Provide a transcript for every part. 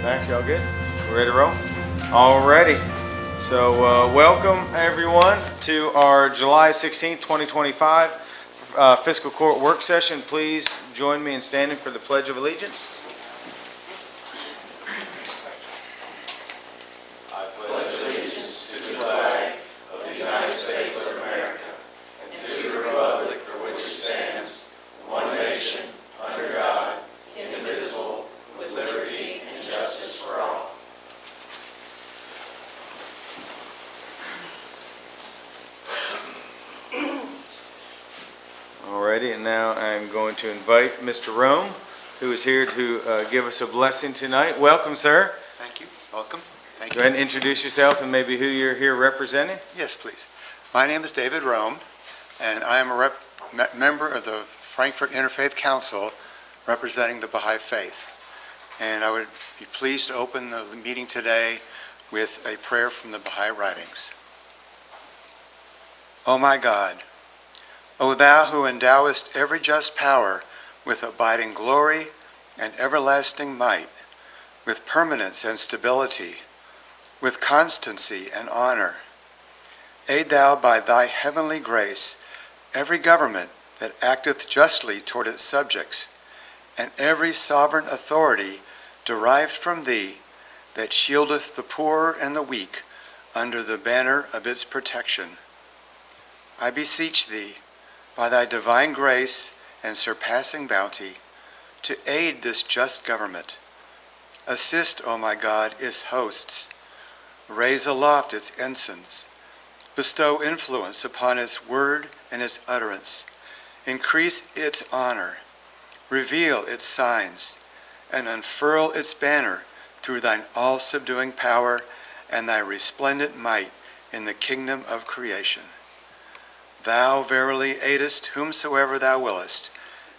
Max, y'all good? We ready to roll? Alrighty. So welcome everyone to our July 16th, 2025 Fiscal Court work session. Please join me in standing for the Pledge of Allegiance. I pledge allegiance to the flag of the United States of America and to the republic for which it stands, one nation, under God, indivisible, with liberty and justice for all. Alrighty, and now I'm going to invite Mr. Rome, who is here to give us a blessing tonight. Welcome, sir. Thank you. Welcome. Thank you. Go ahead and introduce yourself and maybe who you're here representing. Yes, please. My name is David Rome, and I am a member of the Frankfurt Interfaith Council representing the Baha'i Faith. And I would be pleased to open the meeting today with a prayer from the Baha'i writings. O my God, O thou who endowest every just power with abiding glory and everlasting might, with permanence and stability, with constancy and honor, aid thou by thy heavenly grace every government that acteth justly toward its subjects, and every sovereign authority derived from thee, that shieldeth the poor and the weak under the banner of its protection. I beseech thee, by thy divine grace and surpassing bounty, to aid this just government. Assist, O my God, its hosts. Raise aloft its ensigns. Bestow influence upon its word and its utterance. Increase its honor. Reveal its signs, and unfurl its banner through thine all-subduing power and thy resplendent might in the kingdom of creation. Thou verily aidest whomsoever thou willest,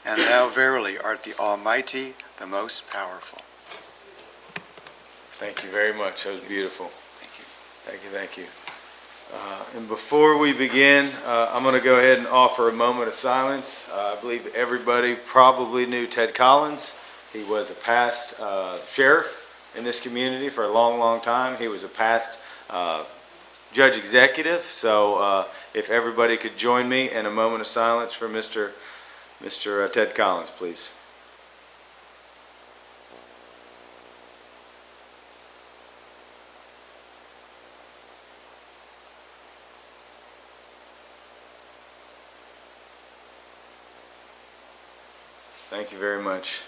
and thou verily art the Almighty, the most powerful. Thank you very much. That was beautiful. Thank you. Thank you, thank you. And before we begin, I'm going to go ahead and offer a moment of silence. I believe everybody probably knew Ted Collins. He was a past sheriff in this community for a long, long time. He was a past judge executive. So if everybody could join me in a moment of silence for Mr. Ted Collins, please. Thank you very much.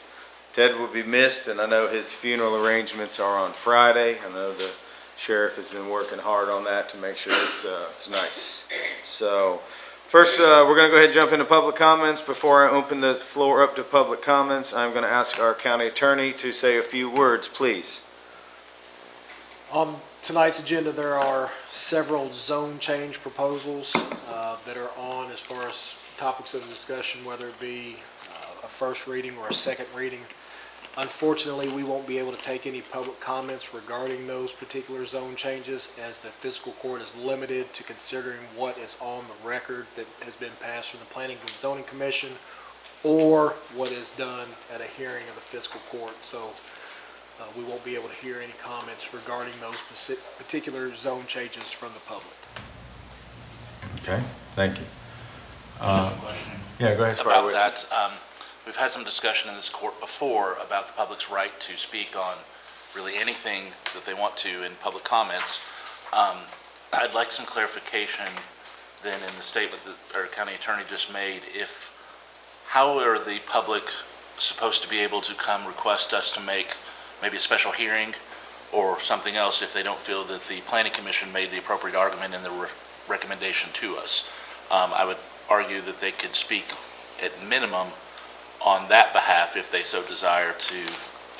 Ted will be missed, and I know his funeral arrangements are on Friday. I know the sheriff has been working hard on that to make sure it's nice. So first, we're going to go ahead and jump into public comments. Before I open the floor up to public comments, I'm going to ask our county attorney to say a few words, please. On tonight's agenda, there are several zone change proposals that are on as far as topics of discussion, whether it be a first reading or a second reading. Unfortunately, we won't be able to take any public comments regarding those particular zone changes, as the Fiscal Court is limited to considering what is on the record that has been passed from the Planning and Zoning Commission or what is done at a hearing of the Fiscal Court. So we won't be able to hear any comments regarding those particular zone changes from the public. Okay, thank you. Question Yeah, go ahead. about that. We've had some discussion in this court before about the public's right to speak on really anything that they want to in public comments. I'd like some clarification then in the statement that our county attorney just made. How are the public supposed to be able to come request us to make maybe a special hearing or something else if they don't feel that the Planning Commission made the appropriate argument in the recommendation to us? I would argue that they could speak at minimum on that behalf if they so desire, to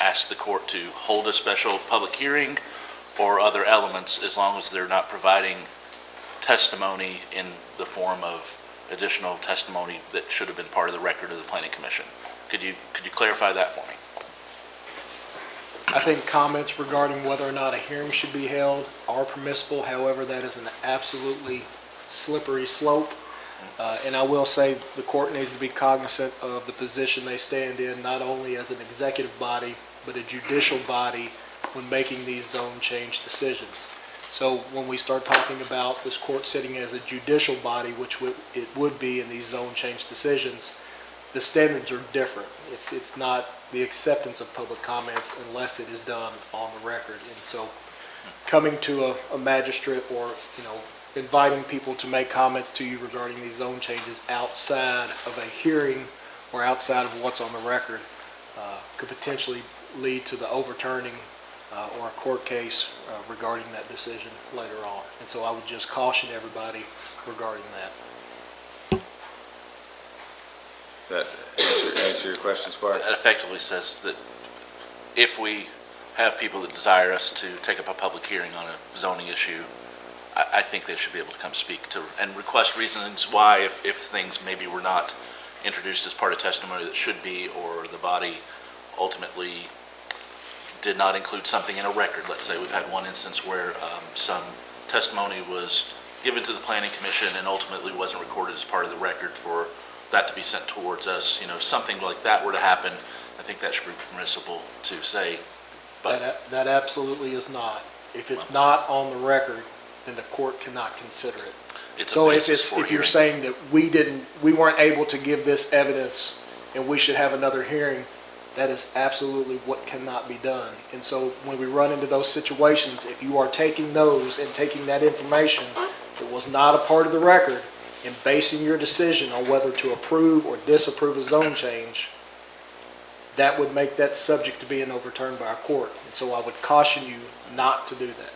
ask the court to hold a special public hearing or other elements, as long as they're not providing testimony in the form of additional testimony that should have been part of the record of the Planning Commission. Could you clarify that for me? I think comments regarding whether or not a hearing should be held are permissible. However, that is an absolutely slippery slope. And I will say the court needs to be cognizant of the position they stand in, not only as an executive body, but a judicial body when making these zone change decisions. So when we start talking about this court sitting as a judicial body, which it would be in these zone change decisions, the standards are different. It's not the acceptance of public comments unless it is done on the record. And so coming to a magistrate or, inviting people to make comments to you regarding these zone changes outside of a hearing or outside of what's on the record could potentially lead to the overturning or a court case regarding that decision later on. And so I would just caution everybody regarding that. Does that answer your question, Spark? That effectively says that if we have people that desire us to take up a public hearing on a zoning issue, I think they should be able to come speak to and request reasons why, if things maybe were not introduced as part of testimony that should be, or the body ultimately did not include something in a record. Let's say we've had one instance where some testimony was given to the planning commission and ultimately wasn't recorded as part of the record for that to be sent towards us. If something like that were to happen, I think that should be permissible to say. But That absolutely is not. If it's not on the record, then the court cannot consider it. it's a So basis for if you're hearing. saying that we weren't able to give this evidence and we should have another hearing, that is absolutely what cannot be done. And so when we run into those situations, if you are taking those and taking that information that was not a part of the record and basing your decision on whether to approve or disapprove a zone change, that would make that subject to being overturned by a court. And so I would caution you not to do that.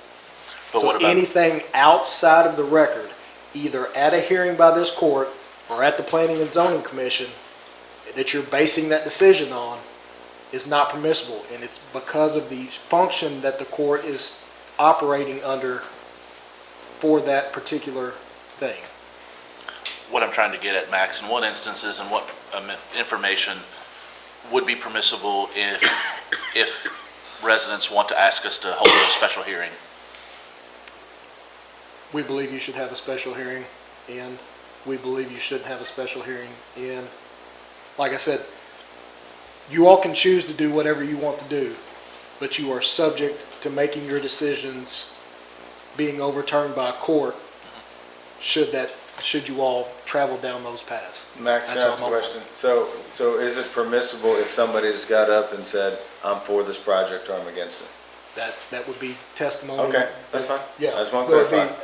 But So what about, anything outside of the record, either at a hearing by this court or at the Planning and Zoning Commission, that you're basing that decision on, is not permissible. And it's because of the function that the court is operating under for that particular thing. what I'm trying to get at, Max, in what instances and what information would be permissible if residents want to ask us to hold a special hearing? We believe you should have a special hearing, and we believe you shouldn't have a special hearing. And like I said, you all can choose to do whatever you want to do, but you are subject to making your decisions being overturned by a court should you all travel down those paths. Max, can I That's ask a all I'm- question? So is it permissible if somebody just got up and said, I'm for this project or I'm against it? That would be testimony. Okay, that's fine. Yeah. I just want to So it'd be- clarify.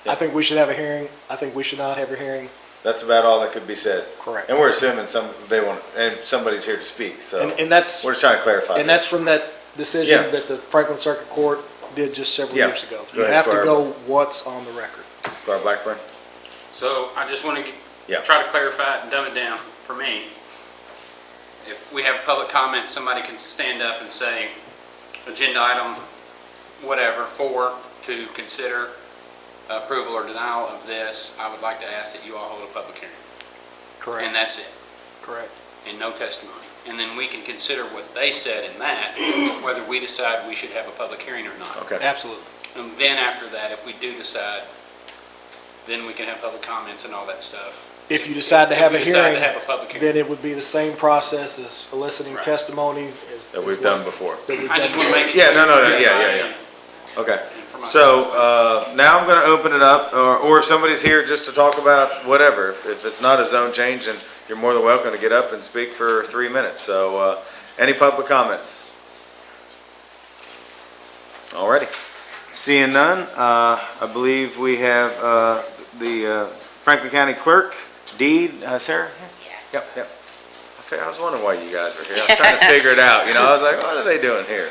I think we should have a hearing. I think we should not have a hearing. That's about all that could be said. Correct. And we're assuming and somebody's here to speak, so And that's, we're just trying to clarify. and that's this. from that decision Yeah. that the Franklin Circuit Court did just several Yeah. years ago. Go You ahead, have to Squire. go what's on the record. Squire Blackburn? So I just want to Yeah. try to clarify it and dumb it down for me. If we have public comment, somebody can stand up and say, agenda item, whatever, 4, to consider approval or denial of this, I would like to ask that you all hold a public hearing. And Correct. that's it, Correct. and no testimony. And then we can consider what they said in that, whether we decide we should have a public hearing or not. Okay. Absolutely. And then after that, if we do decide, then we can have public comments and all that stuff. If you decide to have a If we decide hearing, to have a public hearing. then it would be the same process as eliciting Right. testimony. That we've done before. I just want to make it. Yeah, no, no, clear yeah, for yeah, everybody yeah. Okay. and for myself. So, now I'm gonna open it up, or if somebody's here just to talk about whatever, if it's not a zone change, then you're more than welcome to get up and speak for 3 minutes. So, any public comments? Alrighty. Seeing none, I believe we have, the Franklin County Clerk, Deed, Sarah? Yep, yep. I was wondering why you guys were here. I was trying to figure it out, I was like, what are they doing here?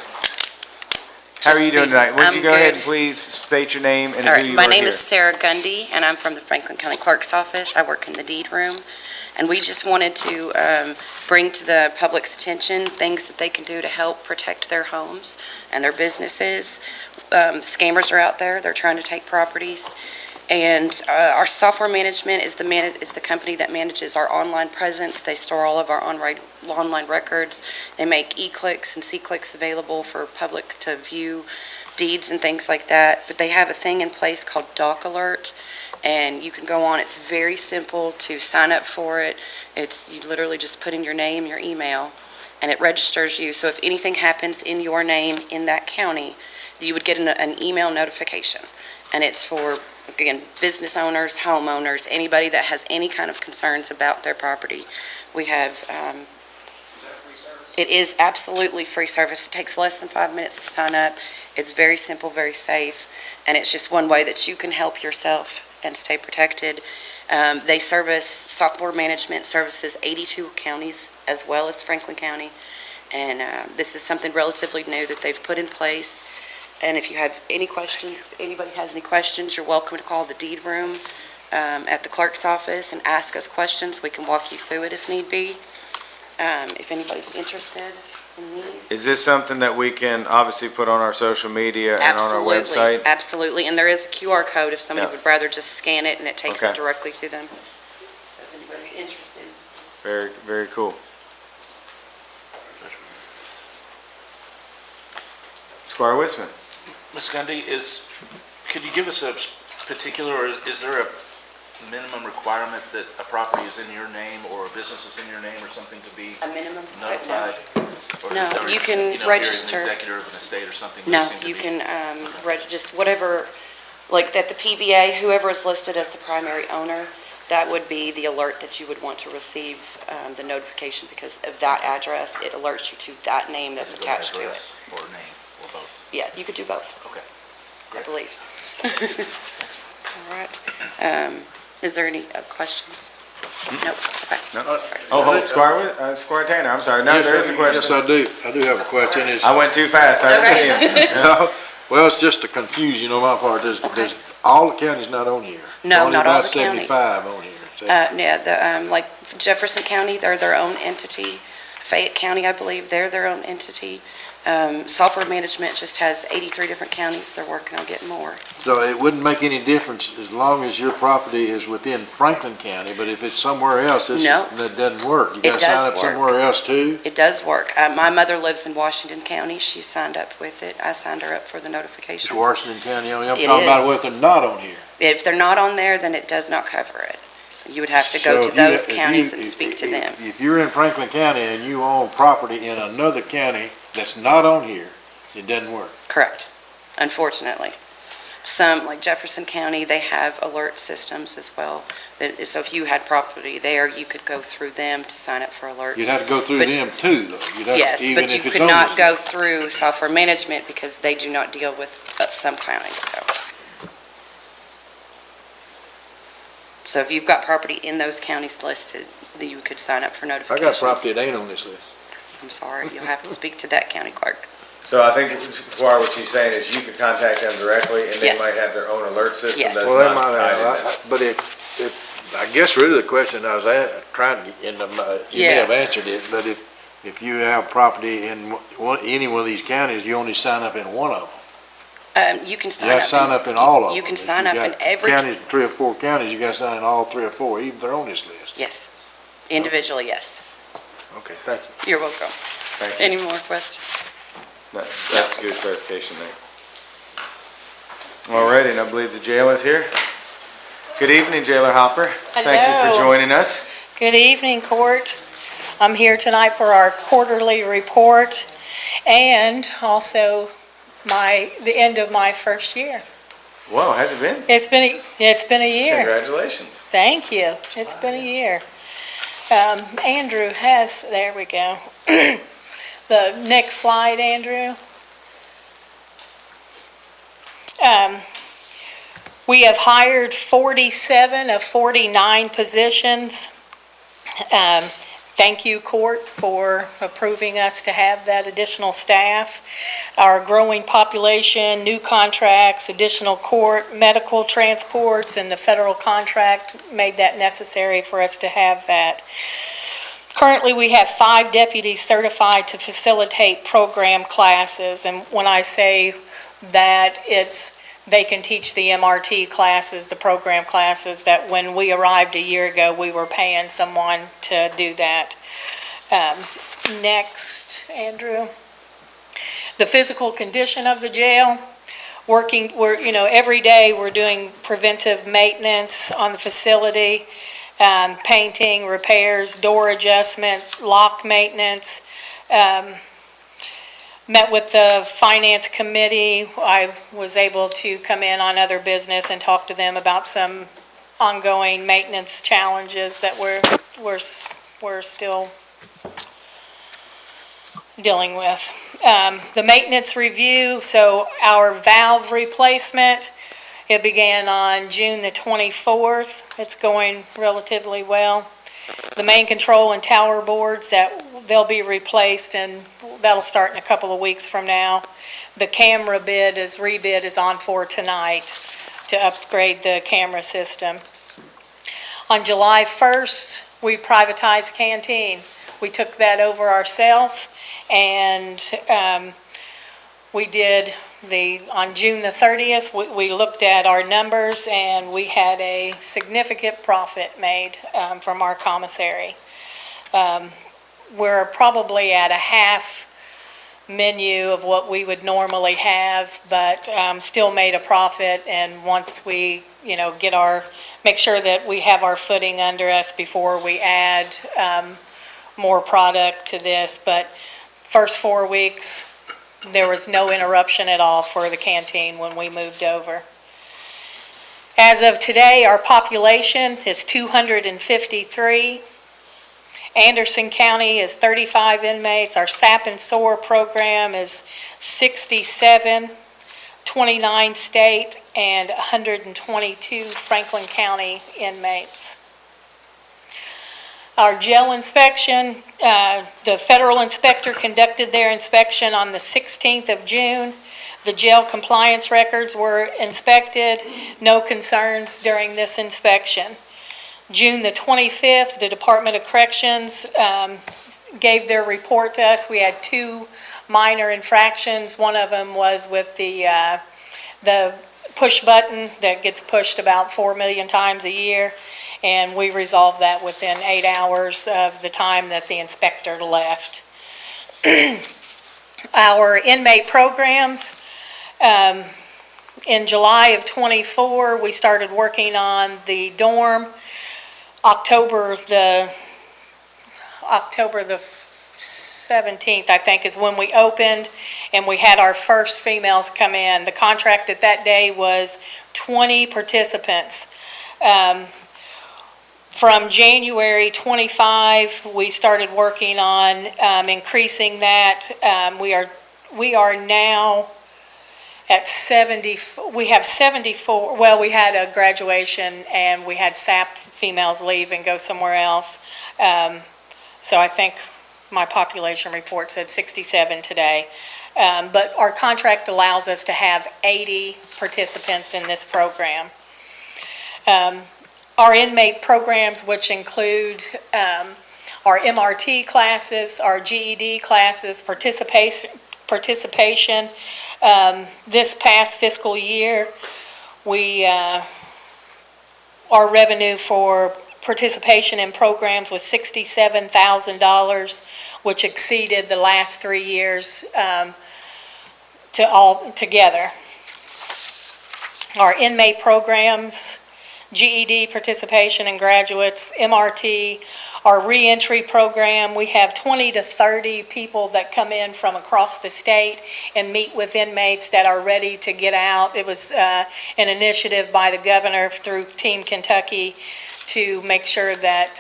How are you doing tonight? Would you I'm go ahead good. and please state your name and All who right, you my are name here? is Sarah Gundy, and I'm from the Franklin County Clerk's Office. I work in the deed room, and we just wanted to bring to the public's attention things that they can do to help protect their homes and their businesses. Scammers are out there. They're trying to take properties. And our software management is the company that manages our online presence. They store all of our online records. They make e-clicks and c-clicks available for public to view deeds and things like that. But they have a thing in place called Doc Alert, and you can go on. It's very simple to sign up for it. You literally just put in your name, your email, and it registers you. So if anything happens in your name in that county, you would get an email notification. And it's for, again, business owners, homeowners, anybody that has any kind of concerns about their property. We have, Is that a free service? it is absolutely free service. It takes less than 5 minutes to sign up. It's very simple, very safe, and it's just one way that you can help yourself and stay protected. They service software management services 82 counties as well as Franklin County, and this is something relatively new that they've put in place. And if you have any questions, anybody has any questions, you're welcome to call the deed room at the clerk's office and ask us questions. We can walk you through it if need be. If anybody's interested in these. Is this something that we can obviously put on our social media and on our Absolutely, website? absolutely. And there is a QR code if somebody Yeah. would rather just scan it and it takes Okay. it directly to them. So if anybody's interested. Very, very cool. Squire Wisman. Ms. Gundy, could you give us a particular, or is there a minimum requirement that a property is in your name or a business is in your name or something to be A minimum? notified? Or No, or, you can if register. you're an executor of an estate or something. No, seem to you be- can just whatever, like at the PVA, whoever is listed as the primary owner, that would be the alert that you would want to receive, the notification because of that address. It alerts you to that name that's Is it attached to it. address or name, or both? Yeah, you could do both. Okay. I believe. All right. Is there any questions? Nope, okay. Squire Tanner, I'm sorry. No, Yes, there is a question. Yes, I do. I do have a question. Is I went too fast. I didn't see him. No, well, it's just a confusion on my part. There's, all the counties not on here. No, Only not all about the counties. 75 on here. Is that- Yeah, like Jefferson County, they're their own entity. Fayette County, I believe, they're their own entity. Software management just has 83 different counties. They're working on getting more. So it wouldn't make any difference as long as your property is within Franklin County, but if it's somewhere else, No. that doesn't work. You It gotta does sign up work. somewhere else too? It does work. My mother lives in Washington County. She signed up with it. I signed her up for the notifications. It's Washington County only. I'm It talking about is. if they're not on here. If they're not on there, then it does not cover it. You would have to go So to if you- those if counties you- and speak to them. If you're in Franklin County and you own property in another county that's not on here, it doesn't work. Correct, unfortunately. Some, like Jefferson County, they have alert systems as well. So if you had property there, you could go through them to sign up for alerts. You'd have to go through But- them too, though. You'd have- Yes, even but you if it's could on not this go list. through software management because they do not deal with some counties, so. So if you've got property in those counties listed, then you could sign up for I notifications. got property that ain't on this list. I'm sorry, you'll have to speak to that county clerk. So I think, Squire, what she's saying is you could contact them directly and they Yes. might have their own alert system Yes. that's Well, they not might tied in have, this. but if, I guess really the question I was trying to get, and you may Yeah. have answered it, but if you have property in any one of these counties, you only sign up in one of them. You can sign You up. gotta sign up in all of them. You can If sign up in got every. Counties, 3 or 4 counties, you gotta sign in all 3 or 4, even if they're on this list. Yes, individually, yes. Okay, thank you. You're welcome. Thank you. Any more questions? That's good clarification there. All righty, and I believe the jailer is here. Good evening, Jailer Hopper. Thank you Hello. for joining us. Good evening, Court. I'm here tonight for our quarterly report and also the end of my first year. Whoa, has it been? It's been a year. Congratulations. Thank you. It's been a year. Andrew there we go. The next slide, Andrew. We have hired 47 of 49 positions. Thank you, Court, for approving us to have that additional staff. Our growing population, new contracts, additional court, medical transports, and the federal contract made that necessary for us to have that. Currently, we have 5 deputies certified to facilitate program classes, and when I say that, they can teach the MRT classes, the program classes, that when we arrived a year ago, we were paying someone to do that. Next, Andrew. The physical condition of the jail. Every day, we're doing preventive maintenance on the facility, painting, repairs, door adjustment, lock maintenance, Met with the Finance Committee. I was able to come in on other business and talk to them about some ongoing maintenance challenges that we're still dealing with. The maintenance review, so our valve replacement, it began on June the 24th. It's going relatively well. The main control and tower boards, they'll be replaced, and that'll start in a couple of weeks from now. The camera rebid is on for tonight to upgrade the camera system. On July 1st, we privatized the canteen. We took that over ourselves, and we did on June the 30th, we looked at our numbers, and we had a significant profit made from our commissary. We're probably at a half menu of what we would normally have, but still made a profit. And once we, make sure that we have our footing under us before we add more product to this. But first 4 weeks, there was no interruption at all for the canteen when we moved over. As of today, our population is 253. Anderson County is 35 inmates. Our SAP and SOAR program is 67, 29 state, and 122 Franklin County inmates. Our jail inspection, the federal inspector conducted their inspection on the 16th of June. The jail compliance records were inspected. No concerns during this inspection. June the 25th, the Department of Corrections gave their report to us. We had 2 minor infractions. One of them was with the push button that gets pushed about 4 million times a year. And we resolved that within 8 hours of the time that the inspector left. Our inmate programs, in July of 24, we started working on the dorm. October the 17th, I think, is when we opened, and we had our first females come in. The contract at that day was 20 participants. From January 25, we started working on increasing that. We are now at 70. We have 74. Well, we had a graduation, and we had SAP females leave and go somewhere else. So I think my population report said 67 today. But our contract allows us to have 80 participants in this program. Our inmate programs, which include our MRT classes, our GED classes, participation. This past fiscal year, our revenue for participation in programs was $67,000, which exceeded the last 3 years all together. Our inmate programs, GED participation and graduates, MRT, our reentry program, we have 20 to 30 people that come in from across the state and meet with inmates that are ready to get out. It was an initiative by the governor through Team Kentucky to make sure that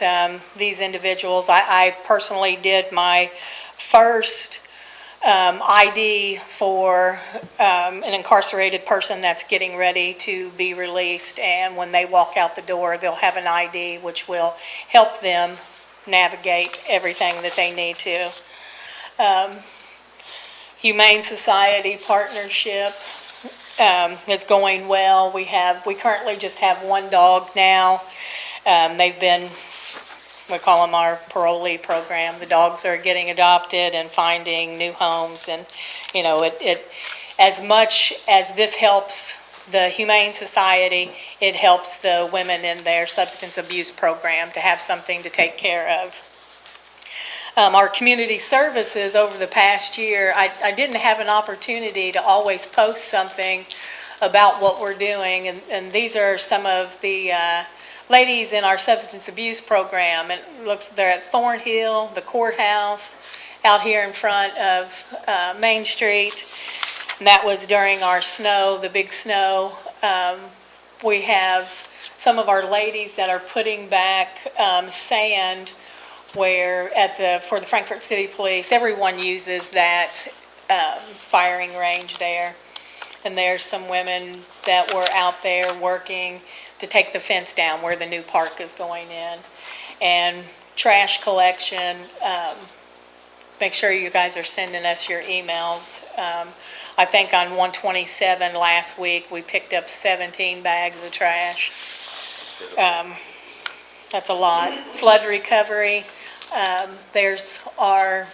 these individuals, I personally did my first ID for an incarcerated person that's getting ready to be released, and when they walk out the door, they'll have an ID which will help them navigate everything that they need to. Humane Society partnership is going well. We currently just have 1 dog now. We call them our parolee program. The dogs are getting adopted and finding new homes, and as much as this helps the Humane Society, it helps the women in their substance abuse program to have something to take care of. Our community services over the past year, I didn't have an opportunity to always post something about what we're doing, and these are some of the ladies in our substance abuse program. They're at Thornhill, the courthouse, out here in front of Main Street. And that was during our snow, the big snow. We have some of our ladies that are putting back sand where for the Frankfort City Police, everyone uses that firing range there. And there's some women that were out there working to take the fence down where the new park is going in. And trash collection, make sure you guys are sending us your emails. I think on 127 last week, we picked up 17 bags of trash. That's a lot. Flood recovery, there's our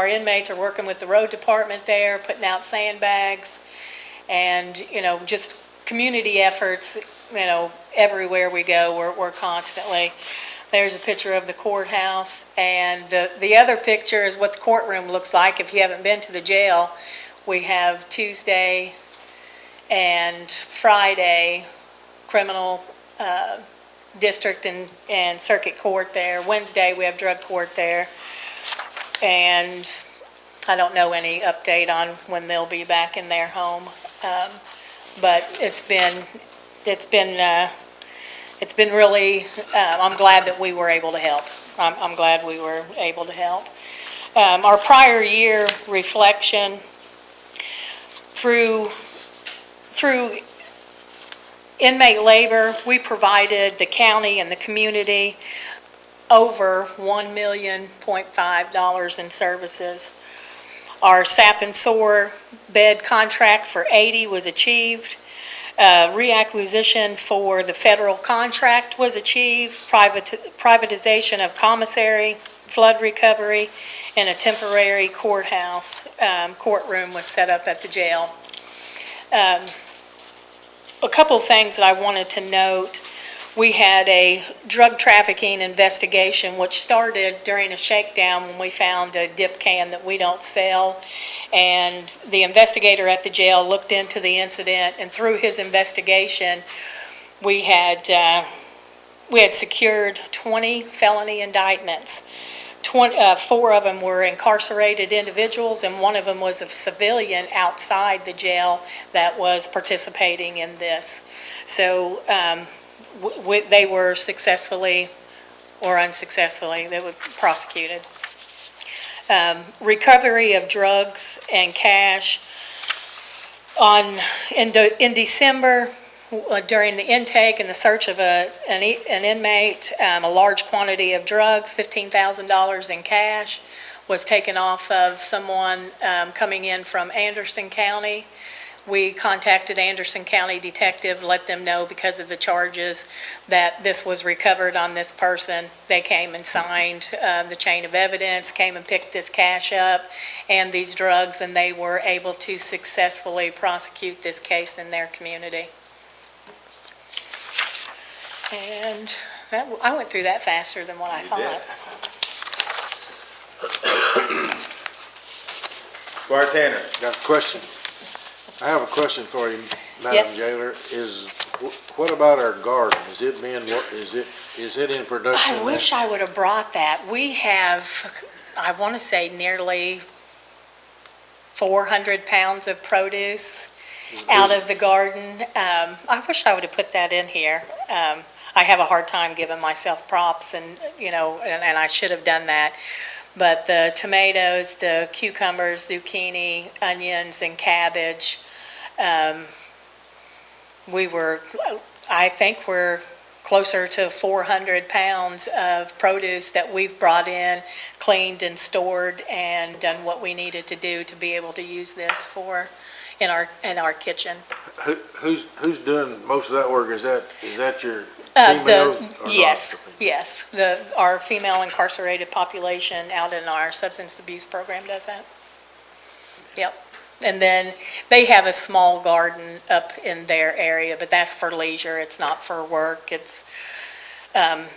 inmates are working with the road department there, putting out sandbags. And, just community efforts, everywhere we go, we're constantly. There's a picture of the courthouse, and the other picture is what the courtroom looks like. If you haven't been to the jail, we have Tuesday and Friday criminal district and circuit court there. Wednesday, we have drug court there. And I don't know any update on when they'll be back in their home. But it's been really, I'm glad that we were able to help. I'm glad we were able to help. Our prior year reflection through inmate labor, we provided the county and the community over $1.5 million in services. Our SAP and SOAR bed contract for 80 was achieved. Reacquisition for the federal contract was achieved. Privatization of commissary, flood recovery, and a temporary courthouse courtroom was set up at the jail. A couple things that I wanted to note. We had a drug trafficking investigation which started during a shakedown when we found a dip can that we don't sell. And the investigator at the jail looked into the incident, and through his investigation, we had secured 20 felony indictments. 4 of them were incarcerated individuals, and 1 of them was a civilian outside the jail that was participating in this. So they were successfully or unsuccessfully, they were prosecuted. Recovery of drugs and cash. In December, during the intake and the search of an inmate, a large quantity of drugs, $15,000 in cash, was taken off of someone coming in from Anderson County. We contacted Anderson County Detective, let them know because of the charges that this was recovered on this person. They came and signed the chain of evidence, came and picked this cash up and these drugs, and they were able to successfully prosecute this case in their community. And I went through that faster than what I thought. Squire Tanner. Got a question. I have a question for you, Madam Yes. Jailer. What about our garden? Is it in production? I wish I would have brought that. We have, I want to say, nearly 400 pounds of produce out of the garden. I wish I would have put that in here. I have a hard time giving myself props, and I should have done that. But the tomatoes, the cucumbers, zucchini, onions, and cabbage, I think we're closer to 400 pounds of produce that we've brought in, cleaned and stored, and done what we needed to do to be able to use this in our kitchen. Who's doing most of that work? Is that your females? Or Yes. Our female incarcerated population out in our substance abuse program does that. Yep. And then they have a small garden up in their area, but that's for leisure. It's not for work. It's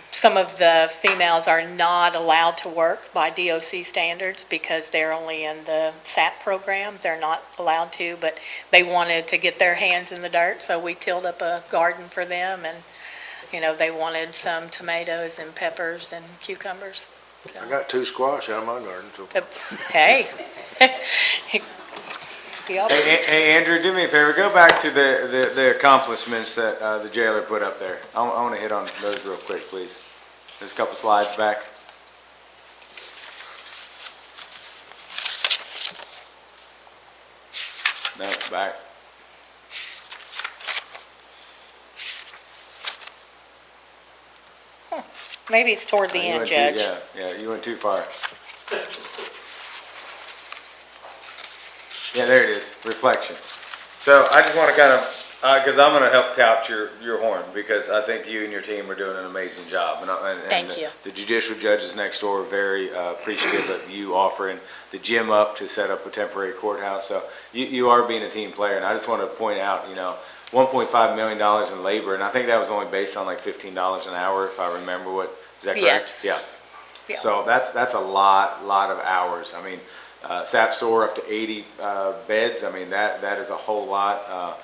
some of the females are not allowed to work by DOC standards because they're only in the SAP program. They're not allowed to, but they wanted to get their hands in the dirt, so we tilled up a garden for them, and they wanted some tomatoes and peppers and cucumbers. I got 2 squash out of my garden, so. Hey. Y'all- Hey, Andrew, do me a favor, go back to the accomplishments that the jailer put up there. I want to hit on those real quick, please. There's a couple slides back. No, back. Maybe it's toward the You end, went Judge. Yeah, you went too far. Yeah, there it is, reflection. So I just want to kind of, because I'm going to help tout your horn, because I think you and your team are doing an amazing job. And Thank you. The judicial judges next door are very appreciative of you offering the gym up to set up a temporary courthouse. So you are being a team player, and I just want to point out, $1.5 million in labor, and I think that was only based on like $15 an hour, if I remember is that correct? Yes. Yeah. Yeah. So that's a lot of hours. I mean, SAPSOR up to 80 beds. I mean, that is a whole lot.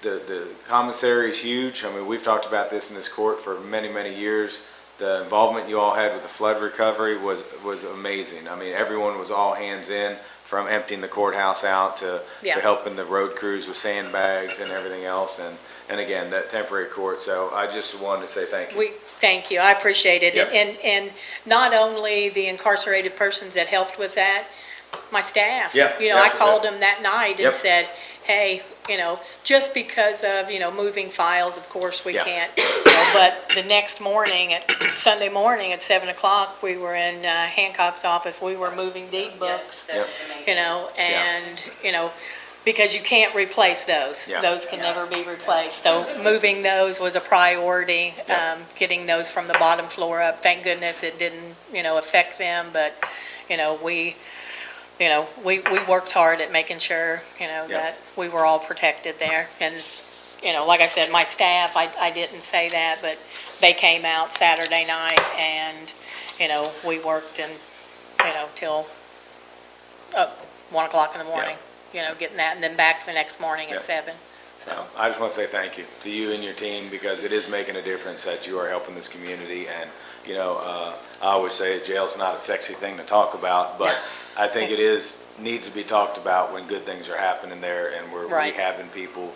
The commissary is huge. I mean, we've talked about this in this court for many, many years. The involvement you all had with the flood recovery was amazing. I mean, everyone was all hands in, from emptying the courthouse out to helping the road crews with sandbags and everything else. And again, that temporary court. So I just wanted to say thank you. Thank you, I appreciate it. Yep. And not only the incarcerated persons that helped with that, my staff. Yeah, I called them that night and Yep. said, hey, just because of, moving files, of course, we Yeah. can't. But the next morning, Sunday morning at 7 o'clock, we were in Hancock's office, we were moving deed books, Yep. and, because you can't replace those. Yeah. Those can never be replaced. So moving those was a priority, Yeah. getting those from the bottom floor up. Thank goodness it didn't, affect them, but, we worked hard at making sure, that we were all protected there. And, like I said, my staff, I didn't say that, but they came out Saturday night and, we worked and, till 1 o'clock in the morning, getting that, and then back the next morning Yeah. at 7. So, I just want to say thank you to you and your team, because it is making a difference that you are helping this community. And, I always say jail's not a sexy thing to talk about, but I think it needs to be talked about when good things are happening there, and we're Right. rehabbing people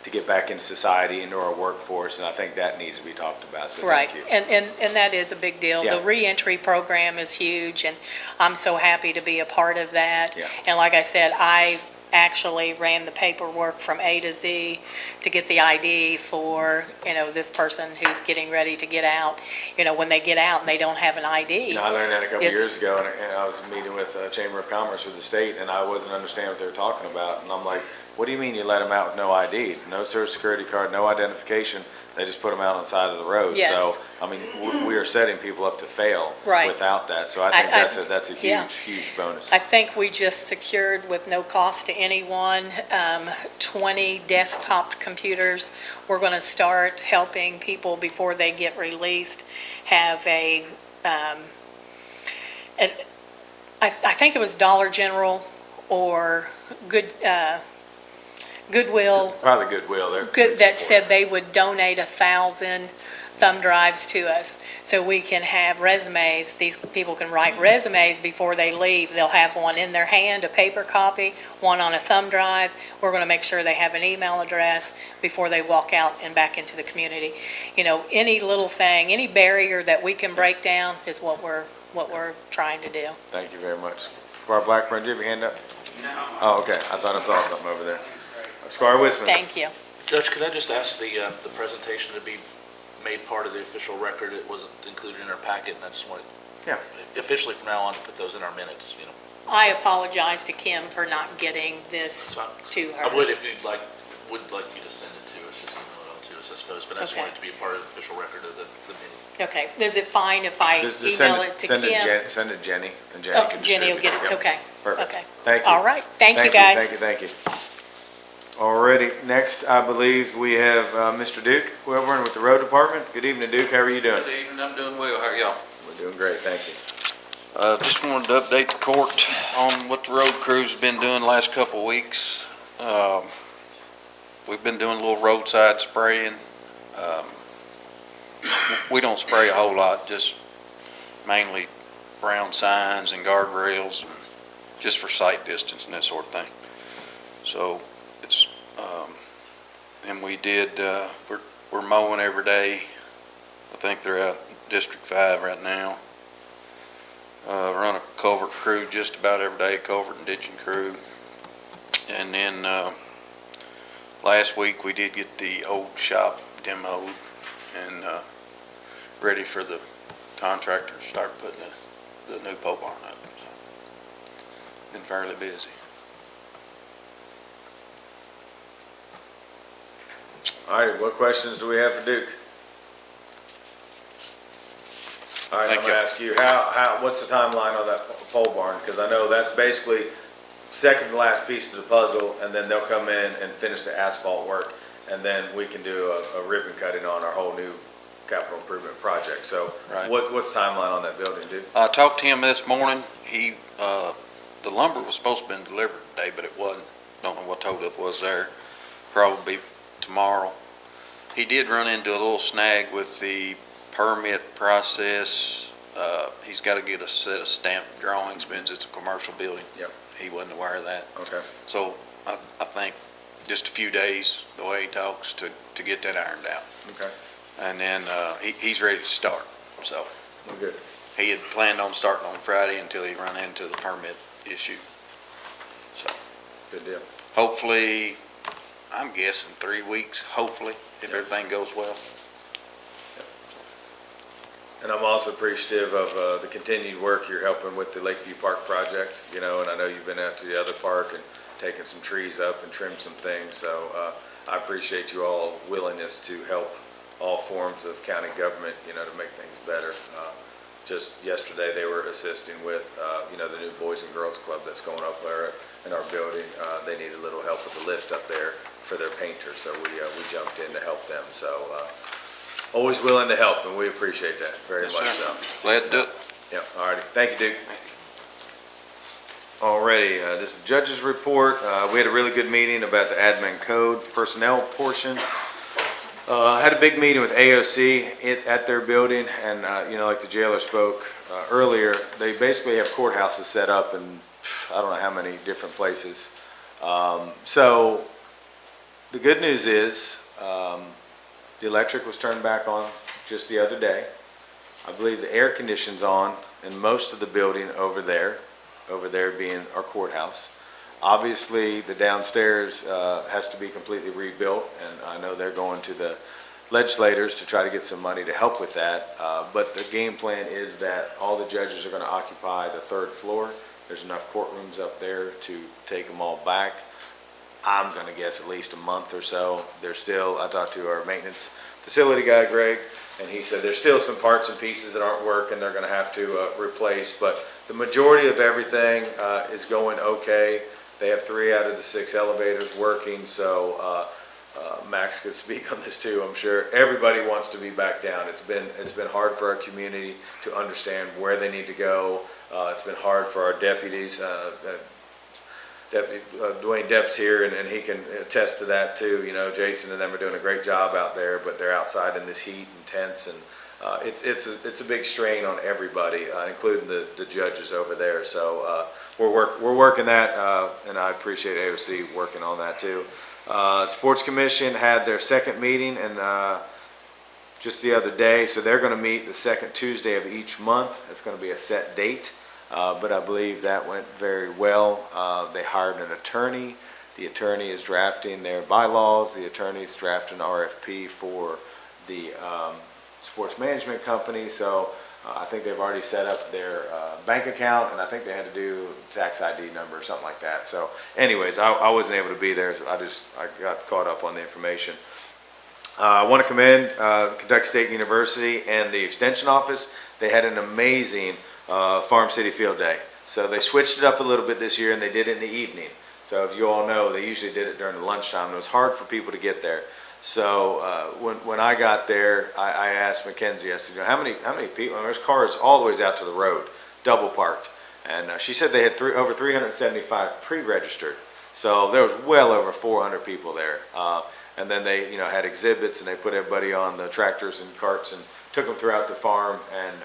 to get back into society, into our workforce, and I think that needs to be talked about, so right, thank you. and that is a big deal. Yeah. The reentry program is huge, and I'm so happy to be a part of that. Yeah. And like I said, I actually ran the paperwork from A to Z to get the ID for, this person who's getting ready to get out. When they get out and they don't have an ID. I learned that a couple It's- years ago, and I was meeting with Chamber of Commerce with the state, and I wasn't understanding what they were talking about, and I'm like, what do you mean you let them out with no ID? No social security card, no identification, they just put them out on the side of the road. Yes. So, I mean, we are setting people up to fail Right. without that, so I think that's a yeah. huge bonus. I think we just secured, with no cost to anyone, 20 desktop computers. We're going to start helping people before they get released have I think it was Dollar General or Goodwill, Probably Goodwill, they're. that said they would donate 1,000 thumb drives to us, so we can have resumes. These people can write resumes before they leave. They'll have one in their hand, a paper copy, one on a thumb drive. We're going to make sure they have an email address before they walk out and back into the community. Any little thing, any barrier that we can break down is what we're trying to do. Thank you very much. Squire Blackburn, do you have your hand up? No. Oh, okay, I thought I saw something over there. Squire Wisman. Thank you. Judge, could I just ask the presentation to be made part of the official record? It wasn't included in our packet, and I just wanted, Yeah. officially from now on, to put those in our minutes, I apologize to Kim for not getting this So to her. I would, if you'd like, would like you to send it to us, just email it on to us, I suppose, but I just Okay. wanted it to be a part of the official record of the meeting. Okay, is it fine if I Just email it to Kim? Send it Jenny, and Jenny Oh, can Jenny will get distribute it, okay. Perfect. Okay. Thank you. All right, thank you, guys. Thank you. Alrighty, next, I believe we have Mr. Duke, Welborn with the Road Department. Good evening, Duke, how are you doing? Good evening, I'm doing well, how are y'all? We're doing great, thank you. Just wanted to update the court on what the road crews have been doing the last couple of weeks. We've been doing a little roadside spraying. We don't spray a whole lot, just mainly brown signs and guardrails, and just for sight distance and that sort of thing. So it's, and we did, we're mowing every day. I think they're out in District 5 right now. Run a culvert crew just about every day, culvert and ditching crew. And then last week we did get the old shop demoed and ready for the contractor to start putting the new pole barn up. So, been fairly busy. All right, what questions do we have for Duke? All right, I'm Thank gonna you. ask you, what's the timeline on that pole barn? Because I know that's basically second to last piece of the puzzle, and then they'll come in and finish the asphalt work, and then we can do a ribbon cutting on our whole new capital improvement project. So Right. what's the timeline on that building, Duke? I talked to him this morning. He, the lumber was supposed to have been delivered today, but it wasn't. Don't know what holdup was there. Probably tomorrow. He did run into a little snag with the permit process. He's got to get a set of stamped drawings, since it's a commercial building. Yep. He wasn't aware of that. Okay. So I think just a few days, the way he talks, to get that ironed out. Okay. And then he's ready to start. So Well, good. he had planned on starting on Friday until he run into the permit issue. So Good deal. hopefully, I'm guessing 3 weeks, hopefully, if everything goes well. And I'm also appreciative of the continued work you're helping with the Lakeview Park project, and I know you've been out to the other park and taken some trees up and trimmed some things, so I appreciate you all willingness to help all forms of county government, to make things better. Just yesterday, they were assisting with, the new Boys and Girls Club that's going up there in our building. They need a little help with the lift up there for their painter, so we jumped in to help them, so always willing to help, and we appreciate that very Yes, much sir. so. Glad to do it. Yeah, all righty. Thank you, Duke. Alrighty, this is the judge's report. We had a really good meeting about the admin code personnel portion. Had a big meeting with AOC at their building, and, like the jailer spoke earlier, they basically have courthouses set up in, I don't know how many different places. So the good news is, the electric was turned back on just the other day. I believe the air conditioning's on in most of the building over there being our courthouse. Obviously, the downstairs has to be completely rebuilt, and I know they're going to the legislators to try to get some money to help with that. But the game plan is that all the judges are going to occupy the third floor. There's enough courtrooms up there to take them all back. I'm going to guess at least a month or so. There's still, I talked to our maintenance facility guy, Greg, and he said there's still some parts and pieces that aren't working they're going to have to replace, but the majority of everything is going okay. They have 3 out of the 6 elevators working, so Max could speak on this too, I'm sure. Everybody wants to be back down. It's been hard for our community to understand where they need to go. It's been hard for our deputies. Dwayne Depp's here, and he can attest to that too. Jason and them are doing a great job out there, but they're outside in this heat and tents, and it's a big strain on everybody, including the judges over there. So we're working that, and I appreciate AOC working on that too. Sports Commission had their second meeting, and just the other day, so they're going to meet the second Tuesday of each month. It's going to be a set date. But I believe that went very well. They hired an attorney. The attorney is drafting their bylaws. The attorney's drafting an RFP for the sports management company. So I think they've already set up their bank account, and I think they had to do tax ID number or something like that. So anyways, I wasn't able to be there. So I got caught up on the information. I want to commend Kentucky State University and the Extension Office. They had an amazing Farm City Field Day. So they switched it up a little bit this year, and they did it in the evening. So if you all know, they usually did it during the lunchtime. It was hard for people to get there. So when I got there, I asked Mackenzie, I said, how many people? And there's cars all the way out to the road, double parked. And she said they had over 375 pre-registered. So there was well over 400 people there. And then they had exhibits, and they put everybody on the tractors and carts and took them throughout the farm. And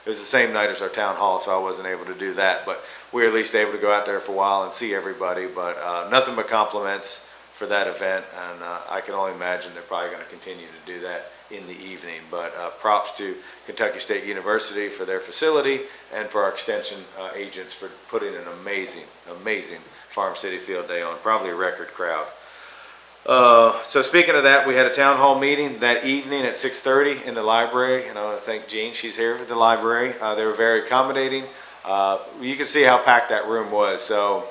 it it was the same night as our town hall, so I wasn't able to do that. But we were at least able to go out there for a while and see everybody. But nothing but compliments for that event, and I can only imagine they're probably going to continue to do that in the evening. But props to Kentucky State University for their facility and for our extension agents for putting an amazing Farm City Field Day on, probably a record crowd. So speaking of that, we had a town hall meeting that evening at 6:30 in the library, and I want to thank Jean, she's here at the library. They were very accommodating. You can see how packed that room was. So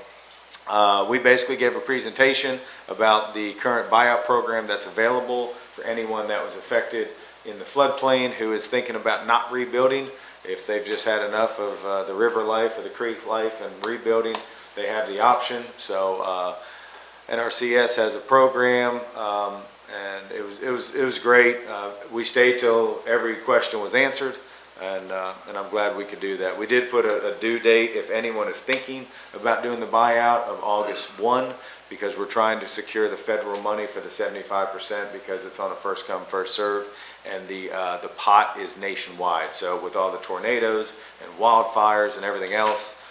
we basically gave a presentation about the current buyout program that's available for anyone that was affected in the floodplain who is thinking about not rebuilding. If they've just had enough of the river life or the creek life and rebuilding, they have the option. So NRCS has a program, and it was great. We stayed till every question was answered, and I'm glad we could do that. We did put a due date if anyone is thinking about doing the buyout of August 1, because we're trying to secure the federal money for the 75% because it's on a first come, first serve, and the pot is nationwide. So with all the tornadoes and wildfires and everything else,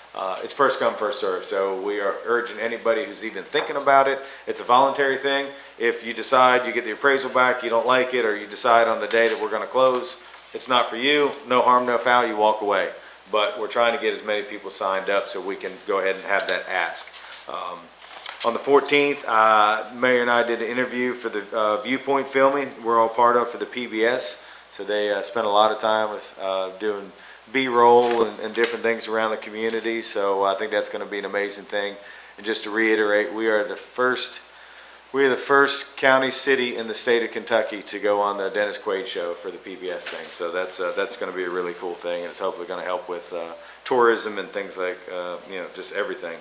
it's first come, first serve. So we are urging anybody who's even thinking about it. It's a voluntary thing. If you decide you get the appraisal back, you don't like it, or you decide on the day that we're going to close, it's not for you. No harm, no foul. You walk away. But we're trying to get as many people signed up so we can go ahead and have that ask. On the 14th, Mayor and I did an interview for the Viewpoint filming we're all part of for the PBS. So they spent a lot of time with doing B-roll and different things around the community. So I think that's going to be an amazing thing. And just to reiterate, we are the first county city in the state of Kentucky to go on the Dennis Quaid show for the PBS thing. So that's going to be a really cool thing, and it's hopefully going to help with tourism and things like just everything.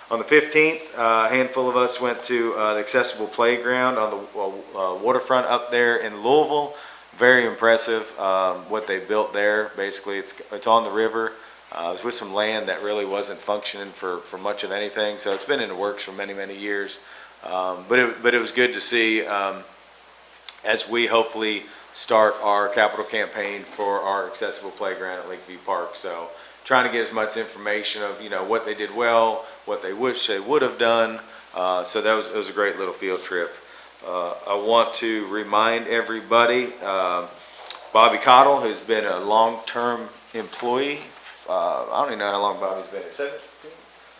On the 15th, a handful of us went to the accessible playground on the waterfront up there in Louisville. Very impressive what they built there. Basically, it's on the river. It was with some land that really wasn't functioning for much of anything, so it's been in the works for many, many years. But it was good to see as we hopefully start our capital campaign for our accessible playground at Lakeview Park. So trying to get as much information of what they did well, what they wish they would have done. So it was a great little field trip. I want to remind everybody, Bobby Cottle, who's been a long-term employee. I don't even know how long Bobby's been here. 17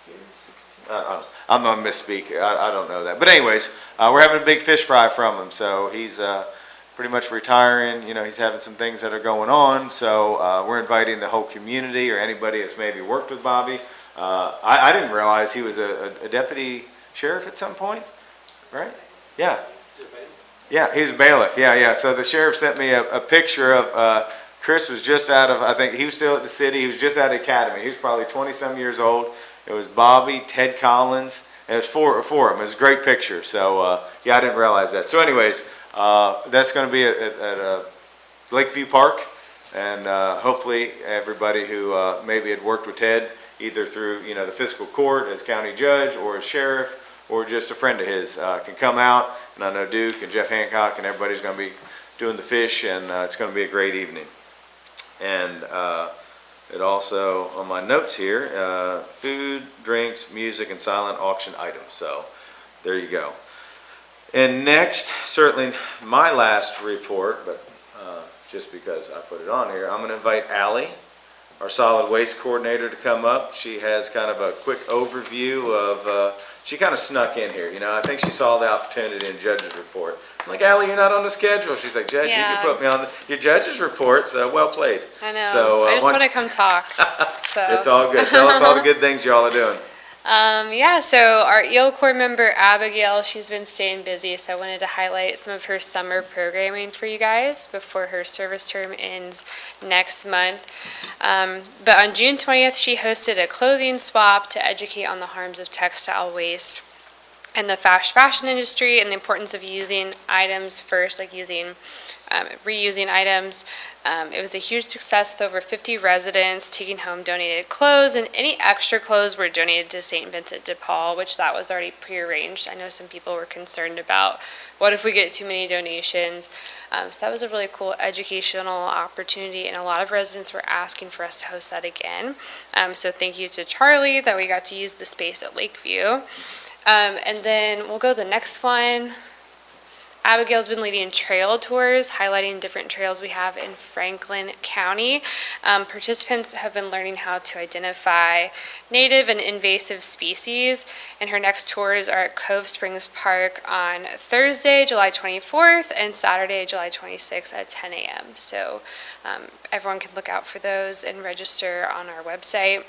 years, 16? I'm going to misspeak. I don't know that. But anyways, we're having a big fish fry from him. So he's pretty much retiring. He's having some things that are going on. So we're inviting the whole community or anybody that's maybe worked with Bobby. I didn't realize he was a deputy sheriff at some point, right? Yeah. Yeah, he's a bailiff. Yeah. So the sheriff sent me a picture of Chris was just out of, I think he was still at the city. He was just out of the academy. He was probably 20-some years old. It was Bobby, Ted Collins, and it was four of them. It was a great picture. So, I didn't realize that. So anyways, that's going to be at Lakeview Park. And hopefully everybody who maybe had worked with Ted, either through, the fiscal court as county judge or as sheriff, or just a friend of his, can come out. And I know Duke and Jeff Hancock and everybody's going to be doing the fish, and it's going to be a great evening. And it also, on my notes here, food, drinks, music, and silent auction items. So there you go. And next, certainly my last report, but just because I put it on here, I'm going to invite Allie, our solid waste coordinator, to come up. She has kind of a quick overview of, she kind of snuck in here, I think she saw the opportunity in judge's report. I'm like, Allie, you're not on the schedule. She's like, Judge, Yeah. you can put me on your judge's report, so well played. I know. So, I just want to come talk. So. It's all good. Tell us all the good things y'all are doing. So our EO Corps member, Abigail, she's been staying busy, so I wanted to highlight some of her summer programming for you guys before her service term ends next month. But on June 20th, she hosted a clothing swap to educate on the harms of textile waste and the fast fashion industry and the importance of using items first, like using reusing items. It was a huge success with over 50 residents taking home donated clothes, and any extra clothes were donated to St. Vincent de Paul, which that was already prearranged. I know some people were concerned about what if we get too many donations. So that was a really cool educational opportunity, and a lot of residents were asking for us to host that again. So thank you to Charlie that we got to use the space at Lakeview. And then we'll go to the next one. Abigail's been leading trail tours, highlighting different trails we have in Franklin County. Participants have been learning how to identify native and invasive species, and her next tours are at Cove Springs Park on Thursday, July 24th, and Saturday, July 26th at 10 a.m. So everyone can look out for those and register on our website.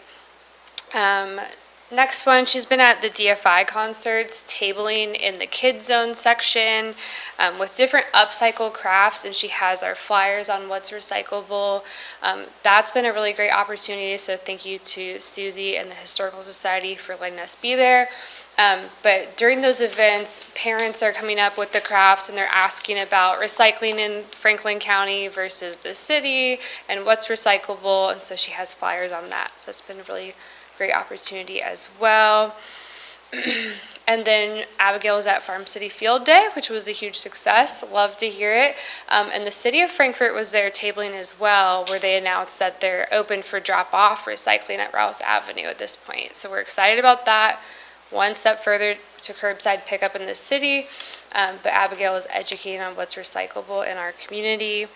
Next one, she's been at the DFI concerts, tabling in the kids zone section with different upcycle crafts, and she has our flyers on what's recyclable. That's been a really great opportunity, so thank you to Susie and the Historical Society for letting us be there. But during those events, parents are coming up with the crafts and they're asking about recycling in Franklin County versus the city and what's recyclable, and so she has flyers on that. So it's been really great opportunity as well. And then Abigail was at Farm City Field Day, which was a huge success. Love to hear it. And the city of Frankfort was there tabling as well, where they announced that they're open for drop-off recycling at Rouse Avenue at this point. So we're excited about that. One step further to curbside pickup in the city, but Abigail is educating on what's recyclable in our community.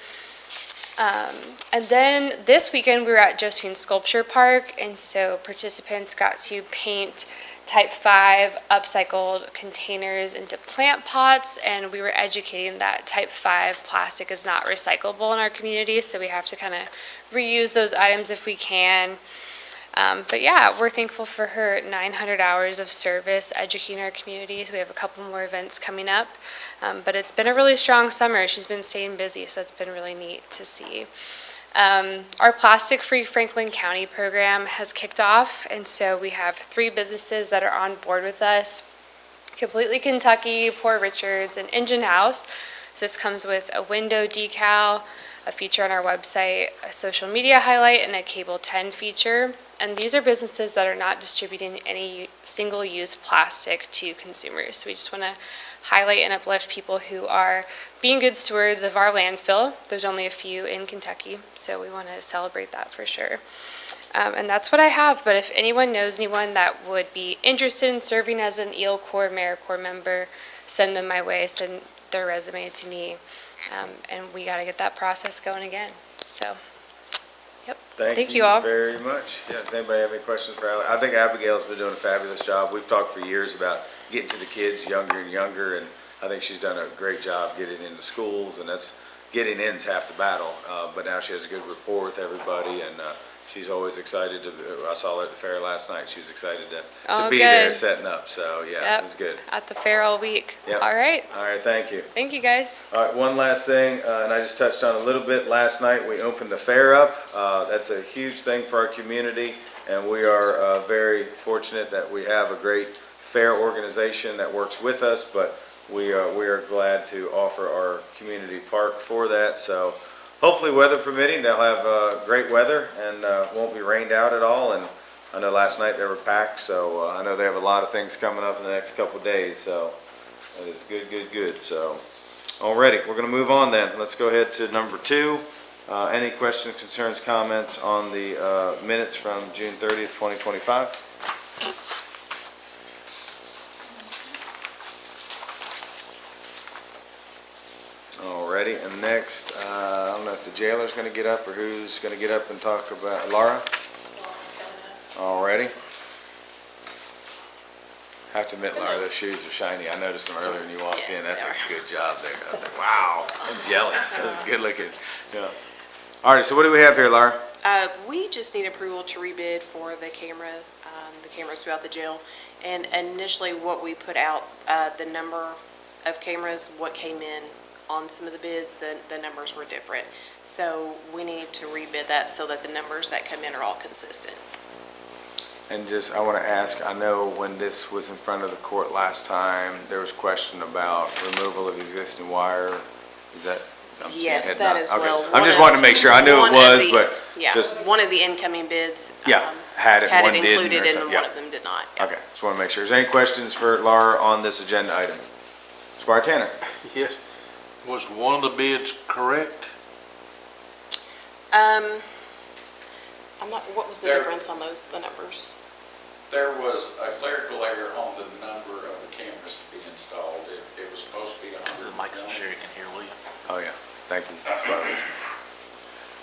And then this weekend we were at Josephine Sculpture Park, and so participants got to paint type 5 upcycled containers into plant pots, and we were educating that type 5 plastic is not recyclable in our community, so we have to kind of reuse those items if we can. But yeah, we're thankful for her 900 hours of service educating our community. We have a couple more events coming up, but it's been a really strong summer. She's been staying busy, so it's been really neat to see. Our Plastic-Free Franklin County program has kicked off, and so we have 3 businesses that are on board with us. Completely Kentucky, Poor Richards, and Engine House. So this comes with a window decal, a feature on our website, a social media highlight, and a Cable 10 feature. And these are businesses that are not distributing any single-use plastic to consumers. So we just want to highlight and uplift people who are being good stewards of our landfill. There's only a few in Kentucky, so we want to celebrate that for sure. And that's what I have, but if anyone knows anyone that would be interested in serving as an EL Corps, AmeriCorps member, send them my way, send their resume to me, and we got to get that process going again. So, yep. Thank you all. Very much. Yeah, does anybody have any questions for Ally? I think Abigail's been doing a fabulous job. We've talked for years about getting to the kids younger and younger, and I think she's done a great job getting into schools, and that's getting in's half the battle. But now she has a good rapport with everybody, and she's always excited to. I saw her at the fair last night. She was excited to be there setting up. So yeah, it was good. At the fair all week. Yep. All right. All right, thank you. Thank you, guys. All right, one last thing, and I just touched on a little bit last night. We opened the fair up. That's a huge thing for our community, and we are very fortunate that we have a great fair organization that works with us. But we are glad to offer our community park for that. So hopefully, weather permitting, they'll have great weather and won't be rained out at all. And I know last night they were packed, so I know they have a lot of things coming up in the next couple of days. So that is good, good, good. So, alrighty, we're going to move on then. Let's go ahead to number 2. Any questions, concerns, comments on the minutes from June 30th, 2025? Alrighty, and next, I don't know if the jailer's going to get up or who's going to get up and talk about, Laura? Alrighty. I have to admit, Laura, those shoes are shiny. I noticed them earlier when you walked in. That's a good job there. I was like, wow, I'm jealous. That was good looking. Yeah. Alright, so what do we have here, Laura? We just need approval to rebid for the cameras throughout the jail. And initially, what we put out, the number of cameras, what came in on some of the bids, the numbers were different. So we need to rebid that so that the numbers that come in are all consistent. And just, I want to ask, I know when this was in front of the court last time, there was question about removal of existing wire. Is that Yes, Had that not. as Okay. well. I'm just wanting to make sure. I knew it One of was, the- but Yeah, just, one of the incoming bids. Yeah, had it, Had one it didn't, included or and something. one Yeah. of them did not. Yeah. okay, just want to make sure. Is there any questions for Laura on this agenda item? Squire Tanner? Yes. Was one of the bids correct? I'm not, what was the There- difference on those, the numbers? There was a clerical error on the number of the cameras to be installed. It was supposed to be The 100. mics and Sherry can hear, will you? Oh, yeah, thank you. Squire Wiseman.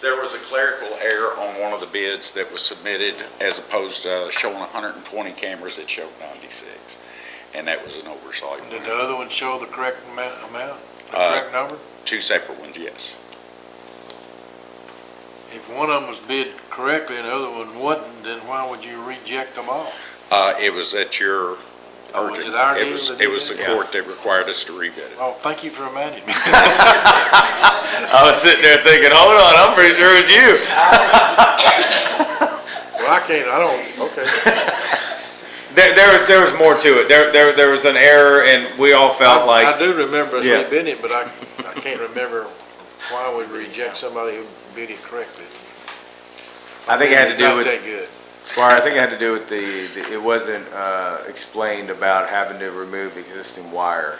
There was a clerical error on one of the bids that was submitted as opposed to showing 120 cameras, it showed 96. And that was an oversight. Did the other one show the correct amount, the Uh, correct number? Two separate ones, yes. If one of them was bid correctly and the other one wasn't, then why would you reject them all? It was at your Oh, was urging. it our It deal was, to it do was the that? court that required us to rebid it. Oh, thank you for reminding me. I was sitting there thinking, hold on, I'm pretty sure it was you. Well, I don't, okay. There was more to it. There was an error, and we all felt like, I do remember us Yeah. rebidding it, but I can't remember why we reject somebody who bid it correctly. I think it had to do Not with, that good. Squire, I think it had to do with it wasn't explained about having to remove existing wire.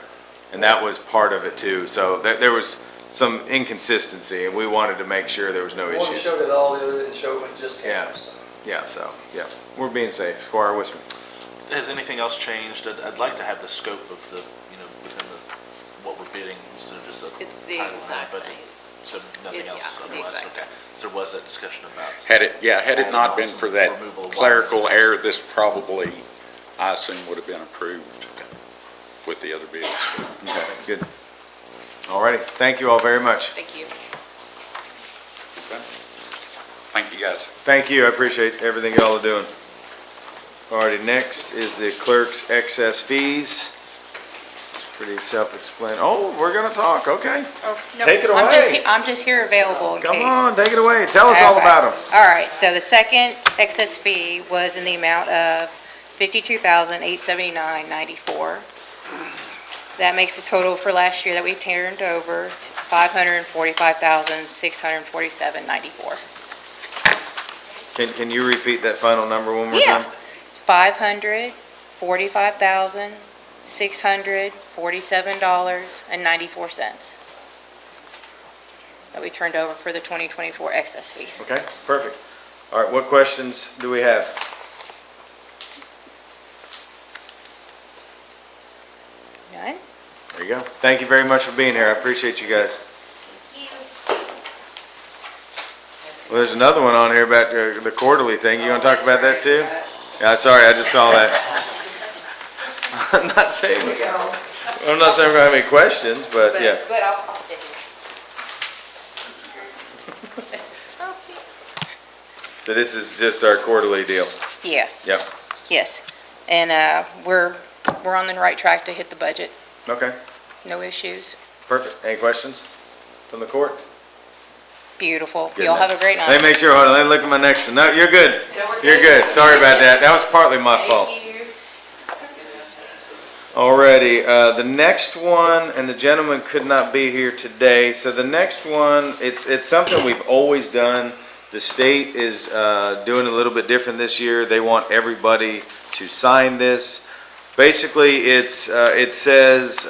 And that was part of it too. So there was some inconsistency, and we wanted to make sure there was no One issues. showed it all, the other didn't show it, just Yeah. cameras. Yeah, so, yeah, we're being safe. Squire Wiseman. Has anything else changed? I'd like to have the scope of the, within what we're bidding, instead of just a. It's the timeline, exact but- same. So nothing Yeah, else the otherwise, exact okay. So there was that discussion about. Had it not been for that Removal of wire. clerical error, this probably, I assume, would have been approved with the other bids. Okay, good. All righty, thank you all very much. Thank you. Thank you, guys. Thank you, I appreciate everything y'all are doing. All righty, next is the clerk's excess fees. It's pretty self-explanatory. Oh, we're gonna talk, okay. Take it away. I'm just here available in case. Come on, take it away. Tell us all Okay. about them. All right, so the second excess fee was in the amount of $52,879.94. That makes the total for last year that we turned over to $545,647.94. Can you repeat that final number one more Yeah. time? $545,647.94 that we turned over for the 2024 excess fees. Okay, perfect. All right, what questions do we have? None? There you go. Thank you very much for being here. I appreciate you guys. Well, there's another one on here about the quarterly thing. You want to talk about that too? Yeah, sorry, I just saw that. I'm not saying we're gonna have any questions, but yeah. But I'll stay So this is just our quarterly deal. here. Yeah, Yep. yes. And we're on the right track to hit the budget. Okay, No issues. perfect. Any questions from the court? Beautiful. Good Y'all enough. have a great night. Let me make sure, hold on, let me look at my next one. No, you're good. You're good. Sorry about that. That was partly my fault. Alrighty, the next one, and the gentleman could not be here today, so the next one, it's something we've always done. The state is doing a little bit different this year. They want everybody to sign this. Basically, it says,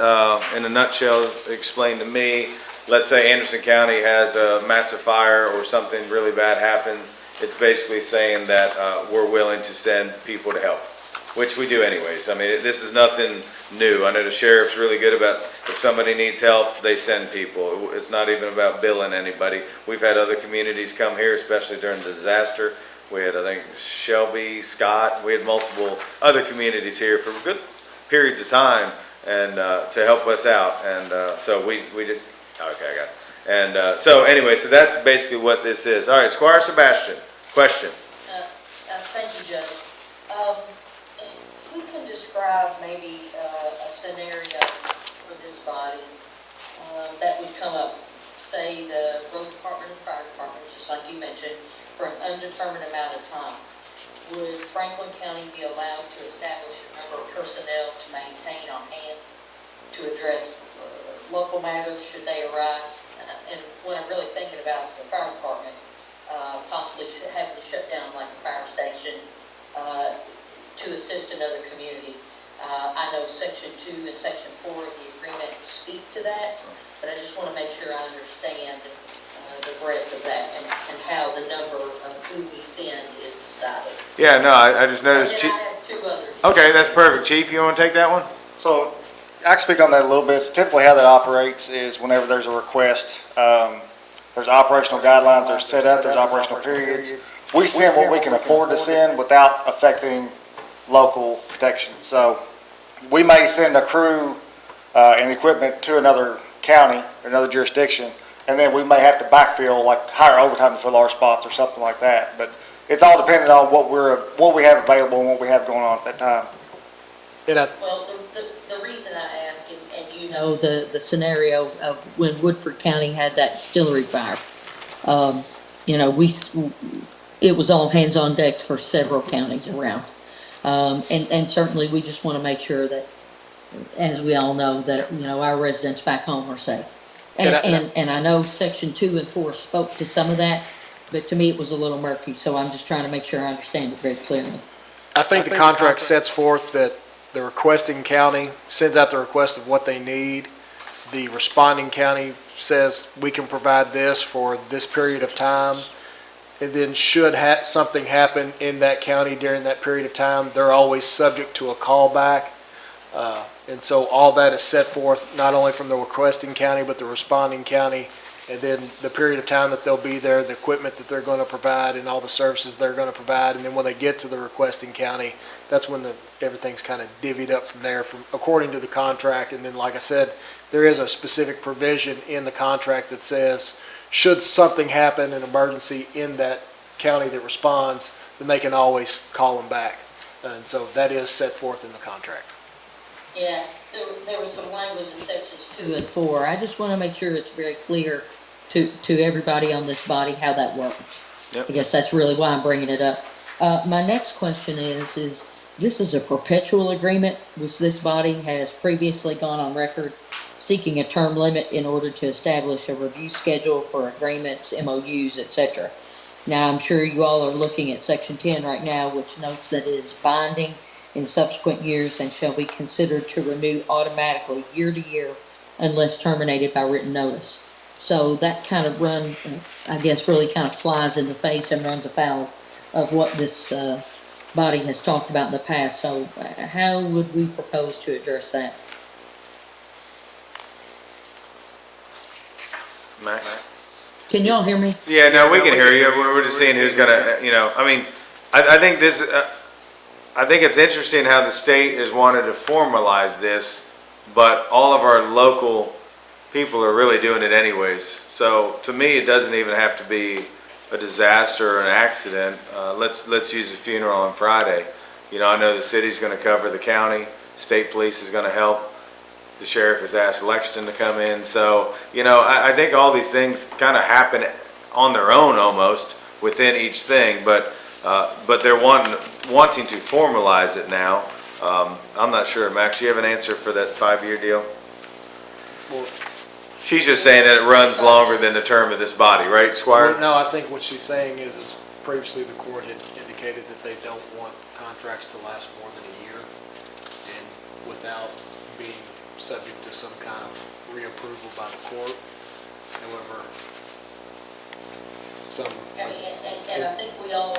in a nutshell, explained to me, let's say Anderson County has a massive fire or something really bad happens. It's basically saying that we're willing to send people to help, which we do anyways. I mean, this is nothing new. I know the sheriff's really good about if somebody needs help, they send people. It's not even about billing anybody. We've had other communities come here, especially during the disaster. We had, I think, Shelby, Scott, we had multiple other communities here for good periods of time and to help us out. And so we just, okay, I got it. And so anyway, so that's basically what this is. All right, Squire Sebastian, question. Thank you, Judge. Who can describe maybe a scenario for this body that would come up, say the road department and fire department, just like you mentioned, for an undetermined amount of time? Would Franklin County be allowed to establish a number of personnel to maintain on hand to address local matters should they arise? and what I'm really thinking about is the fire department, possibly having to shut down like a fire station, to assist another community. I know Section 2 and Section 4 of the agreement speak to that, but I just want to make sure I understand the breadth of that and how the number of who we send is decided. Yeah, no, I just noticed. And then I have two others. Okay, that's perfect. Chief, you want to take that one? So I can speak on that a little bit. Typically how that operates is whenever there's a request, there's operational guidelines that are set up, there's operational periods. We send what we can afford to send without affecting local protection. So we may send a crew and equipment to another county, or another jurisdiction, and then we may have to backfill, like hire overtime to fill our spots or something like that. But it's all dependent on what we have available and what we have going on at that time. Well, the reason I ask, and you know the scenario of when Woodford County had that distillery fire, it was all hands on deck for several counties around. And certainly we just want to make sure that, as we all know, that, our residents back home are safe. And I know Section 2 and 4 spoke to some of that, but to me it was a little murky, so I'm just trying to make sure I understand it very clearly. I think the contract sets forth that the requesting county sends out the request of what they need. The responding county says, we can provide this for this period of time. And then should something happen in that county during that period of time, they're always subject to a callback. And so all that is set forth, not only from the requesting county, but the responding county, and then the period of time that they'll be there, the equipment that they're going to provide, and all the services they're going to provide. And then when they get to the requesting county, that's when everything's kind of divvied up from there, according to the contract. And then, like I said, there is a specific provision in the contract that says, should something happen, an emergency in that county that responds, then they can always call them back. And so that is set forth in the contract. Yeah, there was some language in Sections 2 and 4. I just want to make sure it's very clear to everybody on this body how that works. Yep. I guess that's really why I'm bringing it up. My next question is this is a perpetual agreement, which this body has previously gone on record seeking a term limit in order to establish a review schedule for agreements, MOUs, etc. Now, I'm sure you all are looking at Section 10 right now, which notes that it is binding in subsequent years and shall be considered to renew automatically year to year unless terminated by written notice. So that kind of really kind of flies in the face and runs afoul of what this body has talked about in the past. So how would we propose to address that? Max? Can y'all hear me? Yeah, no, we can hear you. We're just seeing who's gonna, I think I think it's interesting how the state has wanted to formalize this, but all of our local people are really doing it anyways. So to me, it doesn't even have to be a disaster or an accident. Let's use a funeral on Friday. I know the city's gonna cover the county, state police is gonna help. The sheriff has asked Lexington to come in. So, I think all these things kind of happen on their own almost within each thing, but they're wanting to formalize it now. I'm not sure. Max, you have an answer for that 5-year deal? Well, she's just saying that it runs longer than the term of this body, right, Squire? No, I think what she's saying is previously the court had indicated that they don't want contracts to last more than a year, and without being subject to some kind of reapproval by the court. However, And I think we all,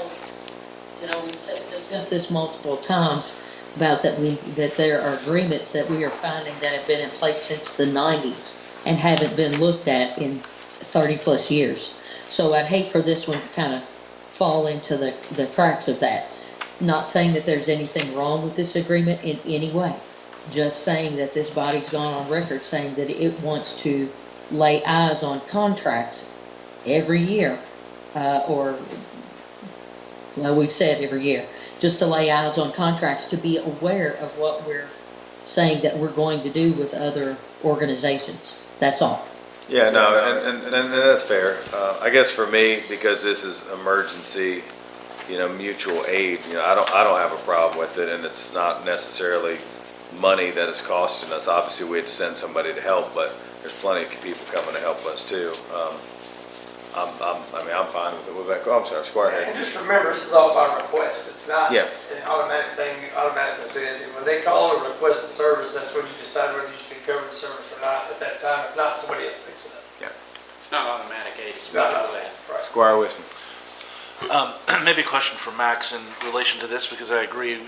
we've discussed this multiple times about that there are agreements that we are finding that have been in place since the 90s and haven't been looked at in 30 plus years. So I'd hate for this one to kind of fall into the cracks of that. Not saying that there's anything wrong with this agreement in any way. Just saying that this body's gone on record saying that it wants to lay eyes on contracts every year, we've said every year, just to lay eyes on contracts, to be aware of what we're saying that we're going to do with other organizations. That's all. Yeah, no, and that's fair. I guess for me, because this is emergency, mutual aid, I don't have a problem with it, and it's not necessarily money that it's costing us. Obviously, we had to send somebody to help, but there's plenty of people coming to help us too. I'm fine with it. I'm sorry, Squire And Head. just remember, this is all by request. It's not Yeah. an automatic thing, automatically says, when they call or request the service, that's when you decide whether you can cover the service or not at that time. If not, somebody else picks it up. It's not automatic aid, it's not mutual aid. Right. Squire Wisman. Maybe a question for Max in relation to this, because I agree,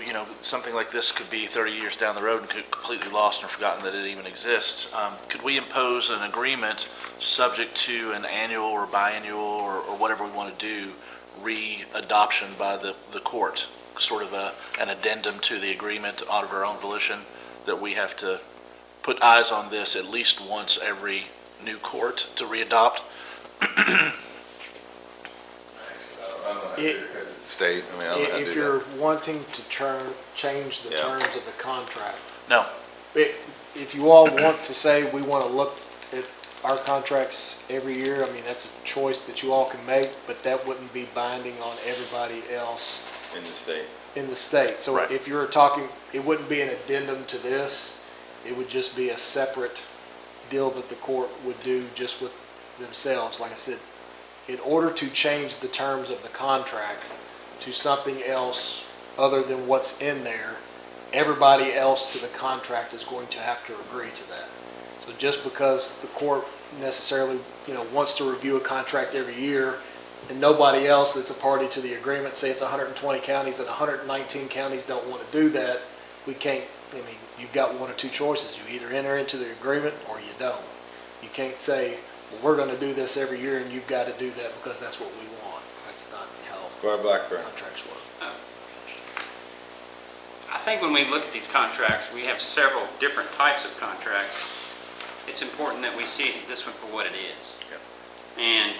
something like this could be 30 years down the road and could completely lost and forgotten that it even exists. Could we impose an agreement subject to an annual or biannual or whatever we want to do, re-adoption by the court? Sort of an addendum to the agreement out of our own volition, that we have to put eyes on this at least once every new court to re-adopt? State, I don't know how to If do you're wanting to change the Yeah. terms of the contract. No. If you all want to say, we want to look at our contracts every year, I mean, that's a choice that you all can make, but that wouldn't be binding on everybody else in the state. in the state. So Right. if you're talking, it wouldn't be an addendum to this, it would just be a separate deal that the court would do just with themselves. Like I said, in order to change the terms of the contract to something else other than what's in there, everybody else to the contract is going to have to agree to that. So just because the court necessarily, wants to review a contract every year, and nobody else that's a party to the agreement, say it's 120 counties and 119 counties don't want to do that, we can't, you've got one or two choices. You either enter into the agreement or you don't. You can't say, well, we're going to do this every year and you've got to do that because that's what we want. That's not how Squire Blackburn. contracts work. I think when we look at these contracts, we have several different types of contracts. It's important that we see this one for what it is. And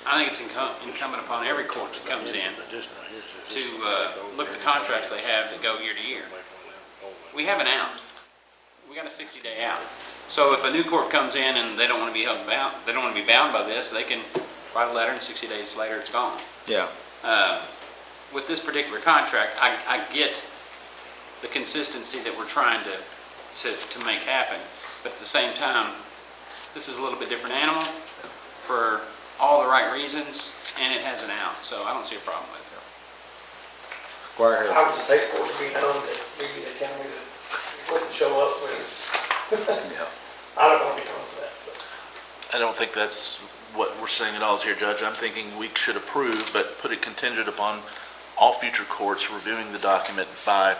I think it's incumbent upon every court that comes in to look at the contracts they have that go year to year. We have an out. We got a 60-day out. So if a new court comes in and they don't want to be held bound, they don't want to be bound by this, they can write a letter and 60 days later it's gone. Yeah. With this particular contract, I get the consistency that we're trying to make happen. But at the same time, this is a little bit different animal for all the right reasons, and it has an out, so I don't see a problem with it. Squire Head. I would just say for it to be known that maybe they tell me that it wouldn't show up when I don't want to be known for that, so. I don't think that's what we're saying at all here, Judge. I'm thinking we should approve, but put it contingent upon all future courts reviewing the document by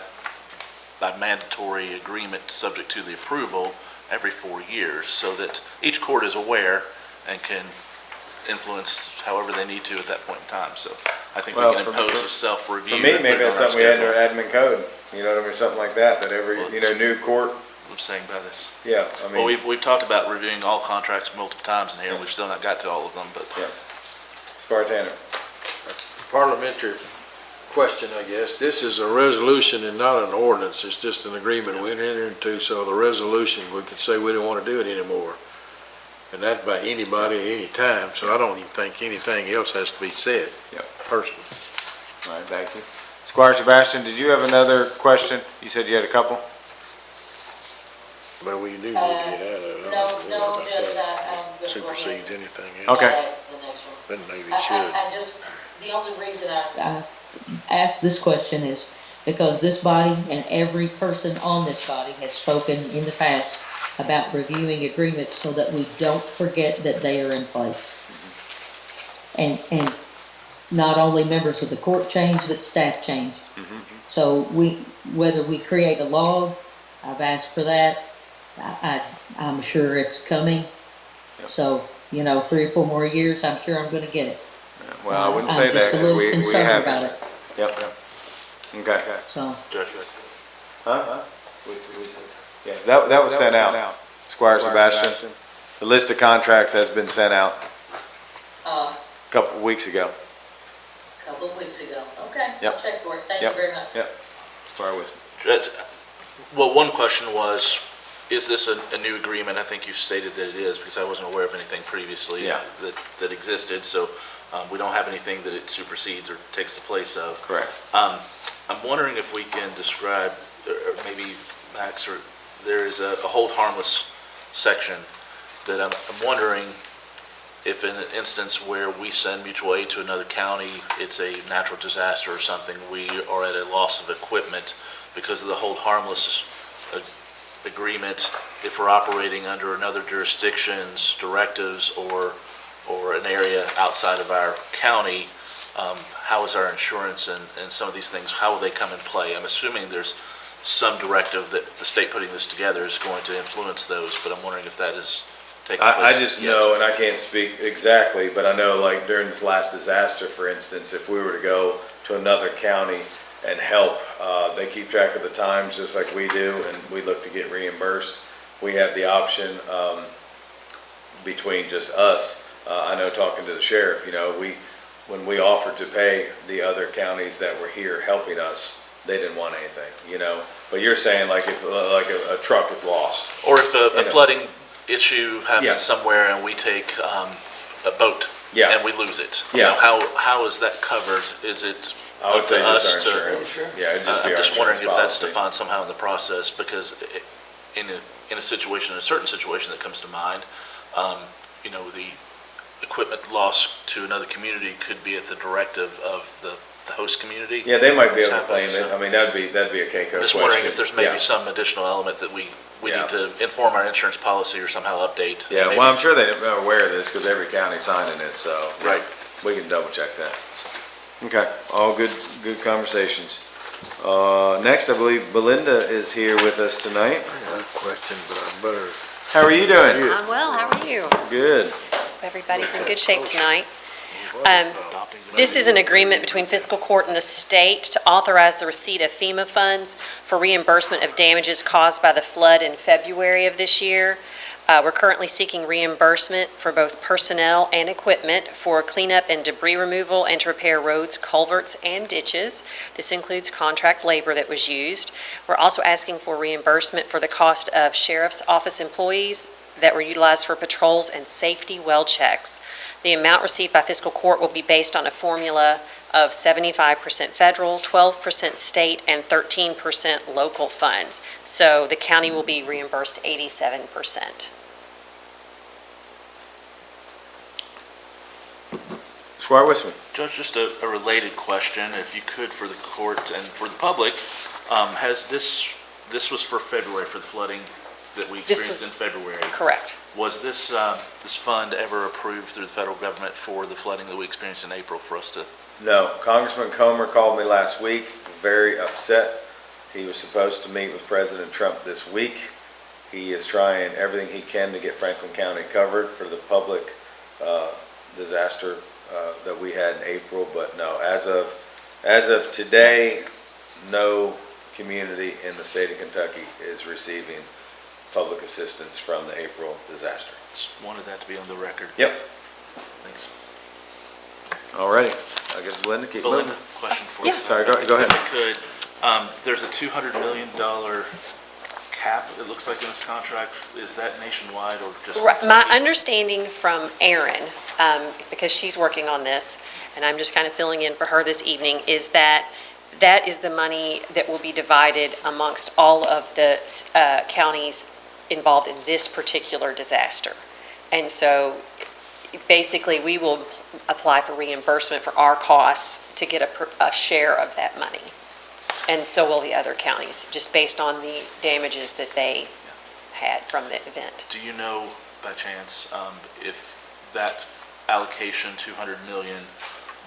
mandatory agreement subject to the approval every 4 years, so that each court is aware and can influence however they need to at that point in time. So I think we can impose a self-review. For me, maybe that's something we add to our admin code, something like that every, new court. I'm saying by this. Yeah, Well, we've talked about reviewing all contracts multiple times in here, and we've still not got to all of them, but. Yeah. Squire Tanner. Parliamentary question, I guess. This is a resolution and not an ordinance. It's just an agreement we enter into, so the resolution, we could say we don't want to do it anymore. And that's by anybody at any time, so I don't even think anything else has to be said. Yep. Personally. All right, thank you. Squire Sebastian, did you have another question? You said you had a couple? But we do need to get out of it. No, Judge, I'm just going Supersedes anything else. Okay. I'll ask the next one. But maybe it should. The only reason I asked this question is because this body and every person on this body has spoken in the past about reviewing agreements so that we don't forget that they are in place. And not only members of the court change, but staff change. So whether we create a log, I've asked for that. I'm sure it's coming. So, 3 or 4 more years, I'm sure I'm gonna get it. Well, I wouldn't say that, because we concerned have. about it. Yep. Okay. So, Huh? Yeah, that was sent out, Squire Sebastian. The list of contracts has been sent out a couple of weeks ago. couple of weeks ago. Okay, Yep. I'll check for it. Thank you Yep. very much. Yep. Squire Wisdom. Judge, well, one question was, is this a new agreement? I think you stated that it is, because I wasn't aware of anything previously Yeah. that existed, so we don't have anything that it supersedes or takes the place of. Correct. I'm wondering if we can describe, or maybe Max, there is a hold harmless section that I'm wondering if in an instance where we send mutual aid to another county, it's a natural disaster or something, we are at a loss of equipment because of the hold harmless agreement, if we're operating under another jurisdiction's directives or an area outside of our county, how is our insurance and some of these things, how will they come in play? I'm assuming there's some directive that the state putting this together is going to influence those, but I'm wondering if that is taking place. I just know, and I can't speak exactly, but I know like during this last disaster, for instance, if we were to go to another county and help, they keep track of the times just like we do, and we look to get reimbursed. We have the option between just us. I know talking to the sheriff, when we offered to pay the other counties that were here helping us, they didn't want anything, But you're saying like if a truck is lost. Or if a flooding issue happens Yeah. somewhere and we take a boat Yeah. and we lose it. Yeah. How is that covered? Is it I would up say to just us our to? insurance. Yeah, it'd just be I'm our just wondering insurance if that's policy. defined somehow in the process, because in a situation, a certain situation that comes to mind, the equipment loss to another community could be at the directive of the host community. Yeah, they might be able to It's claim happened, it. so- I mean, that'd be a Keiko question. Just wondering if there's maybe Yeah. some additional element that we Yeah. need to inform our insurance policy or somehow update. Yeah, Maybe- well, I'm sure they're aware of this because every county's signing it, so. yeah, Right. We can double check that. Okay, all good conversations. Next, I believe Belinda is here with us tonight. I got a question, but I better. How are you doing? I'm well, how are you? Good. Everybody's in good shape tonight. This is an agreement between Fiscal Court and the state to authorize the receipt of FEMA funds for reimbursement of damages caused by the flood in February of this year. We're currently seeking reimbursement for both personnel and equipment for cleanup and debris removal and to repair roads, culverts, and ditches. This includes contract labor that was used. We're also asking for reimbursement for the cost of sheriff's office employees that were utilized for patrols and safety well checks. The amount received by Fiscal Court will be based on a formula of 75% federal, 12% state, and 13% local funds. So the county will be reimbursed 87%. Squire Wisman. Judge, just a related question, if you could, for the court and for the public. Has this was for February, for the flooding that we This experienced was- in February. Correct. Was this fund ever approved through the federal government for the flooding that we experienced in April for us to? No, Congressman Comer called me last week, very upset. He was supposed to meet with President Trump this week. He is trying everything he can to get Franklin County covered for the public disaster that we had in April, but no, as of today, no community in the state of Kentucky is receiving public assistance from the April disaster. Just wanted that to be on the record. Yep. Thanks. All righty. I guess Belinda, keep moving. Belinda, question for you. Sorry, go ahead. If I could, there's a $200 million cap, it looks like in this contract. Is that nationwide or just? Right. My understanding from Erin, because she's working on this, and I'm just kind of filling in for her this evening, is that that is the money that will be divided amongst all of the counties involved in this particular disaster. And so basically, we will apply for reimbursement for our costs to get a share of that money. And so will the other counties, just based on the damages that they had from the event. Do you know by chance if that allocation, 200 million,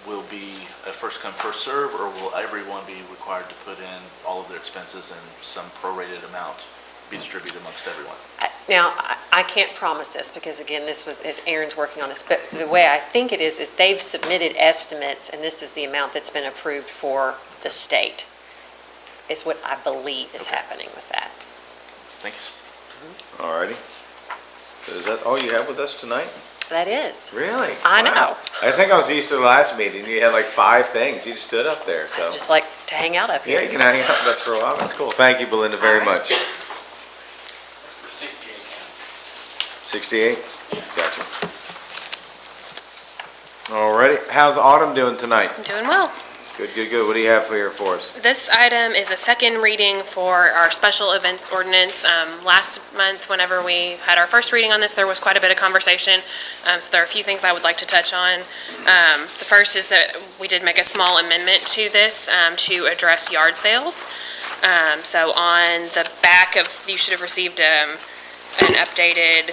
will be a first come, first serve, or will everyone be required to put in all of their expenses and some prorated amount be distributed amongst everyone? Now, I can't promise this because, again, this was, as Aaron's working on this, but the way I think it is they've submitted estimates, and this is the amount that's been approved for the state, is what I believe is happening with that. Thanks. All righty. So is that all you have with us tonight? That is. Really? I Wow. know. I think I was used to the last meeting. You had like 5 things. You just stood up there, so. I just like to hang out up here. Yeah, you can hang out with us for a while. That's cool. Thank you, Belinda, very much. 68? Gotcha. All righty. How's Autumn doing tonight? Doing well. Good, good, good. What do you have here for us? This item is a second reading for our special events ordinance. Last month, whenever we had our first reading on this, there was quite a bit of conversation. So there are a few things I would like to touch on. The first is that we did make a small amendment to this to address yard sales. So on the back of, you should have received an updated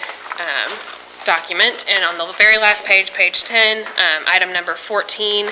document, and on the very last page, page 10, item number 14,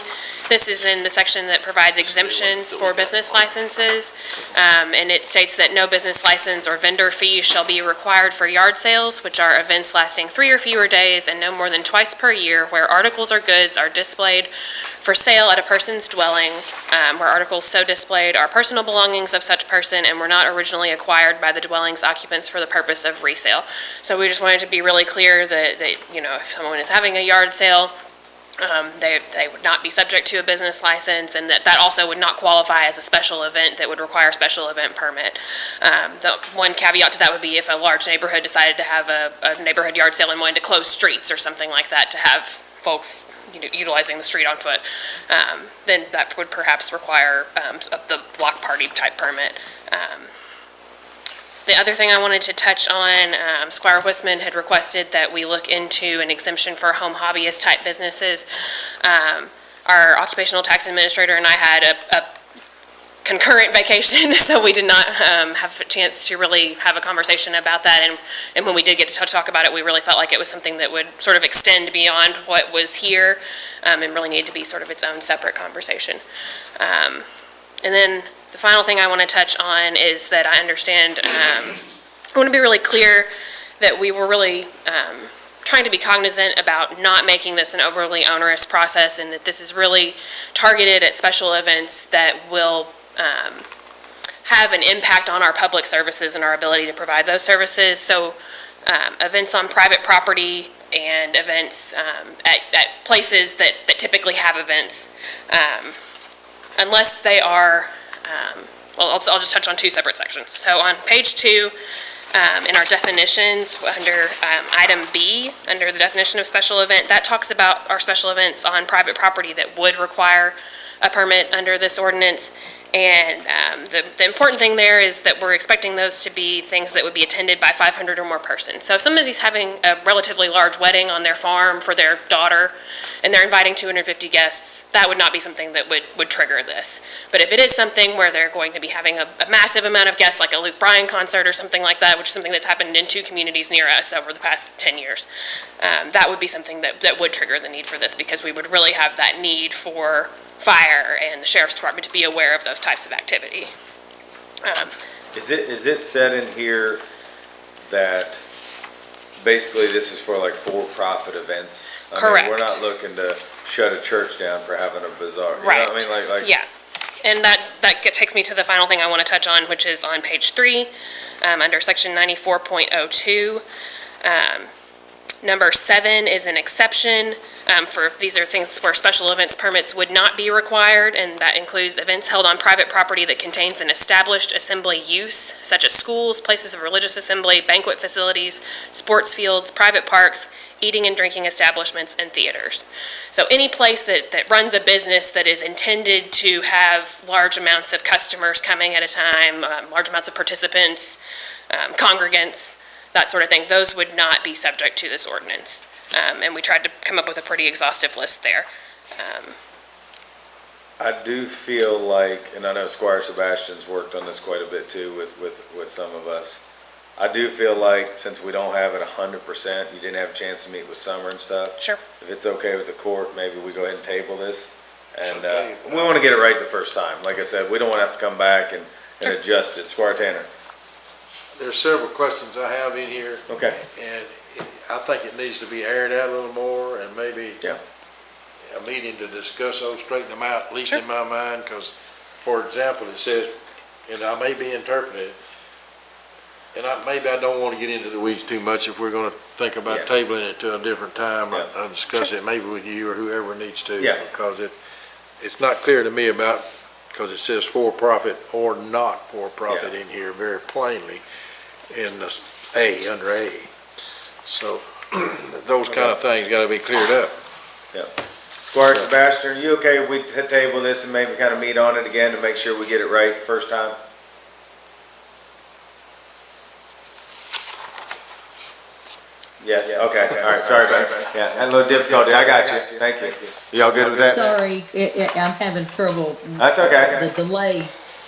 this is in the section that provides exemptions for business licenses, and it states that no business license or vendor fee shall be required for yard sales, which are events lasting 3 or fewer days and no more than twice per year, where articles or goods are displayed for sale at a person's dwelling, where articles so displayed are personal belongings of such person and were not originally acquired by the dwelling's occupants for the purpose of resale. So we just wanted to be really clear that if someone is having a yard sale, they would not be subject to a business license, and that also would not qualify as a special event that would require a special event permit. The one caveat to that would be if a large neighborhood decided to have a neighborhood yard sale and wanted to close streets or something like that to have folks utilizing the street on foot, then that would perhaps require the block party type permit. The other thing I wanted to touch on, Squire Wissman had requested that we look into an exemption for home hobbyist type businesses. Our occupational tax administrator and I had a concurrent vacation, so we did not have a chance to really have a conversation about that. And when we did get to talk about it, we really felt like it was something that would sort of extend beyond what was here, and really needed to be sort of its own separate conversation. And then the final thing I want to touch on is that I understand, I want to be really clear that we were really trying to be cognizant about not making this an overly onerous process, and that this is really targeted at special events that will have an impact on our public services and our ability to provide those services. So events on private property and events at places that typically have events, unless they are, I'll just touch on two separate sections. So on page 2, in our definitions, under item B, under the definition of special event, that talks about our special events on private property that would require a permit under this ordinance. And the important thing there is that we're expecting those to be things that would be attended by 500 or more persons. So if somebody's having a relatively large wedding on their farm for their daughter, and they're inviting 250 guests, that would not be something that would trigger this. But if it is something where they're going to be having a massive amount of guests, like a Luke Bryan concert or something like that, which is something that's happened in 2 communities near us over the past 10 years, that would be something that would trigger the need for this, because we would really have that need for fire and the sheriff's department to be aware of those types of activity. Is it said in here that basically this is for like for-profit events? Correct. We're not looking to shut a church down for having a bazaar. You Right. know what I mean? Like, Yeah. And that takes me to the final thing I want to touch on, which is on page 3, under section 94.02. Number 7 is an exception these are things where special events permits would not be required, and that includes events held on private property that contains an established assembly use, such as schools, places of religious assembly, banquet facilities, sports fields, private parks, eating and drinking establishments, and theaters. So any place that runs a business that is intended to have large amounts of customers coming at a time, large amounts of participants, congregants, that sort of thing, those would not be subject to this ordinance. And we tried to come up with a pretty exhaustive list there. I do feel like, and I know Squire Sebastian's worked on this quite a bit too with some of us. I do feel like since we don't have it 100%, you didn't have a chance to meet with Summer and stuff. Sure. If it's okay with the court, maybe we go ahead and table this. And okay. we want to get it right the first time. Like I said, we don't want to have to come back and adjust it. Squire Tanner. There's several questions I have in here. Okay. And I think it needs to be aired out a little more, and maybe a meeting to discuss those, straighten them out, at least in my mind, because, for example, it says, and I may be interpreting it, and maybe I don't want to get into the weeds too much if we're going to think about tabling it to a different time. I'll discuss it maybe with you or whoever needs to, because it's not clear to me about, because it says for-profit or not for-profit in here very plainly in the A, under A. So those kind of things got to be cleared up. Yeah. Squire Sebastian, are you okay if we table this and maybe kind of meet on it again to make sure we get it right the first time? Yes, okay, all right, sorry about that. Yeah, had a little difficulty, I got you, thank you. Y'all good with that? Sorry, I'm having trouble. That's okay. The delay,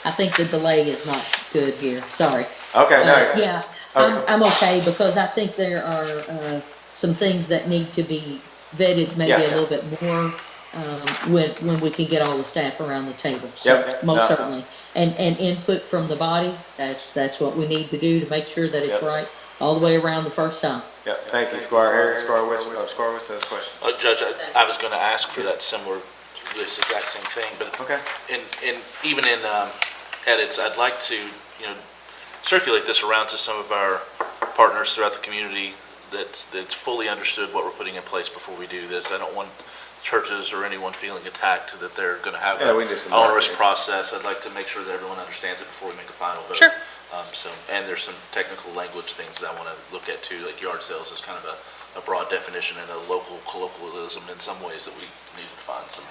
I think the delay is not good here, sorry. Okay, no, Yeah, I'm okay because I think there are some things that need to be vetted maybe a little bit more when we can get all the staff around the table. So, Yep. most certainly. And input from the body, that's what we need to do to make sure that it's right all the way around the first time. yeah, thank you, Squire Harris, Squire West, Squire West has a question. Judge, I was gonna ask for that similar, this exact same thing, but Okay. even in edits, I'd like to, circulate this around to some of our partners throughout the community that's fully understood what we're putting in place before we do this. I don't want churches or anyone feeling attacked that they're gonna have Yeah, an we did some onerous marketing. process. I'd like to make sure that everyone understands it before we make a final vote. Sure. And there's some technical language things that I wanna look at too, like yard sales is kind of a broad definition and a local colloquialism in some ways that we need to find some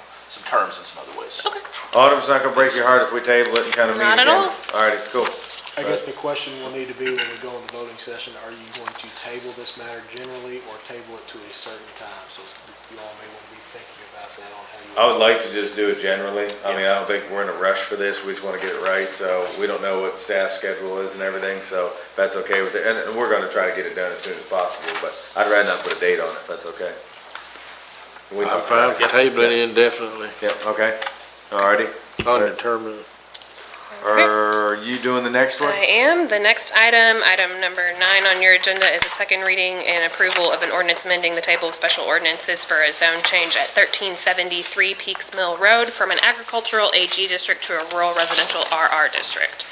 terms in some other ways. Okay. Autumn, it's not gonna break your heart if we table it and kind of meet Not again? at all. Alrighty, cool. I guess the question will need to be when we go in the voting session, are you going to table this matter generally or table it to a certain time? So you all may want to be thinking about that on how you. I would like to just do it generally. I mean, I don't think we're in a rush for this. We just want to get it right. So we don't know what staff schedule is and everything, so if that's okay with it. And we're going to try to get it done as soon as possible, but I'd rather not put a date on it, if that's okay. I'm fine with tabling it indefinitely, Yep, okay. Alrighty. undetermined. Are you doing the next one? I am. The next item, item number 9 on your agenda, is a second reading and approval of an ordinance amending the table of special ordinances for a zone change at 1373 Peaks Mill Road from an agricultural AG district to a rural residential RR district.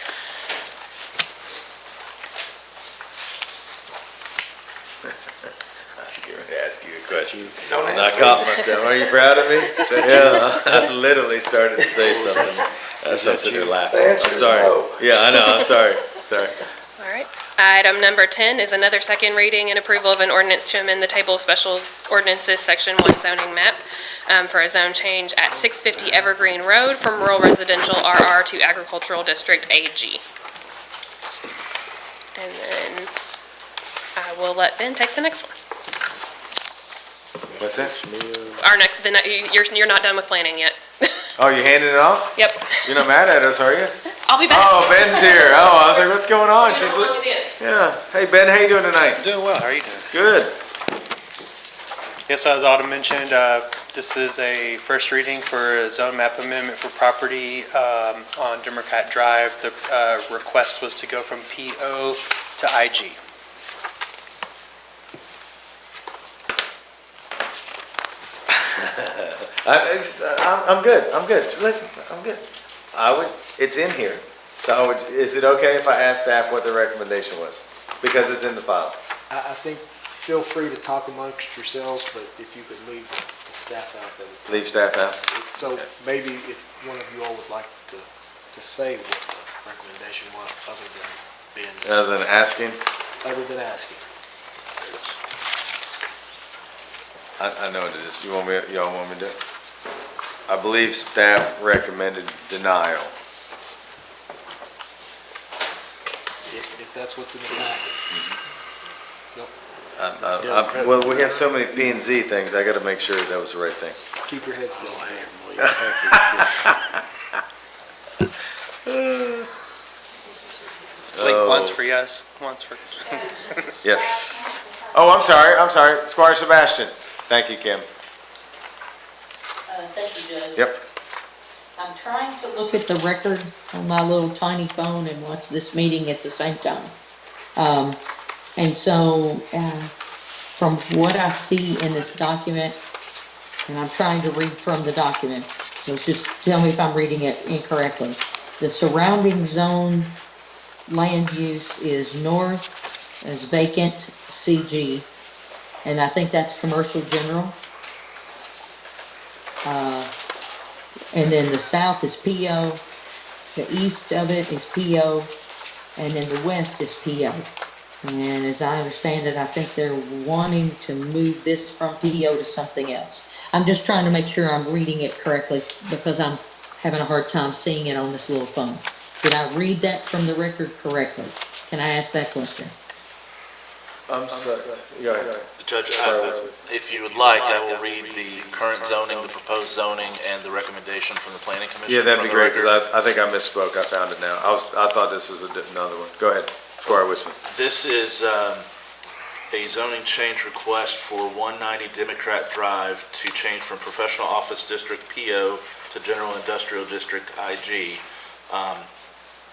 I was going to ask you a question. Don't And I ask caught myself. Are you proud of me? Yeah, I literally started to say something. I was sitting there laughing. The I'm answer is sorry. no. Yeah, I know, I'm sorry, sorry. All right. Item number 10 is another second reading and approval of an ordinance to amend the table of specials ordinances, section 1 zoning map, for a zone change at 650 Evergreen Road from rural residential RR to agricultural district AG. And then I will let Ben take the next one. What's that? You're not done with planning yet. Oh, you handing it off? Yep. You're not mad at us, are you? I'll be back. Oh, Ben's here. Oh, I was like, what's going on? She's yeah. Hey, Ben, how you doing tonight? Doing well, how are you doing? Good. Yes, as Autumn mentioned, this is a first reading for a zone map amendment for property on Democrat Drive. The request was to go from PO to IG. I'm good. I'm good. Listen, I'm good. It's in here. So is it okay if I ask staff what the recommendation was? Because it's in the file. I think, feel free to talk amongst yourselves, but if you could leave the staff out, that would. Leave staff out. So maybe if one of you all would like to say what the recommendation was, other than being. Other than asking? Other than asking. I know what it is. Y'all want me to do it? I believe staff recommended denial. If that's what's in the packet. Well, we have so many P and Z things, I gotta make sure that was the right thing. Keep your heads down. Like once for yes, once for. Yes. Oh, I'm sorry. Squire Sebastian. Thank you, Kim. Thank you, Judge. Yep. I'm trying to look at the record on my little tiny phone and watch this meeting at the same time. And so, from what I see in this document, and I'm trying to read from the document, so just tell me if I'm reading it incorrectly. The surrounding zone land use is north as vacant CG, and I think that's commercial general. And then the south is PO, the east of it is PO, and then the west is PO. And as I understand it, I think they're wanting to move this from PO to something else. I'm just trying to make sure I'm reading it correctly because I'm having a hard time seeing it on this little phone. Did I read that from the record correctly? Can I ask that question? I'm sorry, go ahead. Judge, if you would like, I will read the current zoning, the proposed zoning, and the recommendation from the planning commission. Yeah, that'd from be the great, record. because I think I misspoke, I found it now. I thought this was another one. Go ahead, Squire Wisman. This is a zoning change request for 190 Democrat Drive to change from Professional Office District PO to General Industrial District IG.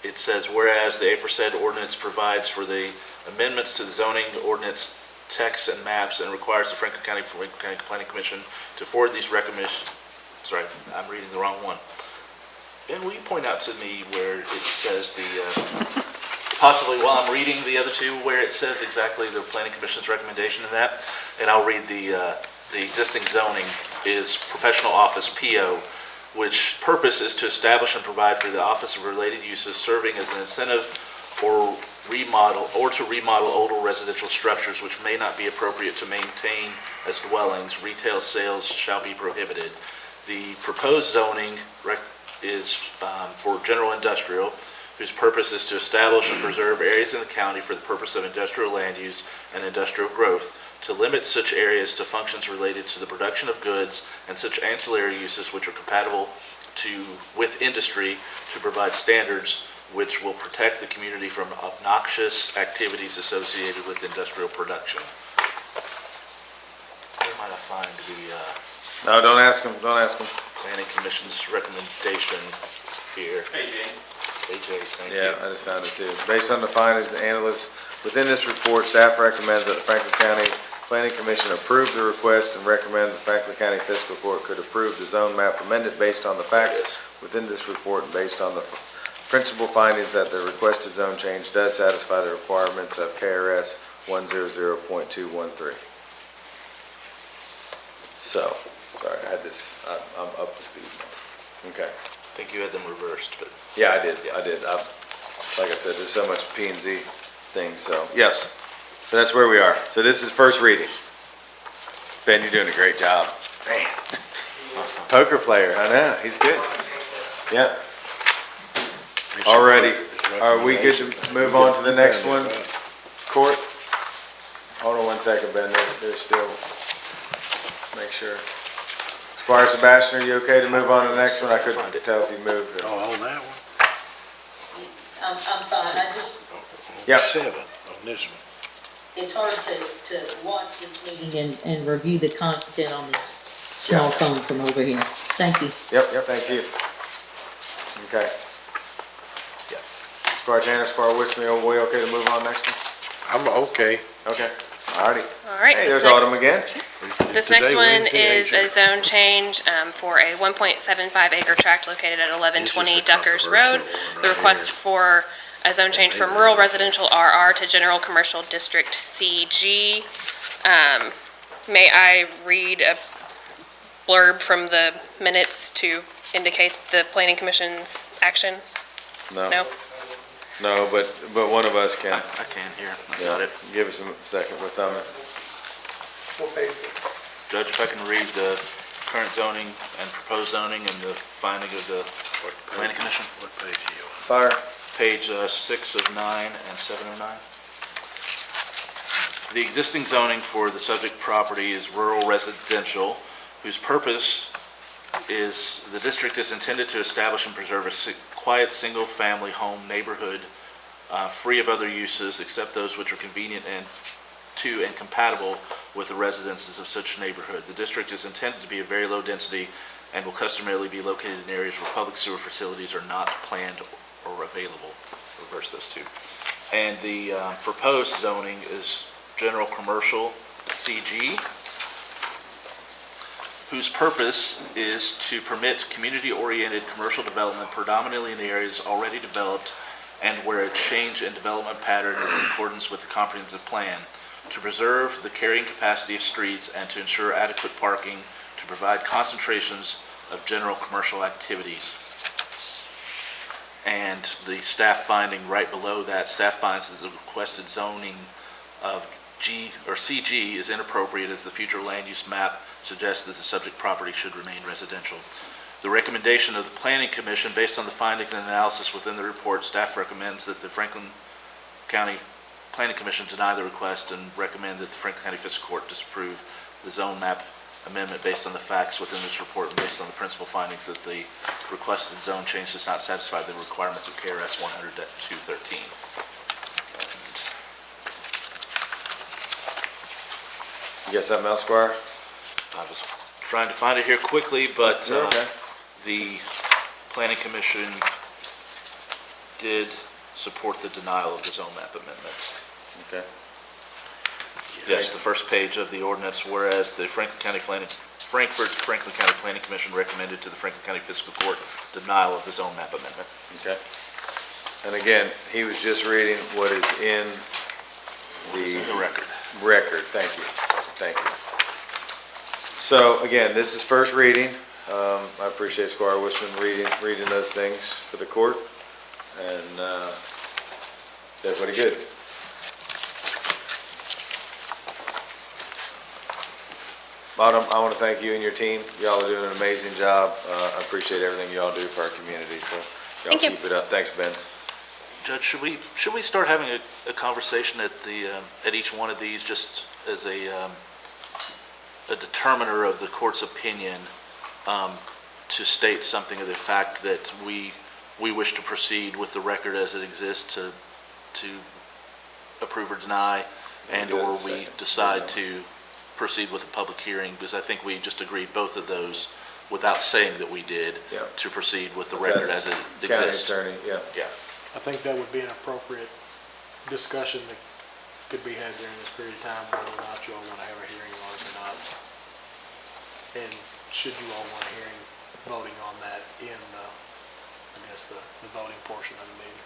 It says, whereas the aforesaid ordinance provides for the amendments to the zoning ordinance text and maps and requires the Franklin County Planning Commission to forward these recommendations. Sorry, I'm reading the wrong one. Ben, will you point out to me where it says possibly while I'm reading the other two, where it says exactly the Planning Commission's recommendation in that? And I'll read the existing zoning is Professional Office PO, which purpose is to establish and provide for the office of related uses serving as an incentive or to remodel older residential structures which may not be appropriate to maintain as dwellings. Retail sales shall be prohibited. The proposed zoning is for general industrial, whose purpose is to establish and preserve areas in the county for the purpose of industrial land use and industrial growth, to limit such areas to functions related to the production of goods and such ancillary uses which are compatible with industry, to provide standards which will protect the community from obnoxious activities associated with industrial production. Where might I find the No, don't ask him, don't ask him. Planning Commission's recommendation here? Page 8, thank you. Yeah, I just found it too. Based on the findings and analysis within this report, staff recommends that the Franklin County Planning Commission approve the request and recommends the Franklin County Fiscal Court could approve the zone map amended based on the facts within this report and based on the principal findings that the requested zone change does satisfy the requirements of KRS 100.213. So, sorry, I had this, I'm up to speed now. Okay. I think you had them reversed, but. Yeah, I did. Like I said, there's so much P and Z things, so, yes. So that's where we are. So this is first reading. Ben, you're doing a great job. Man. Poker player, I know, he's good. Yeah. Alrighty, are we good to move on to the next one? Court? Hold on one second, Ben, there's still, make sure. Squire Sebastian, are you okay to move on to the next one? I couldn't tell if you moved. Oh, on that one? I'm fine, I just, Yep. 7 on this one. it's hard to watch this meeting and review the content on this small phone from over here. Thank you. Yep, thank you. Okay. Squire Tanner, Squire Wisman, are we okay to move on next one? I'm okay. Okay, alrighty. All right. Hey, this there's next- Autumn again. This next one is a zone change for a 1.75 acre tract located at 1120 Duckers Road. The request for a zone change from rural residential RR to general commercial district CG. May I read a blurb from the minutes to indicate the planning commission's action? No? No, but one of us can. I can here, I got it. Give us a second, we're thumbing. What page? Judge, if I can read the current zoning and proposed zoning and the finding of the planning commission? What page are you on? Fire. Page 6 of 9 and 7 of 9. The existing zoning for the subject property is rural residential, whose purpose is, the district is intended to establish and preserve a quiet, single-family home neighborhood, free of other uses except those which are convenient and compatible with the residences of such neighborhood. The district is intended to be a very low density and will customarily be located in areas where public sewer facilities are not planned or available. Reverse those two. And the proposed zoning is general commercial CG, whose purpose is to permit community-oriented commercial development predominantly in the areas already developed and where a change in development pattern is in accordance with the comprehensive plan, to preserve the carrying capacity of streets and to ensure adequate parking, to provide concentrations of general commercial activities. And the staff finding right below that, staff finds that the requested zoning of CG is inappropriate as the future land use map suggests that the subject property should remain residential. The recommendation of the Planning Commission, based on the findings and analysis within the report, staff recommends that the Franklin County Planning Commission deny the request and recommend that the Franklin County Fiscal Court disapprove the zone map amendment based on the facts within this report and based on the principal findings that the requested zone change does not satisfy the requirements of KRS 100-213. You got something else, Squire? I was trying to find it here quickly, but Okay. the Planning Commission did support the denial of the zone map amendment. Okay. Yes, the first page of the ordinance, whereas the Franklin County Franklin County Planning Commission recommended to the Franklin County Fiscal Court denial of the zone map amendment. Okay. And again, he was just reading what is in It's in the record. record. Thank you. Thank you. So again, this is first reading. I appreciate Squire Wishman reading those things for the court. And everybody good? Bottom, I want to thank you and your team. Y'all are doing an amazing job. I appreciate everything y'all do for our community, so y'all Thank you. keep it up. Thanks, Ben. Judge, should we start having a conversation at each one of these, just as a determiner of the court's opinion, to state something of the fact that we wish to proceed with the record as it exists to approve or deny, and/or we decide to proceed with a public hearing, because I think we just agreed both of those without saying that we did, Yeah. to proceed with the record as it exists. County attorney, yeah. Yeah. I think that would be an appropriate discussion that could be had during this period of time, whether or not you all want to have a hearing on it or not. And should you all want a hearing, voting on that in, the voting portion of the meeting.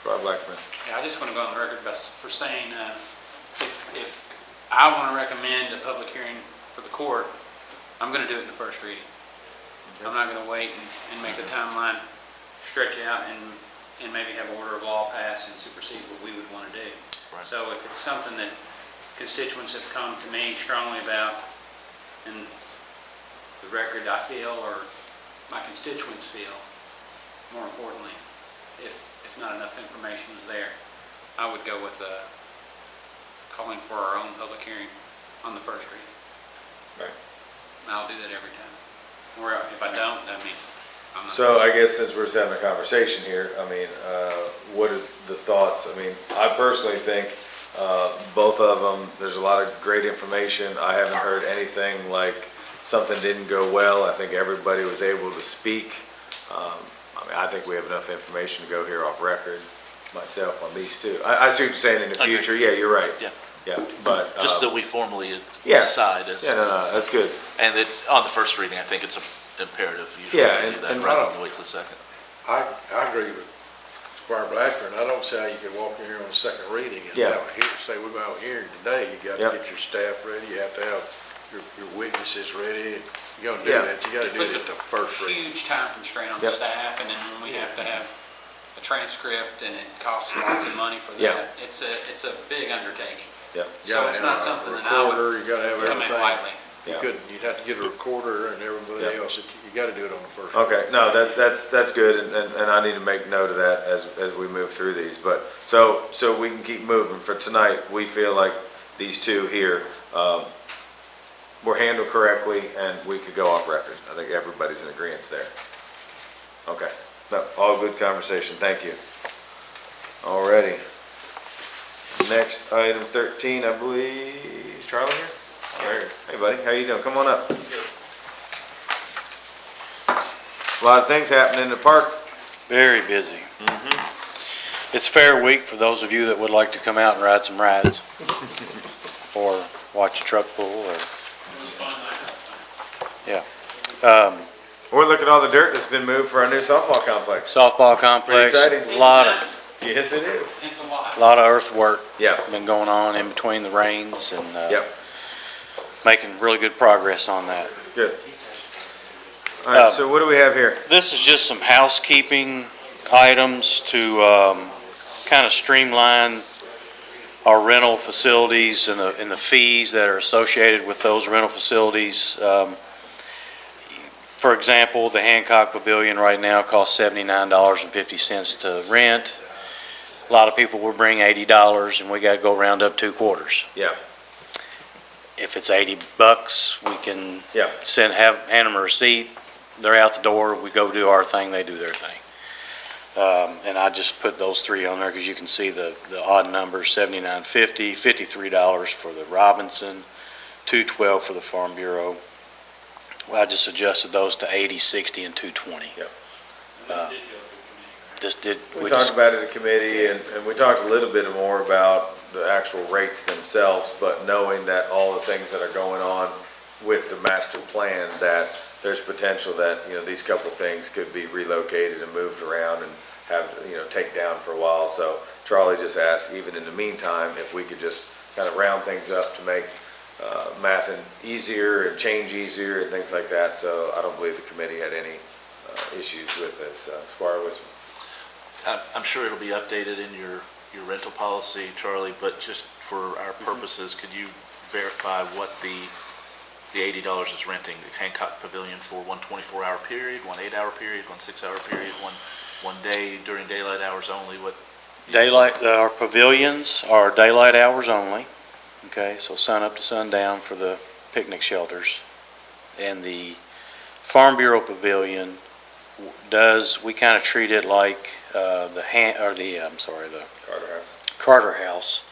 Rob Blackman. Yeah, I just want to go on the record for saying, if I want to recommend a public hearing for the court, I'm going to do it in the first reading. I'm not going to wait and make the timeline stretch out and maybe have order of law pass and supersede what we would want to do. Right. So if it's something that constituents have come to me strongly about, and the record I feel, or my constituents feel, more importantly, if not enough information is there, I would go with calling for our own public hearing on the first reading. Right. I'll do that every time. Or if I don't, that means I'm not. So I guess since we're just having a conversation here, I mean, what is the thoughts? I mean, I personally think both of them, there's a lot of great information. I haven't heard anything like something didn't go well. I think everybody was able to speak. I mean, I think we have enough information to go here off record myself on these two. I see what you're saying in the Agree. future. Yeah, you're right. Yeah. Yeah, but. Just that we formally yeah. decide as. Yeah, no, that's good. And that on the first reading, I think it's imperative usually Yeah, to do that and rather than wait till the second. I agree with Squire Blackburn. I don't see how you can walk in here on the second reading and Yeah. say we're going to have a hearing today. You got to Yep. get your staff ready. You have to have your witnesses ready. You're going to do Yeah. that. You got to do it Puts at the first reading. Huge time constraint on the Yep. staff, and then when we have to have a transcript, and it costs lots of money for that. Yeah. It's a big undertaking. Yeah. You So gotta it's have not a something that I would recorder, you got to have come in everything. lightly. Yeah. You'd have to get a recorder and everybody Yeah. else. You got to do it on the first. Okay, reading. no, that's good, and I need to make note of that as we move through these, but, so we can keep moving. For tonight, we feel like these two here, were handled correctly, and we could go off record. I think everybody's in agreement there. Okay, no, all good conversation, thank you. Alrighty. Next, item 13, I believe, is Charlie here? There. Hey buddy, how you doing? Come on up. A lot of things happening in the park. Very busy. It's Fair Week for those of you that would like to come out and ride some rides, or watch a truck pull, or, yeah. Or look at all the dirt that's been moved for our new softball complex. Softball complex, Pretty exciting. a lot of Yes, it is. It's a lot. earthwork Yeah. been going on in between the rains, and Yep. making really good progress on that. Good. All right, so what do we have here? This is just some housekeeping items to kind of streamline our rental facilities and the fees that are associated with those rental facilities. For example, the Hancock Pavilion right now costs $79.50 to rent. A lot of people will bring $80 and we got to go round up 2 quarters. Yeah. If it's $80, we can Yeah. hand them a receipt. They're out the door. We go do our thing. They do their thing. And I just put those 3 on there because you can see the odd numbers: $79.50, $53 for the Robinson, $212 for the Farm Bureau. Well, I just adjusted those to 80, 60, and 220. Yep. We just- talked about it at committee, and we talked a little bit more about the actual rates themselves, but knowing that all the things that are going on with the master plan, that there's potential that, these couple of things could be relocated and moved around and have, take down for a while. So Charlie just asked, even in the meantime, if we could just kind of round things up to make mathing easier and change easier and things like that. So I don't believe the committee had any issues with this. Squire Wisdom. I'm sure it'll be updated in your rental policy, Charlie, but just for our purposes, could you verify what the $80 is renting the Hancock Pavilion for? 1 24-hour period, 1 8-hour period, 1 6-hour period, one day during daylight hours only? What? Daylight, our pavilions are daylight hours only. Okay, so sun up to sundown for the picnic shelters. And the Farm Bureau Pavilion we kind of treat it like the Carter House,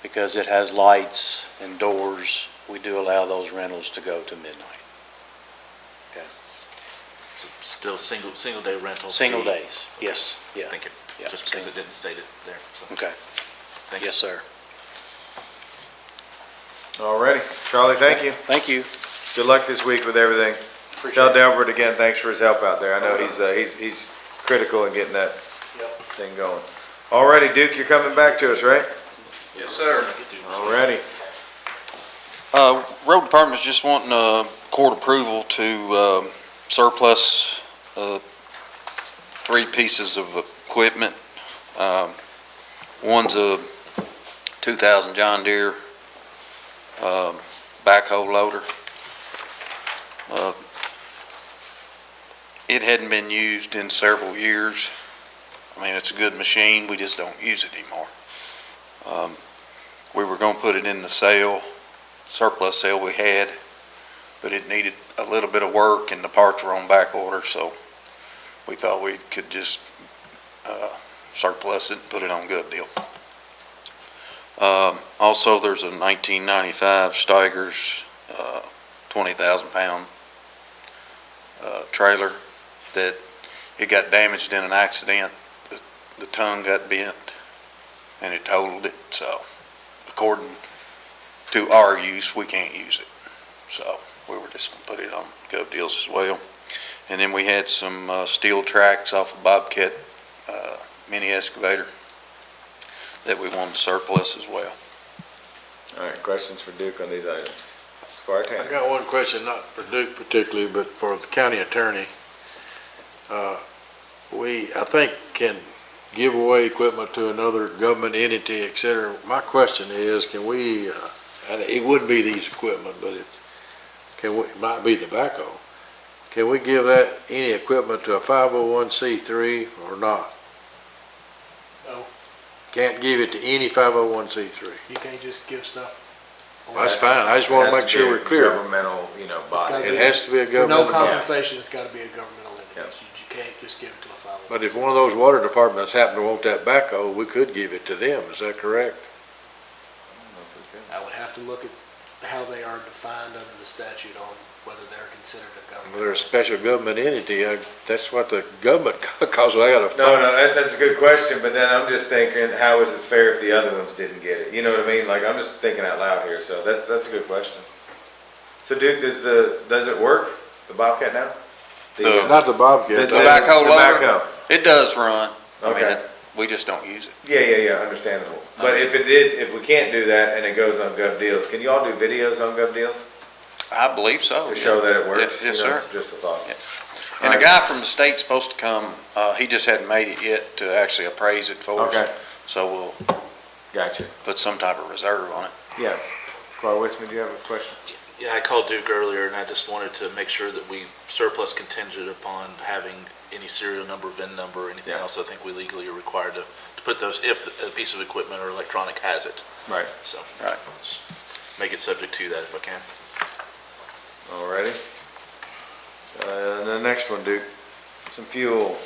because it has lights and doors. We do allow those rentals to go to midnight. Okay. So still single day rental? Single fee? days, yes, yeah. Thank you. Yeah, Just because it didn't state it there. So. Okay. Thanks. Yes, sir. Alrighty. Charlie, thank you. Thank you. Good luck this week with everything. Tell Delbert again, thanks for his help out there. I know he's critical in getting that thing going. Alrighty, Duke, you're coming back to us, right? Yes, sir. Alrighty. Road Department's just wanting court approval to surplus 3 pieces of equipment. One's a 2000 John Deere backhoe loader. It hadn't been used in several years. I mean, it's a good machine, we just don't use it anymore. We were gonna put it in the surplus sale we had, but it needed a little bit of work and the parts were on back order, so we thought we could just surplus it and put it on Gov Deal. Also, there's a 1995 Steigers 20,000 pound trailer that it got damaged in an accident. The tongue got bent and it totaled it, so according to our use, we can't use it. So we were just gonna put it on Gov Deals as well. And then we had some steel tracks off of Bobcat mini excavator that we wanted to surplus as well. Alright, questions for Duke on these items? Squire Tanner. I got one question, not for Duke particularly, but for the county attorney. We, I think, can give away equipment to another government entity, et cetera. My question is, can we, and it wouldn't be these equipment, but it might be the backhoe. Can we give any equipment to a 501c3 or not? No. Can't give it to any 501c3. You can't just give stuff. That's fine, I just want to make sure we're clear. Governmental, body. It has to be a For governmental. no compensation, it's gotta be a governmental entity. Yep. You can't just give it to a 501. But if one of those water departments happen to want that backhoe, we could give it to them, is that correct? I would have to look at how they are defined under the statute on whether they're considered a government. Well, they're a special government entity, that's what the government, cause they got a. No, that's a good question, but then I'm just thinking, how is it fair if the other ones didn't get it? You know what I mean? Like, I'm just thinking out loud here, so that's a good question. So Duke, does it work, the Bobcat now? Not the Bobcat. The backhoe the loader, backhoe. it does run. I Okay. mean, we just don't use it. Yeah, understandable. But if we can't do that and it goes on Gov Deals, can you all do videos on Gov Deals? I believe so. To show that it works? Yes, You know, sir. it's just a thought. And All a guy from the state's supposed to come, he just hadn't made it yet to actually appraise it for us. Okay. So Gotcha. put some type of reserve on it. Yeah. Squire Wisman, do you have a question? Yeah, I called Duke earlier, and I just wanted to make sure that we surplus contingent upon having any serial number, VIN number, or anything else. I think we legally are required to put those if a piece of equipment or electronic has it. Right. So, Right. make it subject to that if I can. Alrighty. And the next one, Duke, some fuel.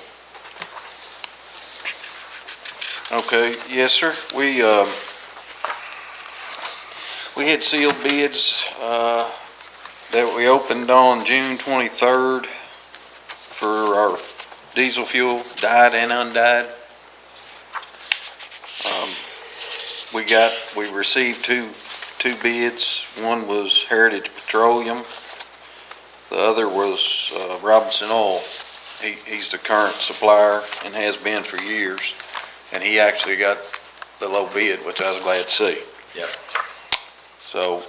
Okay, yes, sir. We had sealed bids, that we opened on June 23rd for our diesel fuel, dyed and undyed. We received two bids. One was Heritage Petroleum. The other was, Robinson Oil. He's the current supplier and has been for years. And he actually got the low bid, which I was glad to see. Yep. So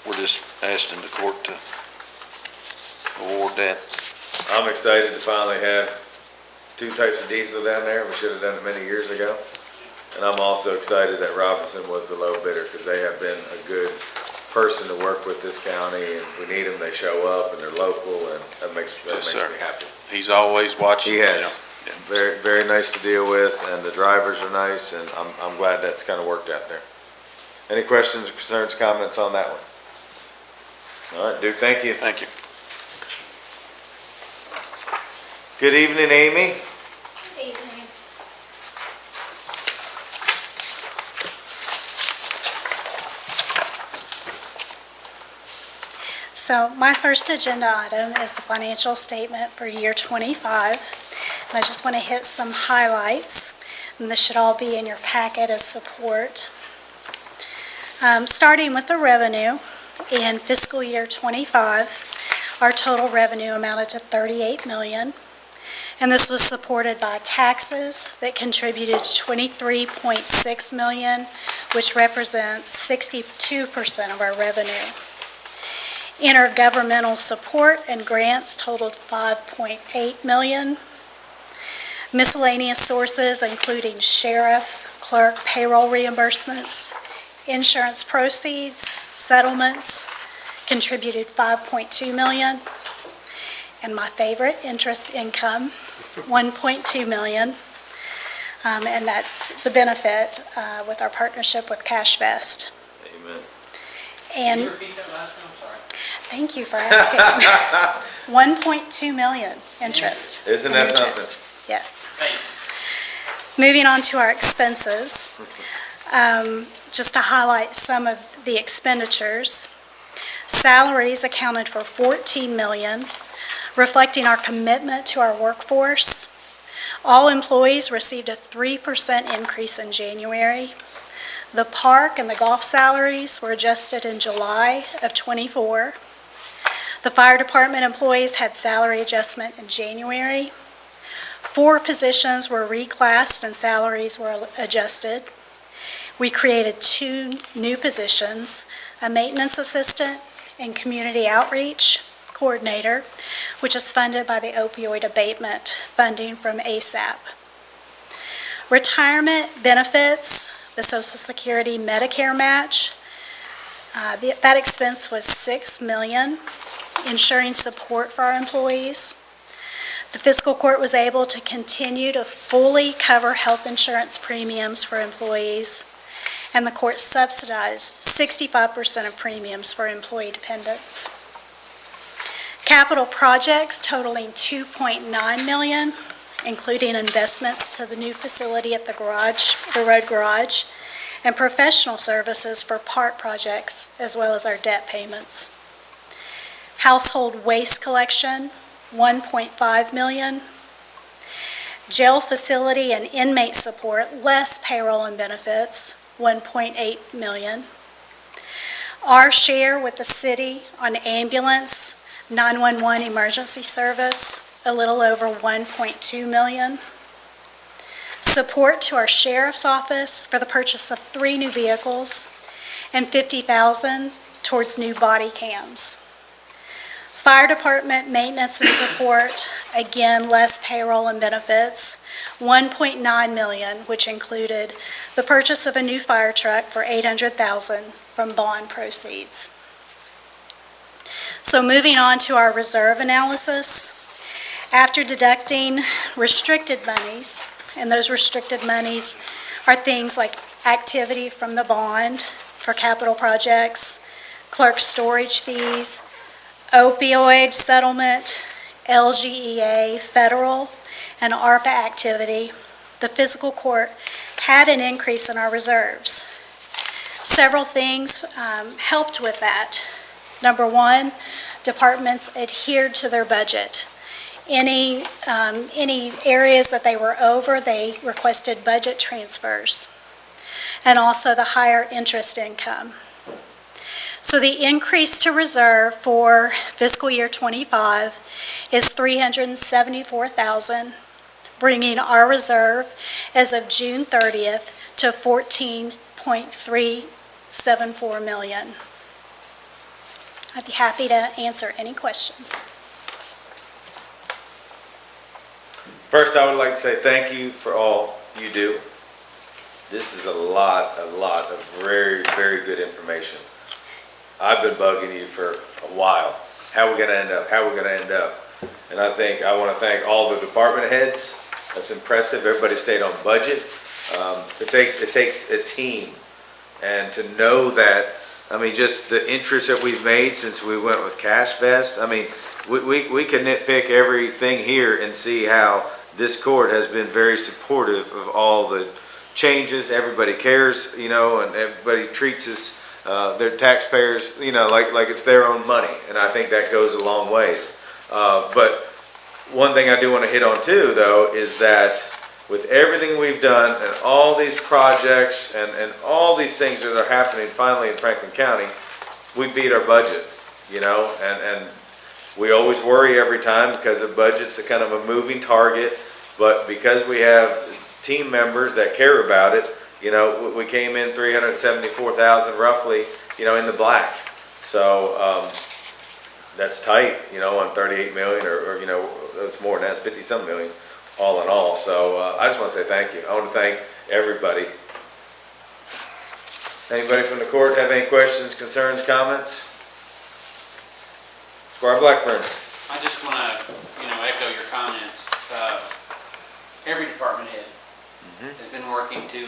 we're just asking the court to award that. I'm excited to finally have two types of diesel down there. We should have done it many years ago. And I'm also excited that Robinson was the low bidder because they have been a good person to work with this county. And if we need them, they show up and they're local, and that makes me happy. He's always watching. He has. Very, very nice to deal with, and the drivers are nice, and I'm glad that's kind of worked out there. Any questions, concerns, comments on that one? All right, Duke, thank you. Thank you. Good evening, Amy. Good evening. So my first agenda item is the financial statement for year 25. And I just want to hit some highlights, and this should all be in your packet as support. Starting with the revenue, in fiscal year 25, our total revenue amounted to $38 million, and this was supported by taxes that contributed to $23.6 million, which represents 62% of our revenue. Intergovernmental support and grants totaled $5.8 million. Miscellaneous sources, including sheriff, clerk, payroll reimbursements, insurance proceeds, settlements, contributed $5.2 million. And my favorite, interest income, $1.2 million. And that's the benefit with our partnership with CashVest. Amen. And Can you repeat that last one? I'm sorry. thank you for asking. $1.2 million interest. Isn't that something? Yes. Thank you. Moving on to our expenses, just to highlight some of the expenditures. Salaries accounted for $14 million, reflecting our commitment to our workforce. All employees received a 3% increase in January. The park and the golf salaries were adjusted in July of '24. The fire department employees had salary adjustment in January. 4 positions were reclassed and salaries were adjusted. We created 2 new positions, a maintenance assistant and community outreach coordinator, which is funded by the opioid abatement funding from ASAP. Retirement benefits, the Social Security Medicare match, that expense was $6 million, ensuring support for our employees. The Fiscal Court was able to continue to fully cover health insurance premiums for employees, and the court subsidized 65% of premiums for employee dependents. Capital projects totaling $2.9 million, including investments to the new facility at the road garage, and professional services for park projects, as well as our debt payments. Household waste collection, $1.5 million. Jail facility and inmate support, less payroll and benefits, $1.8 million. Our share with the city on ambulance, 911 emergency service, a little over $1.2 million. Support to our sheriff's office for the purchase of 3 new vehicles and $50,000 towards new body cams. Fire department maintenance and support, again, less payroll and benefits, $1.9 million, which included the purchase of a new fire truck for $800,000 from bond proceeds. So moving on to our reserve analysis, after deducting restricted monies, and those restricted monies are things like activity from the bond for capital projects, clerk storage fees, opioid settlement, LGEA, federal, and ARPA activity, the fiscal court had an increase in our reserves. Several things helped with that. Number one, departments adhered to their budget. Any areas that they were over, they requested budget transfers, and also the higher interest income. So the increase to reserve for fiscal year '25 is $374,000, bringing our reserve as of June 30th to $14.374 million. I'd be happy to answer any questions. First, I would like to say thank you for all you do. This is a lot of very, very good information. I've been bugging you for a while. How are we gonna end up? How are we gonna end up? And I want to thank all the department heads. That's impressive. Everybody stayed on budget. It takes a team. And to know that, I mean, just the interest that we've made since we went with Cash Vest, I mean, we can nitpick everything here and see how this court has been very supportive of all the changes. Everybody cares, you know, and everybody treats us, their taxpayers, you know, like it's their own money. And I think that goes a long ways. But one thing I do want to hit on too, though, is that with everything we've done and all these projects and all these things that are happening finally in Franklin County, we beat our budget, you know, and we always worry every time because the budget's a kind of a moving target, but because we have team members that care about it, you know, we came in $374,000 roughly, you know, in the black. So that's tight, you know, on 38 million or you know, it's more than that, 50-some million all in all. So I just want to say thank you. I want to thank everybody. Anybody from the court have any questions, concerns, comments? Squire Blackburn. I just want to, you know, echo your comments. Every department head has been working to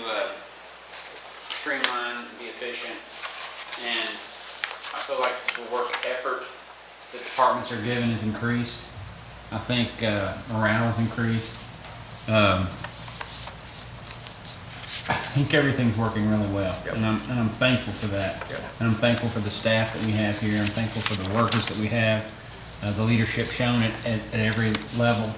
streamline and be efficient, and I feel like the work effort that departments are given is increased. I think morale is increased. I think everything's working really well, and I'm thankful for that. And I'm thankful for the staff that we have here. I'm thankful for the workers that we have, the leadership shown at every level.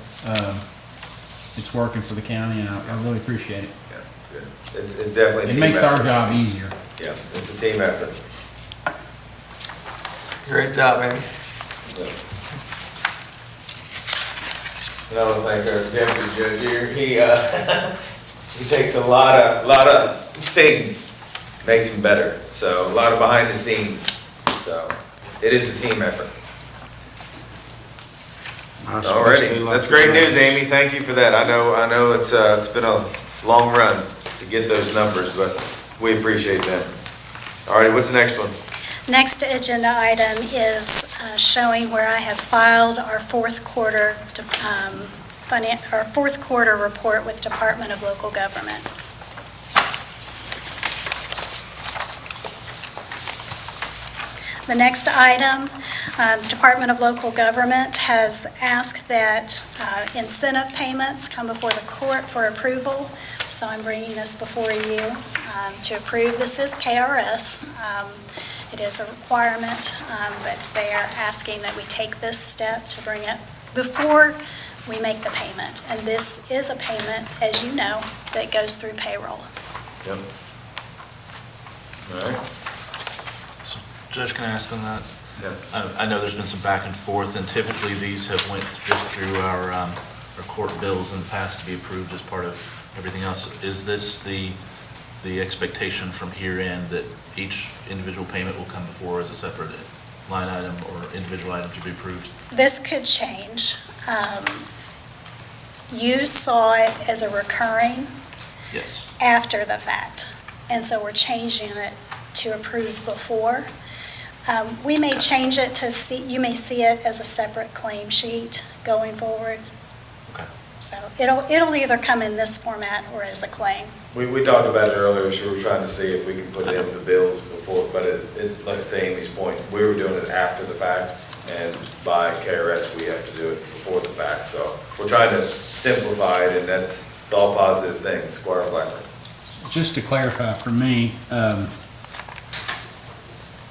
It's working for the county, and I really appreciate it. Yeah, good. It's definitely a It team makes effort. our job easier. Yeah, it's a team effort. Great job, Amy. And I want to thank our deputy judge here. He takes a lot of things, makes them better. So a lot of behind the scenes. So it is a team effort. Alrighty, that's great news, Amy. Thank you for that. I know it's been a long run to get those numbers, but we appreciate that. Alrighty, what's the next one? Next agenda item is showing where I have filed our fourth quarter report with Department of Local Government. The next item, Department of Local Government has asked that incentive payments come before the court for approval. So I'm bringing this before you to approve. This is KRS. It is a requirement, but they are asking that we take this step to bring it before we make the payment. And this is a payment, as you know, that goes through payroll. Yep. All right. Judge, can I ask on that? Yep. I know there's been some back and forth, and typically these have went just through our court bills in the past to be approved as part of everything else. Is this the expectation from here in that each individual payment will come before as a separate line item or individual item to be approved? This could change. You saw it as a recurring Yes. after the fact, and so we're changing it to approve before. We may change it to see, you may see it as a separate claim sheet going forward. Okay. So it'll either come in this format or as a claim. We talked about it earlier, so we were trying to see if we can put it in with the bills before, but like to Amy's point, we were doing it after the fact, and by KRS, we have to do it before the fact, so we're trying to simplify it, and it's all positive things. Squire Blackburn. Just to clarify for me,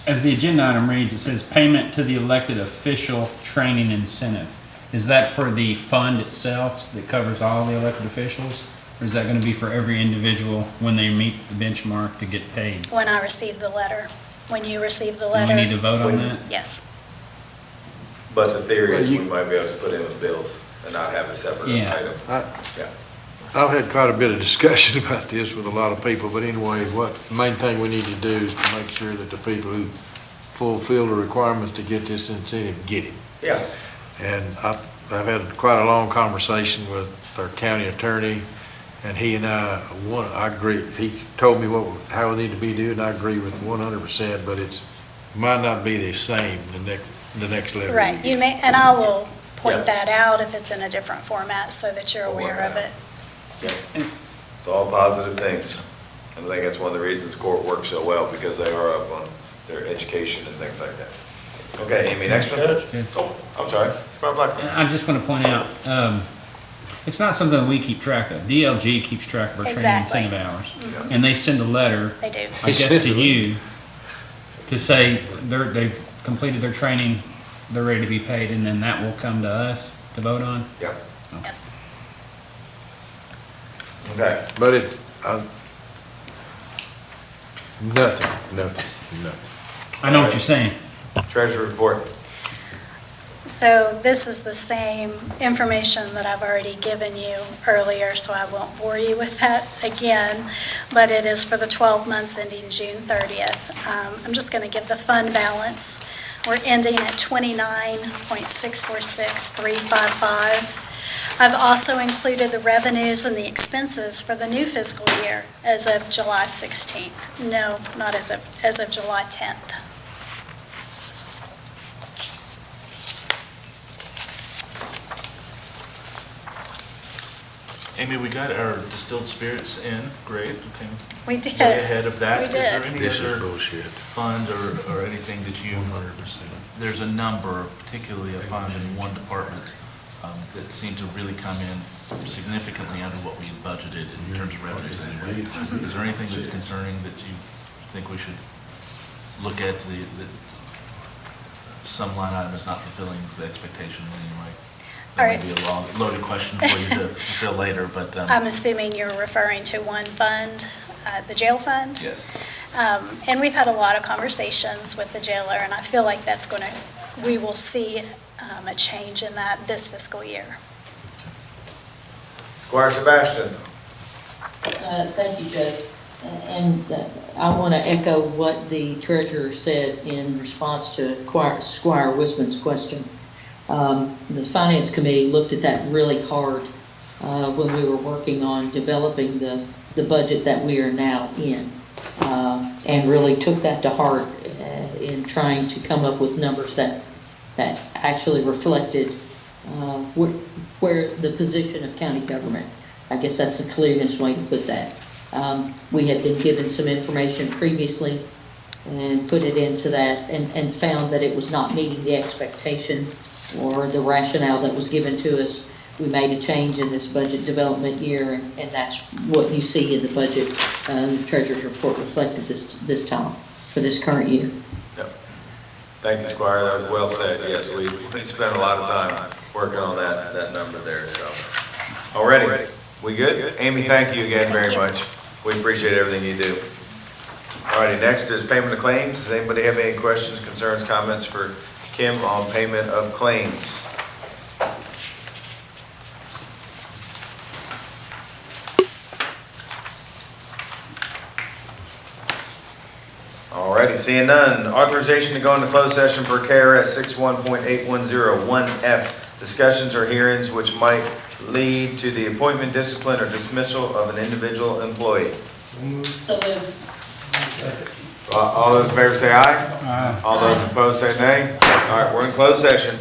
as the agenda item reads, it says payment to the elected official training incentive. Is that for the fund itself that covers all the elected officials? Or is that going to be for every individual when they meet the benchmark to get paid? When I receive the letter, when you receive the Do letter. we need to vote on that? Yes. But the theory is we might be able to put in with bills and not have a separate Yeah. item. Yeah. I've had quite a bit of discussion about this with a lot of people, but anyway, the main thing we need to do is to make sure that the people who fulfill the requirements to get this incentive get it. Yeah. And I've had quite a long conversation with our county attorney, and he and I agree, he told me how it need to be done, and I agree with 100%, but might not be the same the next level. Right, you may, and I will point that out if it's in a different format so that you're aware of it. It's all positive things. And I think that's one of the reasons court works so well, because they are up on their education and things like that. Okay, Amy, next one? Oh, I'm sorry. I just want to point out, it's not something we keep track of. DLG keeps track of our training Exactly. incentive hours. Mhm. And they send a letter, They do. I guess to you, to say they've completed their training, they're ready to be paid, and then that will come to us to vote on? Yeah. Yes. Okay. But nothing. I know what you're saying. Treasury report. So this is the same information that I've already given you earlier, so I won't bore you with that again, but it is for the 12 months ending June 30th. I'm just going to give the fund balance. We're ending at 29.646,355. I've also included the revenues and the expenses for the new fiscal year as of July 16th. No, not as of July 10th. Amy, we got our distilled spirits in, great, okay. We did. Way ahead of that. We Is there did. any This is other bullshit. fund or anything that you, there's a number, particularly a fund in one department, that seemed to really come in significantly under what we had budgeted in terms of revenues anyway. Is there anything that's concerning that you think we should look at, that some line item is not fulfilling the expectation in any way? That may be a long, loaded question for you to fulfill later, but. I'm assuming you're referring to one fund, the jail fund? Yes. And we've had a lot of conversations with the jailer, and I feel like we will see a change in that this fiscal year. Squire Sebastian. Thank you, Judge. And I want to echo what the treasurer said in response to Squire Wisman's question. The Finance Committee looked at that really hard when we were working on developing the budget that we are now in, and really took that to heart in trying to come up with numbers that actually reflected where the position of county government. I guess that's the clearest way to put that. We had been given some information previously and put it into that and found that it was not meeting the expectation or the rationale that was given to us. We made a change in this budget development year, and that's what you see in the budget, the treasurer's report reflected this time for this current year. Yep. Thank you, Squire. That was well said. Yes, we spent a lot of time working on that number there, so. Already, we good? Amy, thank you again very much. We appreciate everything you do. All righty, next is payment of claims. Does anybody have any questions, concerns, comments for Kim on payment of claims? All righty, seeing none. Authorization to go into closed session for KRS 61.8101F. Discussions or hearings which might lead to the appointment, discipline, or dismissal of an individual employee? So moved. All those in favor say aye. Aye. All those opposed say nay. All right, we're in closed session.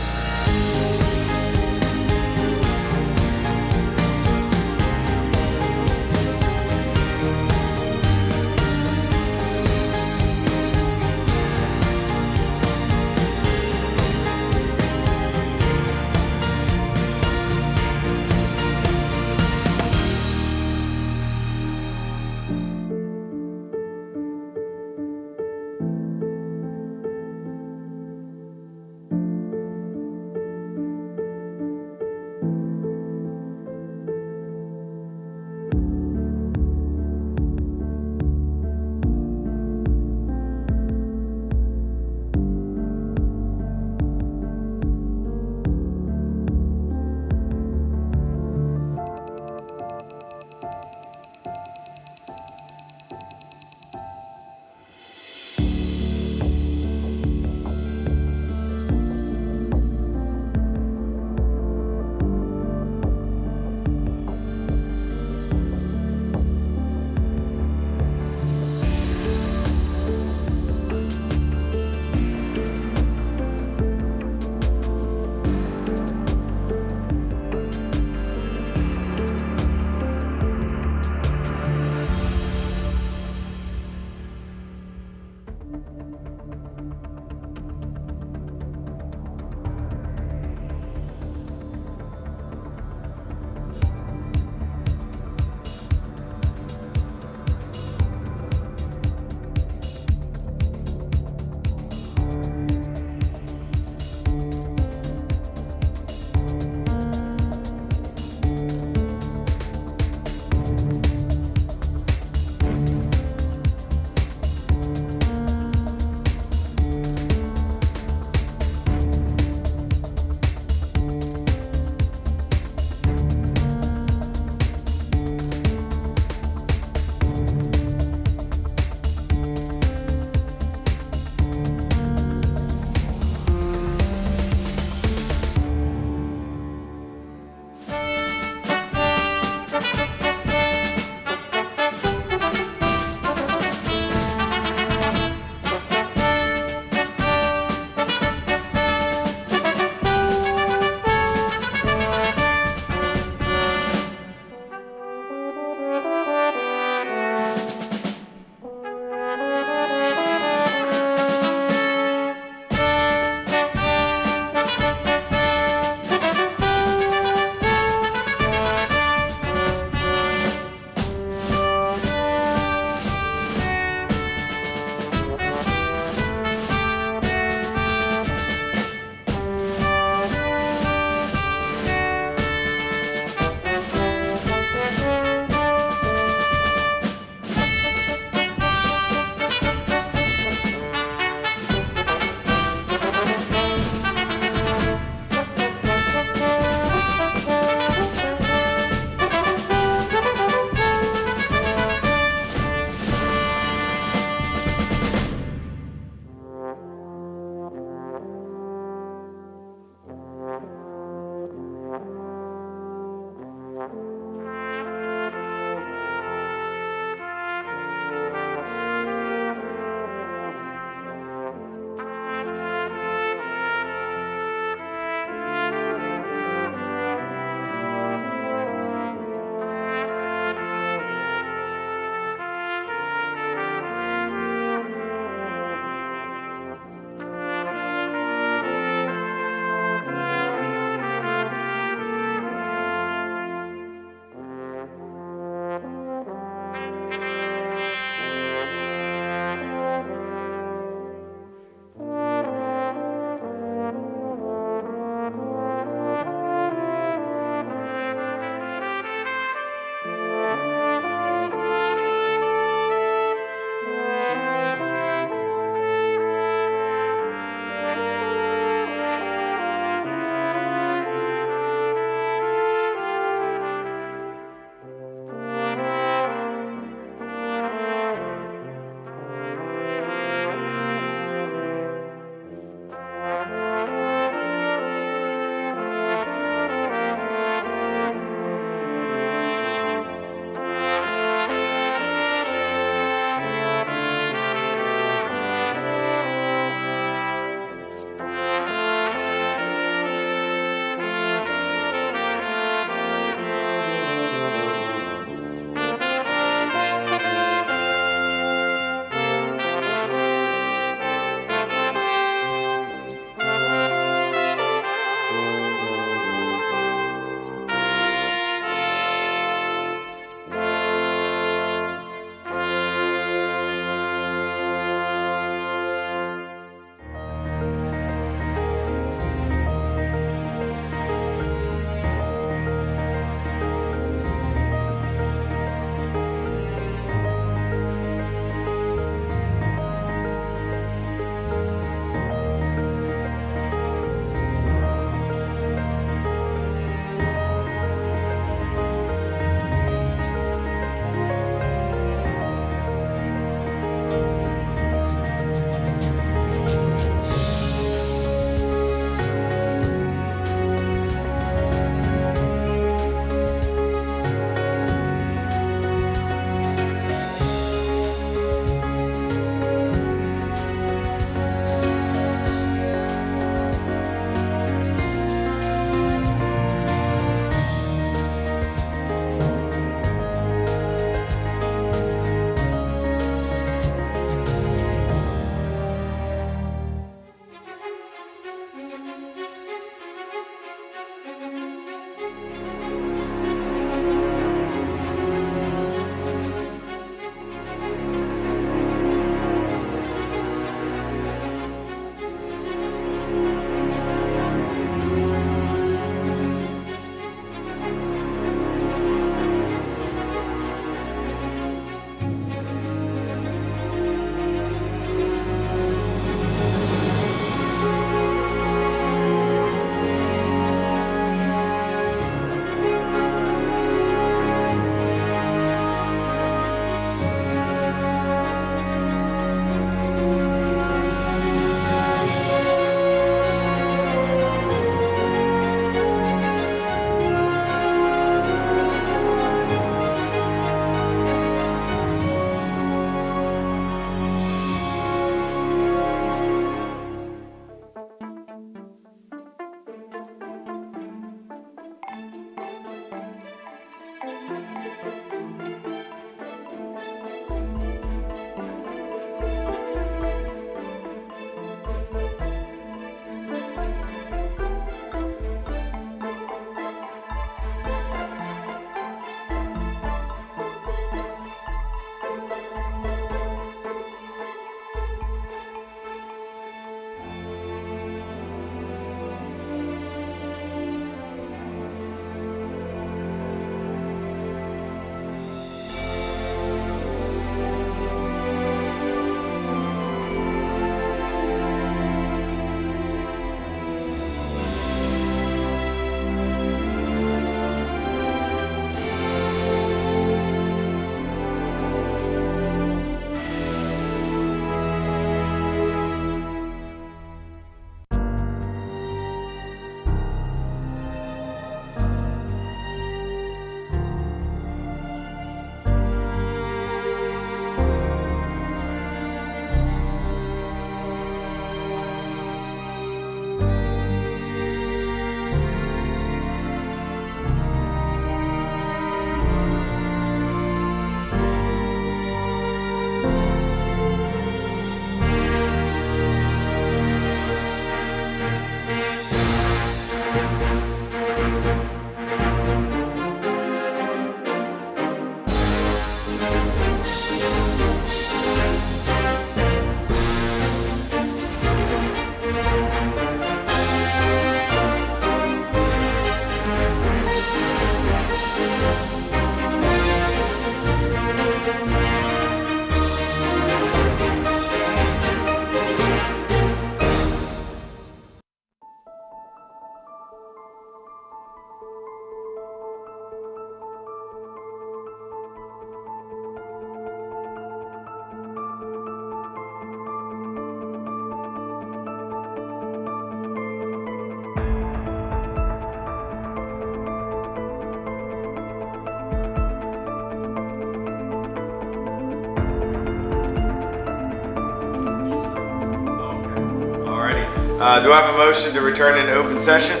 Do I have a motion to return in open session?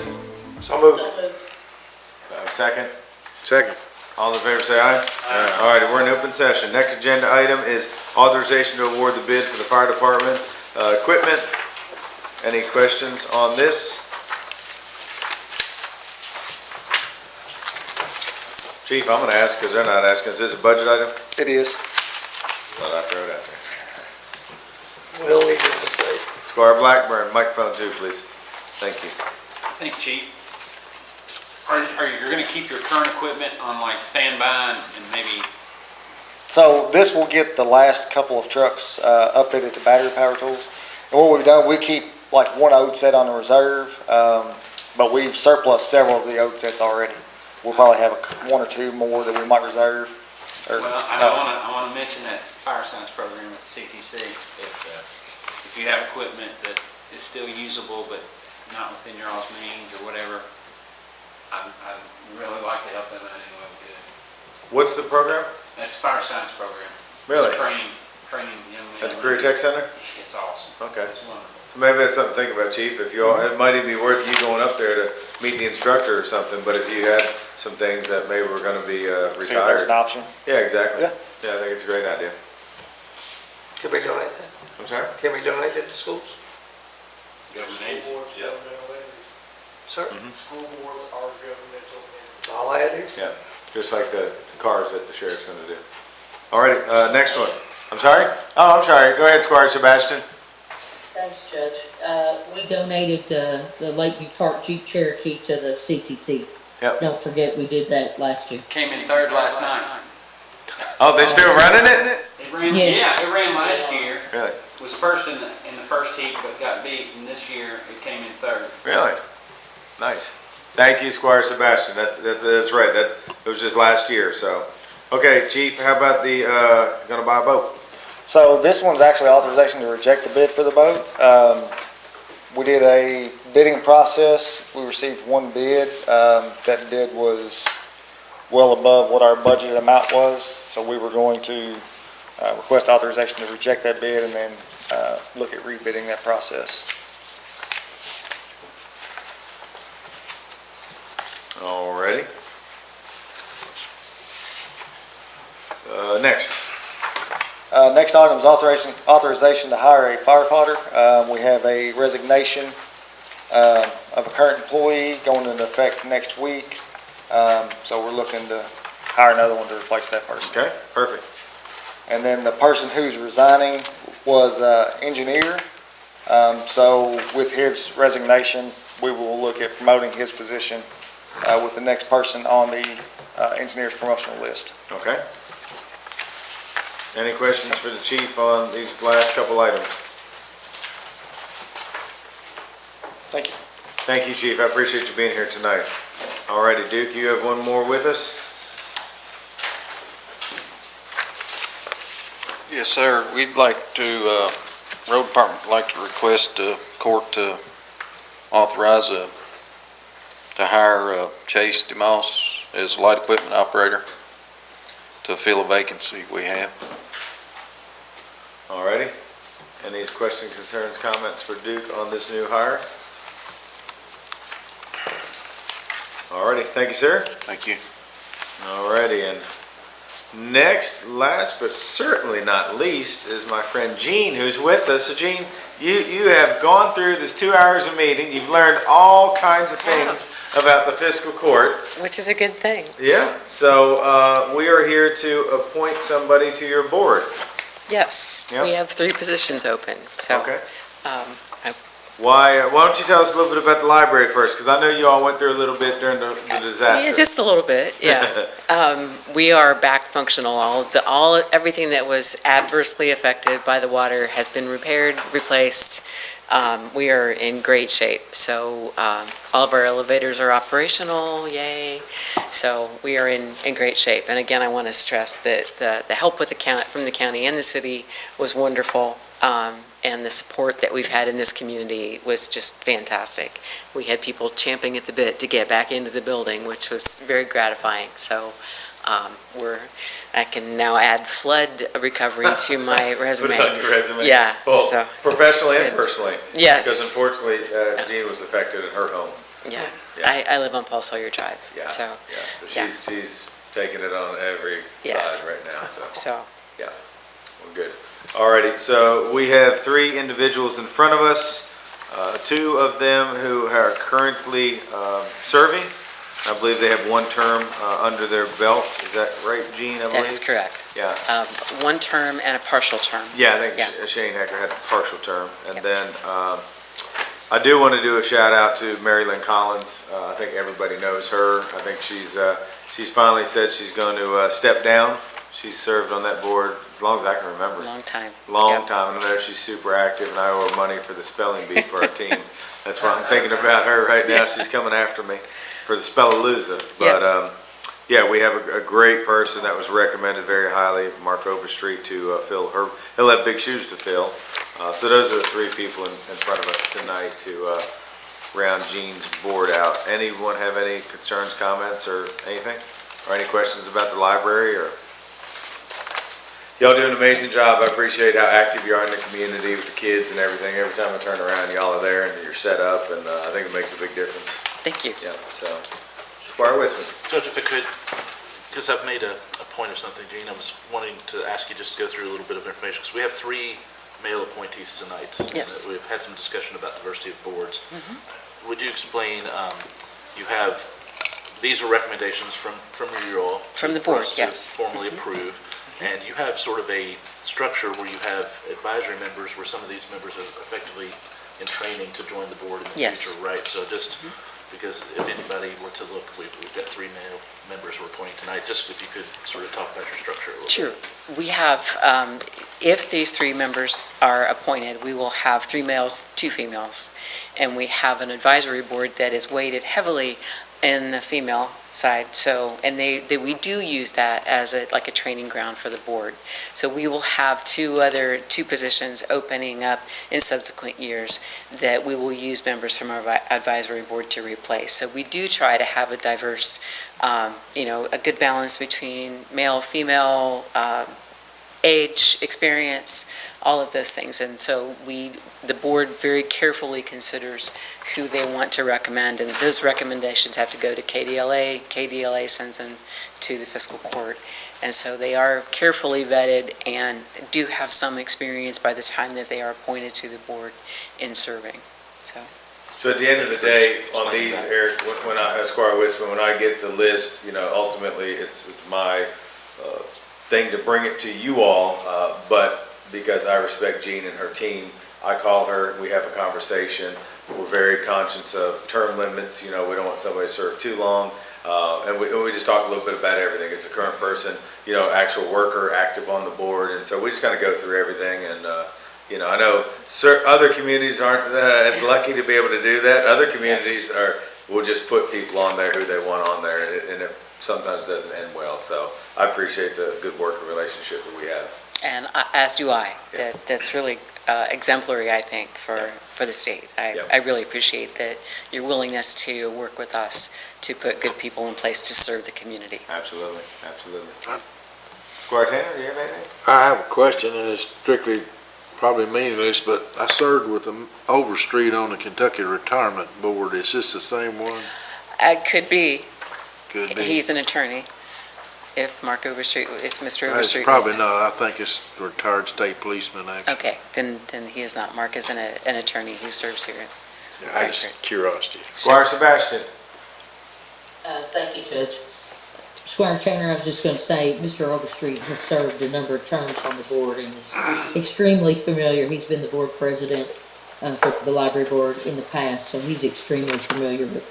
So moved. Second? Second. All in favor, say aye. Aye. All right, we're in open session. Next agenda item is authorization to award the bid for the fire department equipment. Any questions on this? Chief, I'm gonna ask, because they're not asking, is this a budget item? It is. Thought I'd throw it out there. We'll leave it to say. Squire Blackburn, microphone two, please. Thank you. Thank you, Chief. Are you gonna keep your current equipment on like standby and maybe, So this will get the last couple of trucks upfitted to battery power tools. And what we've done, we keep like one ode set on the reserve, but we've surplus several of the ode sets already. We'll probably have one or two more that we might reserve. well, I wanna mention that fire science program at the CTC. If you have equipment that is still usable but not within your all's means or whatever, I'd really like to help them out any way we could. What's the program? That's fire science program. Really? Training young men. At the Career Tech Center? It's awesome. Okay. It's wonderful. So maybe that's something to think about, Chief. If you all, it might even be worth you going up there to meet the instructor or something, but if you had some things that maybe were gonna be See if there's retired. an option. Yeah, exactly. Yeah. Yeah, I think it's a great idea. Can we donate that? I'm sorry? Can we donate it to schools? Government aid. Yeah. Sir? School boards are governmental entities. All I had here? Yeah, just like the cars that the sheriff's gonna do. All right, next one. I'm sorry? Oh, I'm sorry. Go ahead, Squire Sebastian. Thanks, Judge. We donated the Lakeview Park Jeep Cherokee to the CTC. Yep. Don't forget, we did that last year. Came in third last night. Oh, they still running it? It ran, Yes. yeah, it ran last year. Really? Was first in the first heat, but got beat, and this year it came in third. Really? Nice. Thank you, Squire Sebastian. That's right. That, it was just last year, so. Okay, Chief, how about the, gonna buy a boat? So this one's actually authorization to reject the bid for the boat. We did a bidding process. We received one bid. That bid was well above what our budgeted amount was. So we were going to request authorization to reject that bid and then look at rebidding that process. Alrighty. Next. Next item is authorization to hire a firefighter. We have a resignation of a current employee going into effect next week. So we're looking to hire another one to replace that person. Okay, perfect. And then the person who's resigning was engineer. So with his resignation, we will look at promoting his position with the next person on the engineer's promotional list. Okay. Any questions for the chief on these last couple items? Thank you. Thank you, Chief. I appreciate you being here tonight. Alrighty, Duke, you have one more with us? Yes, sir. We'd like to, road department would like to request court to authorize to hire Chase DeMoss as light equipment operator to fill a vacancy we have. Alrighty. Any questions, concerns, comments for Duke on this new hire? Alrighty, thank you, sir. Thank you. Alrighty, and next, last but certainly not least, is my friend Gene, who's with us. So Gene, you have gone through this 2 hours of meeting. You've learned all kinds of things about the fiscal court. Which is a good thing. Yeah, so we are here to appoint somebody to your board. Yes, Yep. we have 3 positions open, so. Okay. Why don't you tell us a little bit about the library first? Because I know you all went through a little bit during the disaster. Yeah, just a little bit, yeah. We are back functional. Everything that was adversely affected by the water has been repaired, replaced. We are in great shape. So all of our elevators are operational, yay. So we are in great shape. And again, I want to stress that the help with from the county and the city was wonderful. And the support that we've had in this community was just fantastic. We had people champing at the bit to get back into the building, which was very gratifying. So I can now add flood recovery to my resume. Put it on your resume? Yeah, Well, so, professionally and good. personally. Yes. Because unfortunately, Jean was affected at her home. yeah. Yeah. I live on Paul Sawyer Drive, Yeah, so, yeah, so yeah. she's taking it on every Yeah. side right now, so, so, yeah, we're good. Alrighty, so we have 3 individuals in front of us, 2 of them who are currently serving. I believe they have 1 term under their belt. Is that right, Jean, I believe? that is correct. Yeah. 1 term and a partial term. Yeah, I think Yeah. Shane Hecker had a partial term. And Yep. then I do want to do a shout out to Mary Lynn Collins. I think everybody knows her. I think she's finally said she's going to step down. She's served on that board as long as I can remember. Long time. Long Yep. time. And I know she's super active, and I owe her money for the spelling bee for our team. That's why I'm thinking about her right now. She's coming after me for the Spellalooza. But Yes. yeah, we have a great person that was recommended very highly, Mark Overstreet, to fill her. He'll have big shoes to fill. So those are the 3 people in front of us tonight to round Jean's board out. Anyone have any concerns, comments, or anything? Or any questions about the library? Or y'all do an amazing job. I appreciate how active you are in the community with the kids and everything. Every time I turn around, y'all are there and you're set up, and I think it makes a big difference. Thank you. Yeah, so, Squire Wisman. Judge, if I could, because I've made a point of something, Gene, I was wanting to ask you just to go through a little bit of information, because we have 3 male appointees tonight. Yes. We've had some discussion about diversity of boards. Would you explain, you have, these are recommendations from you all. From the board, for us to yes. formally approve, and you have sort of a structure where you have advisory members, where some of these members are effectively in training to join the board in the Yes. future, right? So just, because if anybody were to look, we've got 3 male members we're appointing tonight, just if you could sort of talk about your structure a little bit. Sure. We have, if these 3 members are appointed, we will have 3 males, 2 females. And we have an advisory board that is weighted heavily in the female side, so, and we do use that as like a training ground for the board. So we will have 2 positions opening up in subsequent years that we will use members from our advisory board to replace. So we do try to have a diverse, a good balance between male, female, age, experience, all of those things. And so the board very carefully considers who they want to recommend, and those recommendations have to go to KDLA. KDLA sends them to the Fiscal Court. And so they are carefully vetted and do have some experience by the time that they are appointed to the board in serving, so. So at the end of the day, on these, Eric, when I, Squire Wisman, when I get the list, ultimately, it's my thing to bring it to you all, but because I respect Jean and her team, I call her, we have a conversation. We're very conscious of term limits, we don't want somebody to serve too long, and we just talk a little bit about everything. It's a current person, actual worker, active on the board, and so we just kind of go through everything, and I know other communities aren't as lucky to be able to do that. Other communities will just put people on there who they want on there, and it sometimes doesn't end well. So I appreciate the good working relationship that we have. And as do I. That's really exemplary, I think, for the state. I really appreciate that your willingness to work with us to put good people in place to serve the community. Absolutely, absolutely. Squire Tanner, do you have anything? I have a question, and it's strictly probably meaningless, but I served with Overstreet on the Kentucky Retirement Board. Is this the same one? Could be. Could be. He's an attorney. If Mr. Overstreet. It's probably not. I think it's a retired state policeman, actually. Okay, then he is not. Mark is an attorney who serves here. I just curiosity. Squire Sebastian. Thank you, Judge. Squire Tanner, I was just going to say, Mr. Overstreet has served a number of terms on the board and is extremely familiar. He's been the board president for the library board in the past, so he's extremely familiar with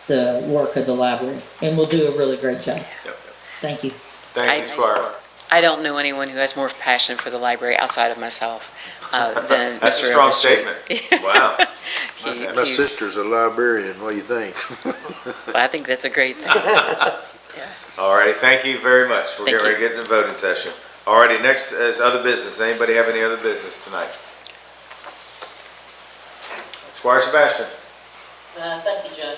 the work of the library, and will do a really great job. Yep. Thank you. Thank you, Squire. I don't know anyone who has more passion for the library outside of myself than That's Mr. a strong Overstreet. statement. Wow. My sister's a librarian. What do you think? I think that's a great thing. All righty, thank you very much. We're Thank getting ready to get into the voting session. All righty, next is other business. Anybody have any other business tonight? Squire Sebastian. Thank you, Judge.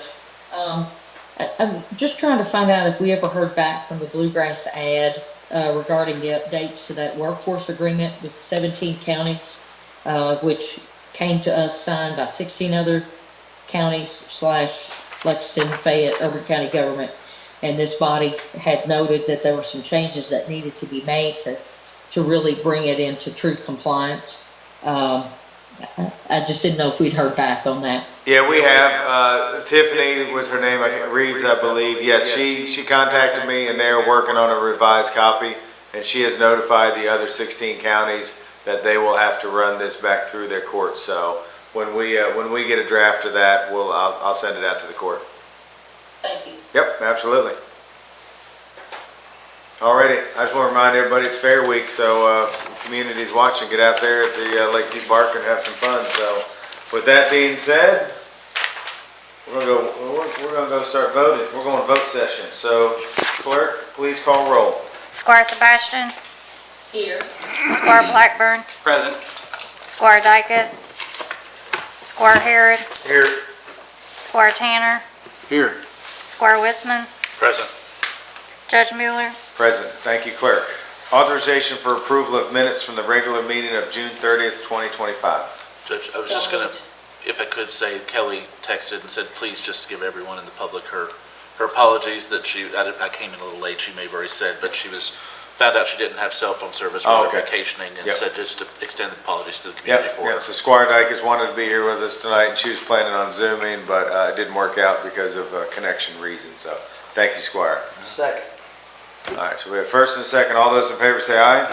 I'm just trying to find out if we ever heard back from the Bluegrass ad regarding the updates to that workforce agreement with 17 counties, which came to us signed by 16 other counties / Lexington, Fayette, Urban County government. And this body had noted that there were some changes that needed to be made to really bring it into true compliance. I just didn't know if we'd heard back on that. Yeah, we have. Tiffany was her name, Reeves, I believe. Yes, she contacted me, and they are working on a revised copy, and she has notified the other 16 counties that they will have to run this back through their courts. So when we get a draft of that, I'll send it out to the court. Thank you. Yep, absolutely. Alrighty, I just want to remind everybody it's Fair Week, so communities watching, get out there at the Lakeview Park and have some fun. So with that being said, we're gonna go start voting. We're going to vote session. So clerk, please call roll. Squire Sebastian, Here. Squire Blackburn, Present. Squire Dykus, Squire Harrod, Here. Squire Tanner, Here. Squire Wisman, Present. Judge Mueller. Present. Thank you, clerk. Authorization for approval of minutes from the regular meeting of June 30th, 2025. Judge, I was just gonna, if I could say, Kelly texted and said, please just give everyone in the public her apologies that I came in a little late, she may have already said, but found out she didn't have cell phone service while okay. vacationing and Yep. said just to extend the apologies to the community for her. So Squire Dykus wanted to be here with us tonight, and she was planning on Zooming, but it didn't work out because of connection reasons. So thank you, Squire. Second. All right, so we have first and second. All those in favor say aye.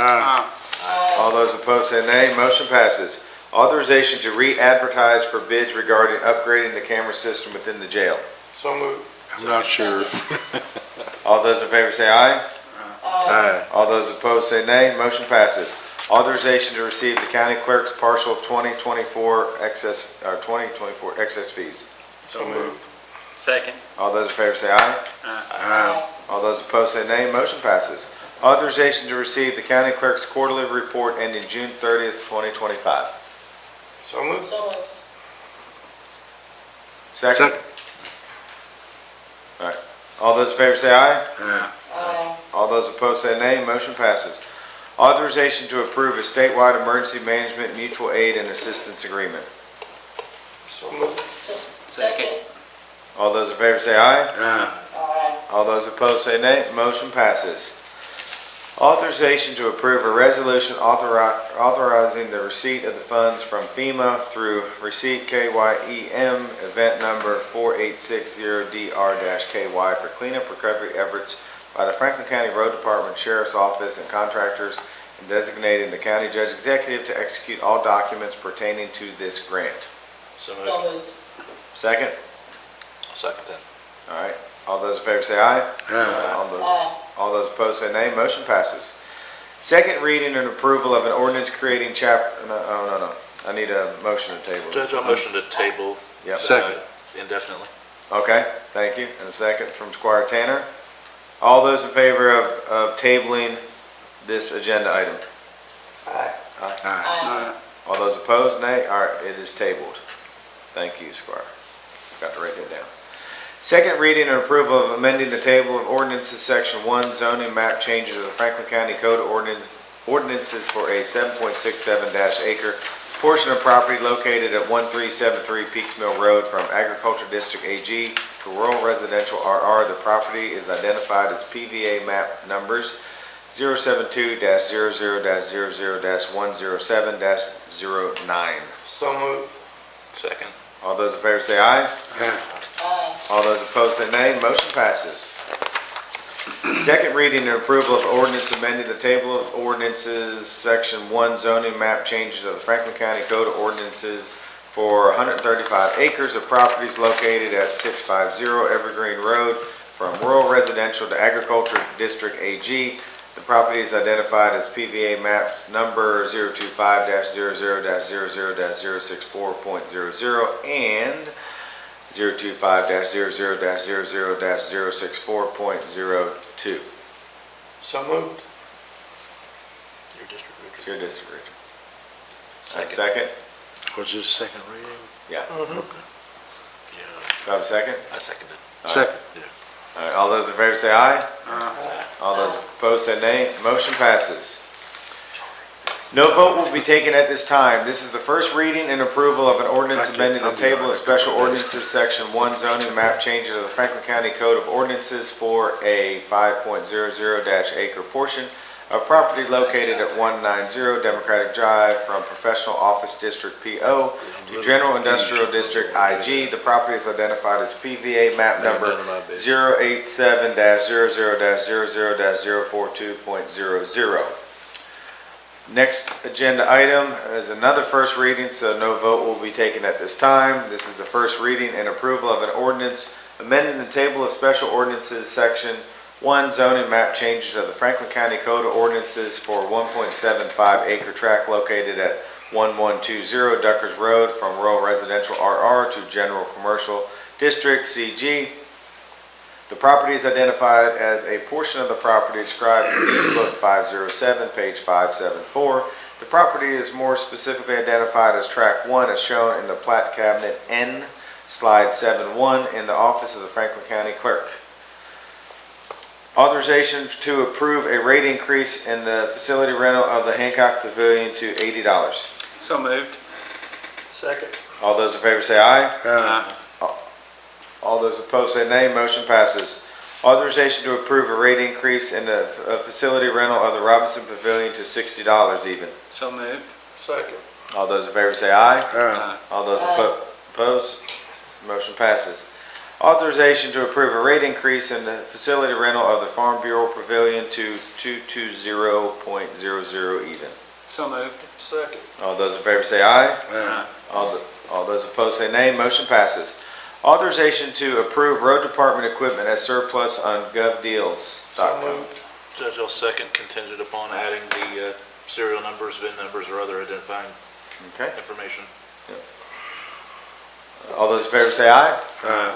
All those opposed say nay. Motion passes. Authorization to re-advertise for bids regarding upgrading the camera system within the jail. So moved. I'm not sure. All those in favor say aye. Aye. All those opposed say nay. Motion passes. Authorization to receive the county clerk's partial 2024 excess fees. So moved. Second. All those in favor say aye. Aye. All those opposed say nay. Motion passes. Authorization to receive the county clerk's quarterly report ending June 30th, 2025. So moved. So moved. Second? All right. All those in favor say aye. Aye. All those opposed say nay. Motion passes. Authorization to approve a statewide emergency management mutual aid and assistance agreement. So moved. Second. All those in favor say aye. Aye. All those opposed say nay. Motion passes. Authorization to approve a resolution authorizing the receipt of the funds from FEMA through receipt KYEM event number 4860DR-KY for cleanup recovery efforts by the Franklin County Road Department, Sheriff's Office, and contractors, and designating the county judge executive to execute all documents pertaining to this grant. So So moved. moved. Second? I'll second that. All right. All those in favor say aye. Aye. All those opposed say nay. Motion passes. Second reading and approval of an ordinance creating chapter, no. I need a motion to table this. Judge, I'll motion to table. Yep. Second. Indefinitely. Okay, thank you. And a second from Squire Tanner. All those in favor of tabling this agenda item? Aye. Aye. All those opposed, nay? All right, it is tabled. Thank you, Squire. Got to write that down. Second reading and approval of amending the table of ordinances, section 1, zoning map changes of the Franklin County Code of Ordinances for a 7.67-acre portion of property located at 1373 Peaks Mill Road from Agriculture District AG to Rural Residential RR. The property is identified as PVA map numbers 072-00-00-107-09. So moved. Second. All those in favor say aye. Aye. All those opposed say nay. Motion passes. Second reading and approval of ordinance amending the table of ordinances, section 1, zoning map changes of the Franklin County Code of Ordinances for 135 acres of properties located at 650 Evergreen Road from rural residential to agriculture district AG. The property is identified as PVA maps number 025-00-00-064.00 and 025-00-00-064.02. So moved. Your district, Richard. It's your district, Richard. Second. Second? Was this second reading? Yeah. Okay. Yeah. Do I have a second? I second it. Second. All right, all those in favor say aye. All those opposed say nay. Motion passes. No vote will be taken at this time. This is the first reading and approval of an ordinance amending the table of special ordinances, section 1 zoning map changes of the Franklin County Code of Ordinances for a 5.00-acre portion of property located at 190 Democratic Drive from Professional Office District PO to General Industrial District IG. The property is identified as PVA map number 087-00-00-042.00. Next agenda item is another first reading, so no vote will be taken at this time. This is the first reading and approval of an ordinance amending the table of special ordinances, section 1 zoning map changes of the Franklin County Code of Ordinances for 1.75 acre tract located at 1120 Duckers Road from rural residential RR to general commercial district CG. The property is identified as a portion of the property described in Deed Book 507, page 574. The property is more specifically identified as Tract 1 as shown in the plat cabinet N, slide 71 in the office of the Franklin County Clerk. Authorization to approve a rate increase in the facility rental of the Hancock Pavilion to $80. So moved. Second. All those in favor say aye. All those opposed say nay. Motion passes. Authorization to approve a rate increase in the facility rental of the Robinson Pavilion to $60 even. So moved. Second. All those in favor say aye. Aye. All those opposed, motion passes. Authorization to approve a rate increase in the facility rental of the Farm Bureau Pavilion to 220.00 even. So moved. Second. All those in favor say aye. Aye. All those opposed say nay. Motion passes. Authorization to approve road department equipment as surplus on govdeals.com. Judge, I'll second, contingent upon adding the serial numbers, VIN numbers, or other identifying Okay. information. All those in favor say aye. Aye.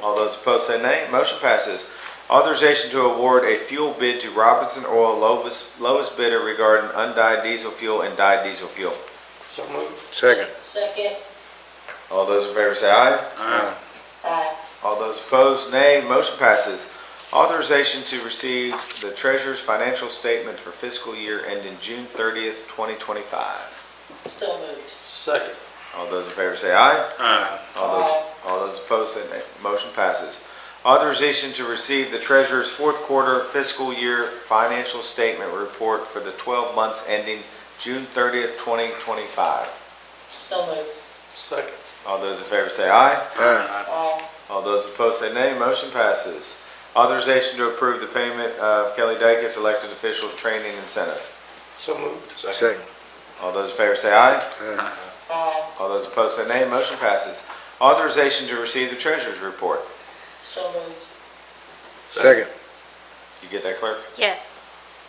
All those opposed say nay. Motion passes. Authorization to award a fuel bid to Robinson Oil lowest bidder regarding undyed diesel fuel and dyed diesel fuel. So moved. Second. Second. All those in favor say aye. Aye. Aye. All those opposed, nay. Motion passes. Authorization to receive the treasurer's financial statement for fiscal year ending June 30th, 2025. So moved. Second. All those in favor say aye. Aye. All those opposed say nay. Motion passes. Authorization to receive the treasurer's fourth quarter fiscal year financial statement report for the 12 months ending June 30th, 2025. So moved. Second. All those in favor say aye. Aye. All those opposed say nay. Motion passes. Authorization to approve the payment of Kelly Dacus elected officials training incentive. So moved. Second. All those in favor say aye. Aye. All those opposed say nay. Motion passes. Authorization to receive the treasurer's report. So moved. Second. You get that, clerk? Yes.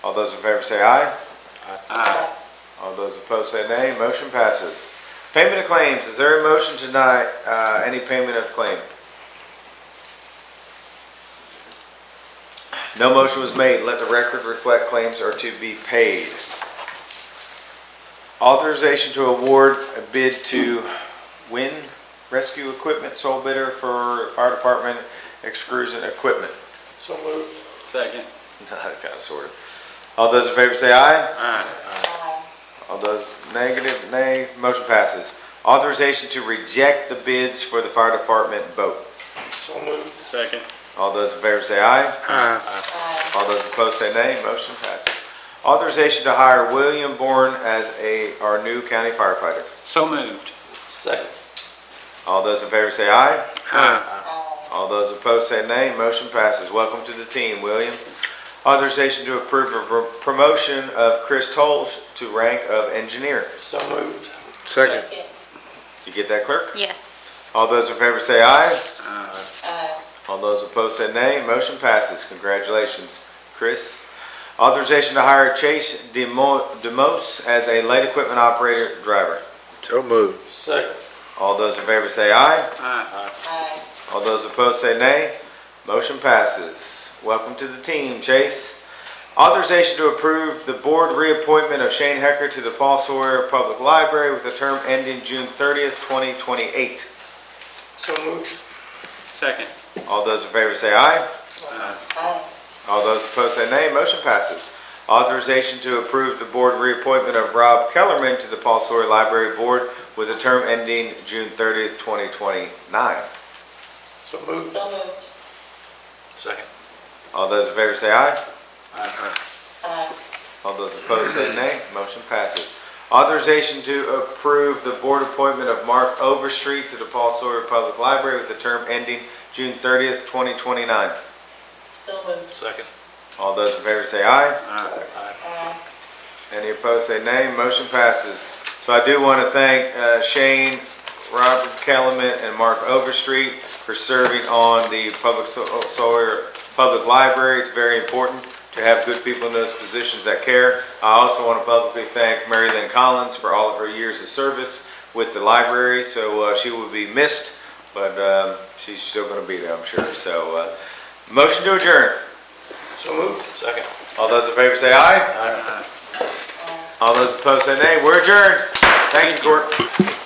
All those in favor say aye. Aye. All those opposed say nay. Motion passes. Payment of claims. Is there a motion to deny any payment of claim? No motion was made. Let the record reflect claims are to be paid. Authorization to award a bid to Win Rescue Equipment, sole bidder for fire department excursion equipment. So moved. Second. Kind of, sort of. All those in favor say aye. Aye. All those negative, nay. Motion passes. Authorization to reject the bids for the fire department boat. So moved. Second. All those in favor say aye. Aye. All those opposed say nay. Motion passes. Authorization to hire William Bourne as our new county firefighter. So moved. Second. All those in favor say aye. Aye. All those opposed say nay. Motion passes. Welcome to the team, William. Authorization to approve a promotion of Chris Tolles to rank of engineer. So moved. Second. You get that, clerk? Yes. All those in favor say aye. Aye. Aye. All those opposed say nay. Motion passes. Congratulations, Chris. Authorization to hire Chase DeMose as a light equipment operator driver. So moved. Second. All those in favor say aye. Aye. Aye. All those opposed say nay. Motion passes. Welcome to the team, Chase. Authorization to approve the board reappointment of Shane Hecker to the Paul Sawyer Public Library with a term ending June 30th, 2028. So moved. Second. All those in favor say aye. Aye. All those opposed say nay. Motion passes. Authorization to approve the board reappointment of Rob Kellerman to the Paul Sawyer Library Board with a term ending June 30th, 2029. So moved. So moved. Second. All those in favor say aye. Aye. All those opposed say nay. Motion passes. Authorization to approve the board appointment of Mark Overstreet to the Paul Sawyer Public Library with a term ending June 30th, 2029. So moved. Second. All those in favor say aye. Aye. Any opposed say nay. Motion passes. So I do want to thank Shane, Robert Kellerman, and Mark Overstreet for serving on the Sawyer Public Library. It's very important to have good people in those positions that care. I also want to publicly thank Mary Lynn Collins for all of her years of service with the library. So she will be missed, but she's still going to be there, I'm sure. So motion to adjourn. So moved. Second. All those in favor say aye. All those opposed say nay. We're adjourned. Thank you, Court.